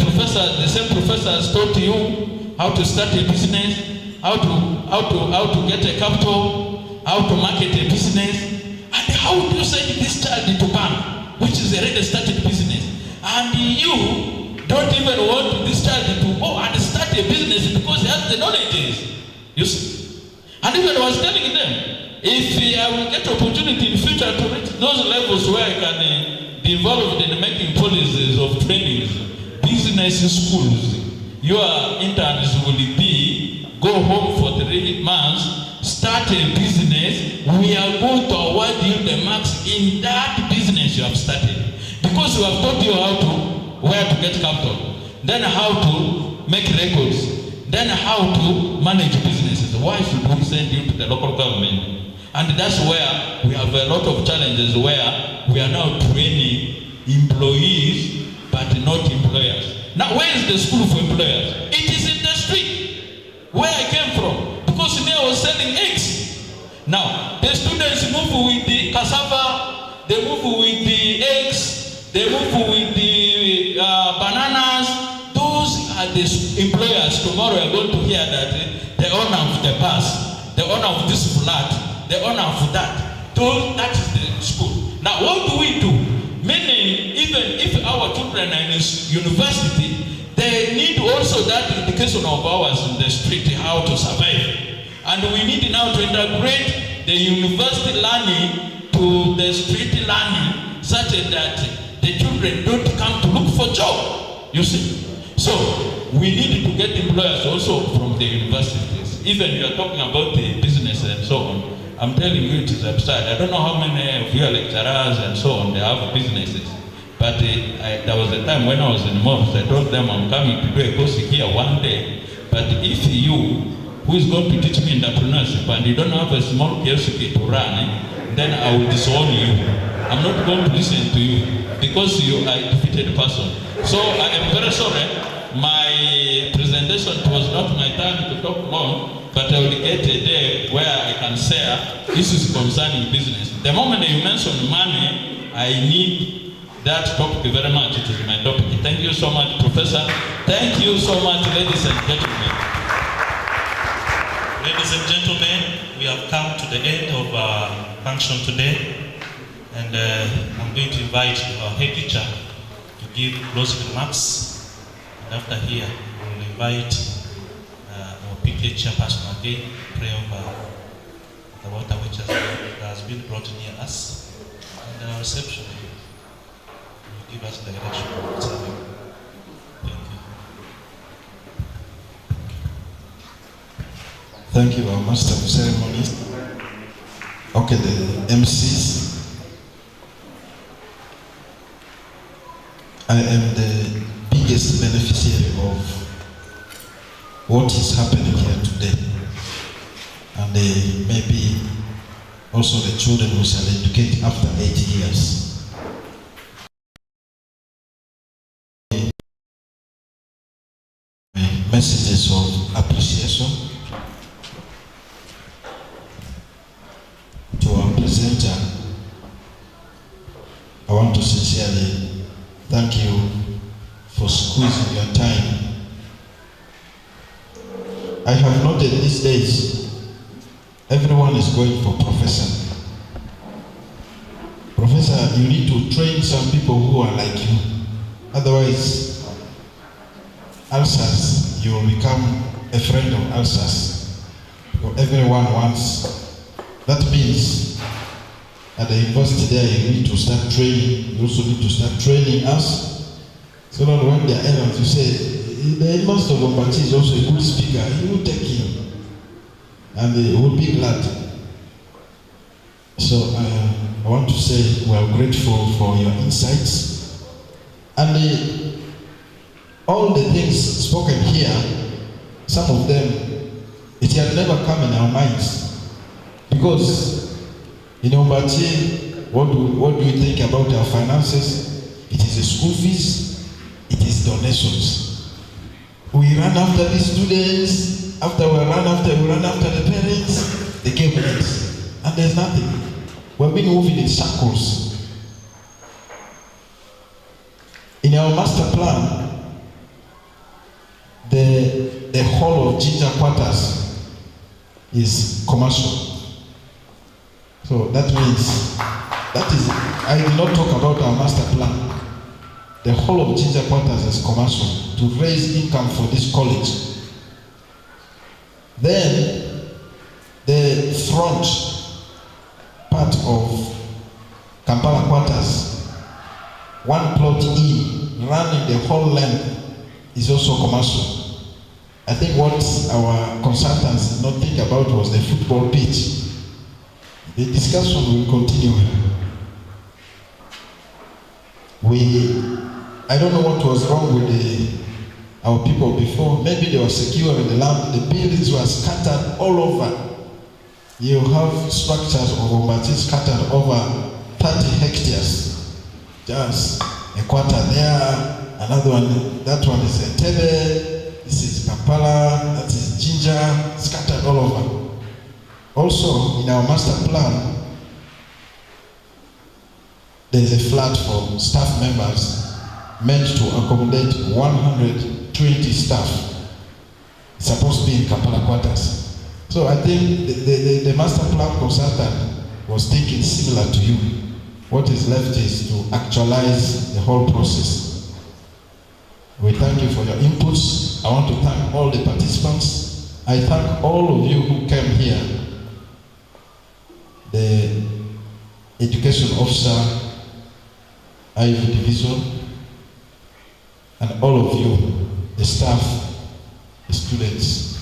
same professor has taught you how to start a business, how to get a capital, how to market a business, and how do you send this child into bank, which is a already started business, and you don't even want this child to go and start a business because he has the knowledge. You see? And even I was telling them, if I will get opportunity in future to reach those levels where I can be involved in making policies of trainings, business schools, your interns will be go home for 3 months, start a business, we are going to award you the marks in that business you have started. Because we have taught you where to get capital, then how to make records, then how to manage businesses. Why should we send you to the local government? And that's where we have a lot of challenges where we are now training employees but not employers. Now where is the school for employers? It is in the street where I came from, because me I was selling eggs. Now the students move with the cassava, they move with the eggs, they move with the bananas. Those are the employers. Tomorrow we are going to hear that the owner of the bus, the owner of this flat, the owner of that. That is the school. Now what do we do? Meaning, even if our children are in university, they need also that education of ours in the street, how to survive. And we need now to integrate the university learning to the street learning, such that the children don't come to look for job. You see? So we need to get employers also from the universities. Even you are talking about the business and so on. I'm telling you, it is absurd. I don't know how many of your lecturers and so on, they have businesses. But there was a time when I was in Morris, I told them I'm coming to do a course here one day. But if you, who is going to teach me entrepreneurship, and you don't have a small kiosk to run, then I will disown you. I'm not going to listen to you because you are a defeated person. So I am very sorry. My presentation was not my time to talk long. But I will get a day where I can share issues concerning business. The moment you mention money, I need that topic very much. It is my topic. Thank you so much, Professor. Thank you so much, ladies and gentlemen. Ladies and gentlemen, we have come to the end of our function today. And I'm going to invite our head teacher to give closing remarks. And after here, we will invite PTA chairperson again, pray over the water which has been brought near us, and our reception will give us direction of what's happening. Thank you, our Master of Ceremonies. Okay, the MCs. I am the biggest beneficiary of what is happening here today. And maybe also the children who shall educate after 8 years. Messages of appreciation to our presenter. I want to sincerely thank you for squeezing your time. I have noted these days, everyone is going for professor. Professor, you need to train some people who are like you. Otherwise, ulcers, you will become a friend of ulcers. Everyone wants. That means at the university there, you need to start training. You also need to start training us. So that when there are errors, you say, the headmaster of Ombaci is also a good speaker. He will take him. And they will be glad. So I want to say we are grateful for your insights. And all the things spoken here, some of them, it had never come in our minds. Because in Ombaci, what do you think about our finances? It is the school fees, it is donations. We run after the students, after we run after the parents, the governments, and there's nothing. We've been moving in circles. In our master plan, the whole of Ginger Quarters is commercial. So that means, I did not talk about our master plan. The whole of Ginger Quarters is commercial to raise income for this college. Then, the front part of Kampala Quarters, one plot in, running the whole length, is also commercial. I think what our consultants did not think about was the football pitch. The discussion will continue. I don't know what was wrong with our people before. Maybe they were secure in the land. The buildings were scattered all over. You have structures of Ombaci scattered over 30 hectares. Just a quarter there, another one, that one is Entebbe, this is Kampala, that is Ginger, scattered all over. Also, in our master plan, there is a flat for staff members meant to accommodate 120 staff. It's supposed to be in Kampala Quarters. So I think the master plan consultant was thinking similar to you. What is left is to actualize the whole process. We thank you for your inputs. I want to thank all the participants. I thank all of you who came here. The education officer, Ivy Division, and all of you, the staff, the students.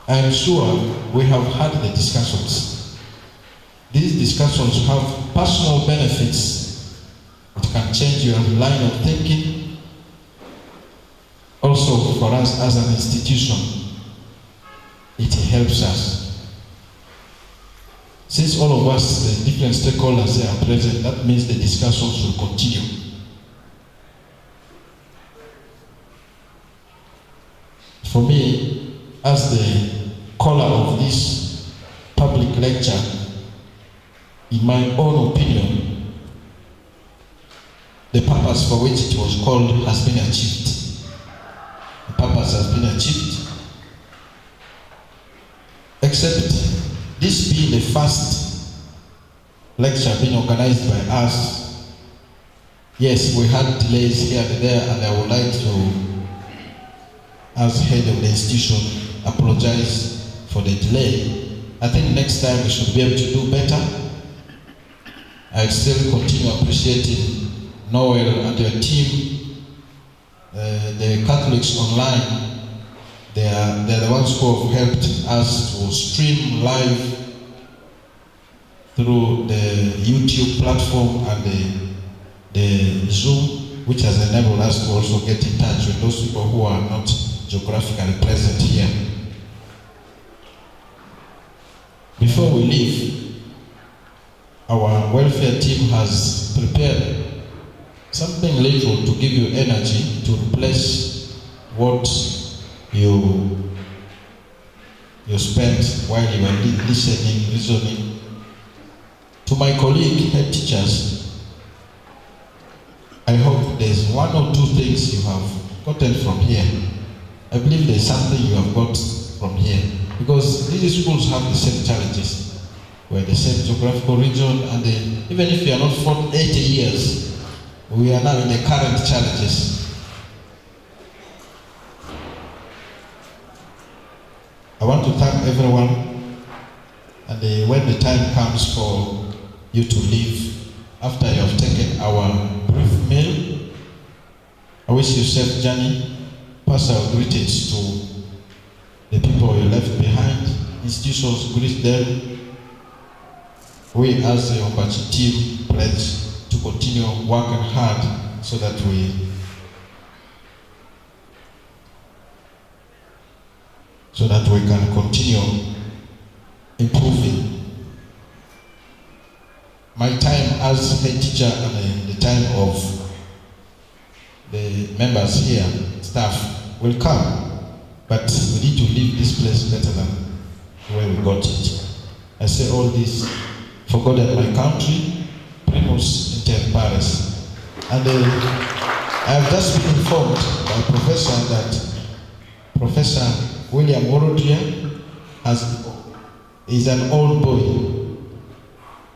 I am sure we have had the discussions. These discussions have personal benefits. It can change your line of thinking. Also for us as an institution, it helps us. Since all of us, the different stakeholders are present, that means the discussions will continue. For me, as the caller of this public lecture, in my own opinion, the purpose for which it was called has been achieved. The purpose has been achieved. Except this being the first lecture being organized by us. Yes, we had delays here and there, and I would like to, as head of the institution, apologize for the delay. I think next time we should be able to do better. I still continue appreciating Noel and your team, the Catholics online. They're the ones who have helped us to stream live through the YouTube platform and the Zoom, which has enabled us to also get in touch with those people who are not geographically present here. Before we leave, our welfare team has prepared something little to give you energy to replace what you spent while you were listening, reasoning. To my colleague, head teachers, I hope there's one or two things you have gotten from here. I believe there's something you have got from here, because these schools have the same challenges. We're the same geographical region, and even if you are not for 80 years, we are now in the current challenges. I want to thank everyone, and when the time comes for you to leave, after you have taken our brief meal, I wish you safe journey. Pass our greetings to the people you left behind. Institutions, greet them. We as the Ombaci team pledge to continue working hard so that we can continue improving. My time as head teacher and the time of the members here, staff, will come, but we need to leave this place better than where we got it. I say all this, for God and my country, primus inter pares. And I have just been informed by Professor that Professor William Worodria is an old boy,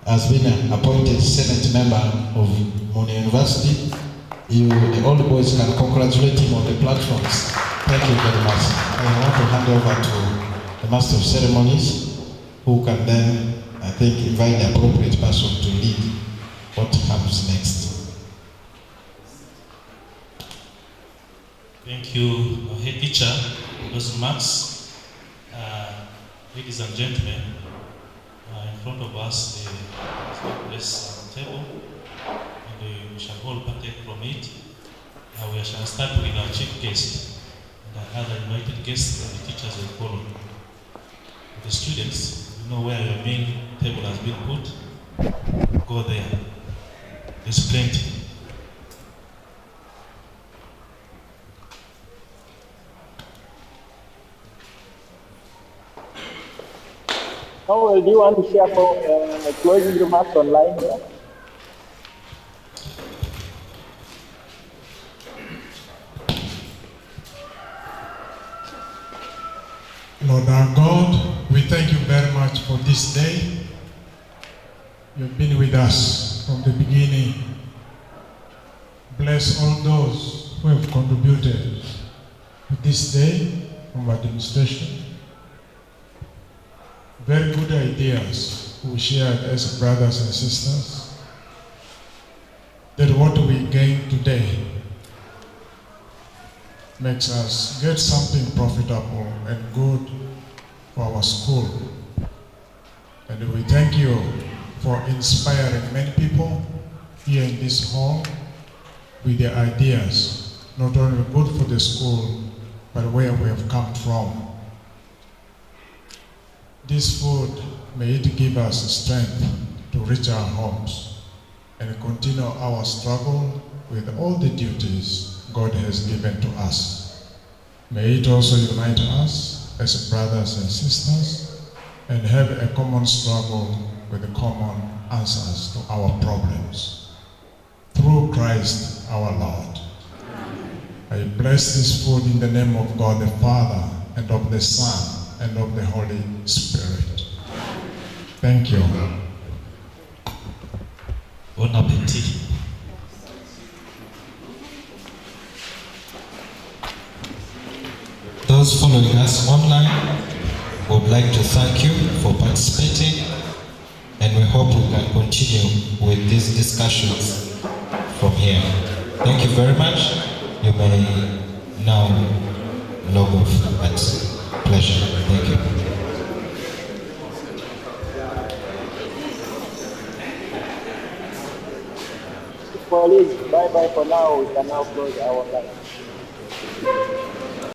has been appointed Senate member of Muni University. The old boys can congratulate him on the platforms. Thank you very much. I want to hand over to the Master of Ceremonies, who can then, I think, invite the appropriate person to lead what comes next. Thank you, head teacher, those remarks. Ladies and gentlemen, in front of us, this table, and we shall all partake from it. We shall start with our chief guest, and other invited guests, and the teachers will follow. The students, you know where your main table has been put, go there. There's plenty. How do you want to share for closing remarks online here? Lord our God, we thank you very much for this day. You've been with us from the beginning. Bless all those who have contributed to this day from administration. Very good ideas we shared as brothers and sisters. That what we gain today makes us get something profitable and good for our school. And we thank you for inspiring many people here in this hall with their ideas, not only good for the school, but where we have come from. This food, may it give us strength to reach our homes and continue our struggle with all the duties God has given to us. May it also unite us as brothers and sisters and have a common struggle with the common answers to our problems. Through Christ our Lord. I bless this food in the name of God the Father and of the Son and of the Holy Spirit. Thank you. Bon appetit. Those following us online, we would like to thank you for participating, and we hope we can continue with these discussions from here. Thank you very much. You may now log off at pleasure. Thank you. Colleagues, bye-bye for now. We can now close our line.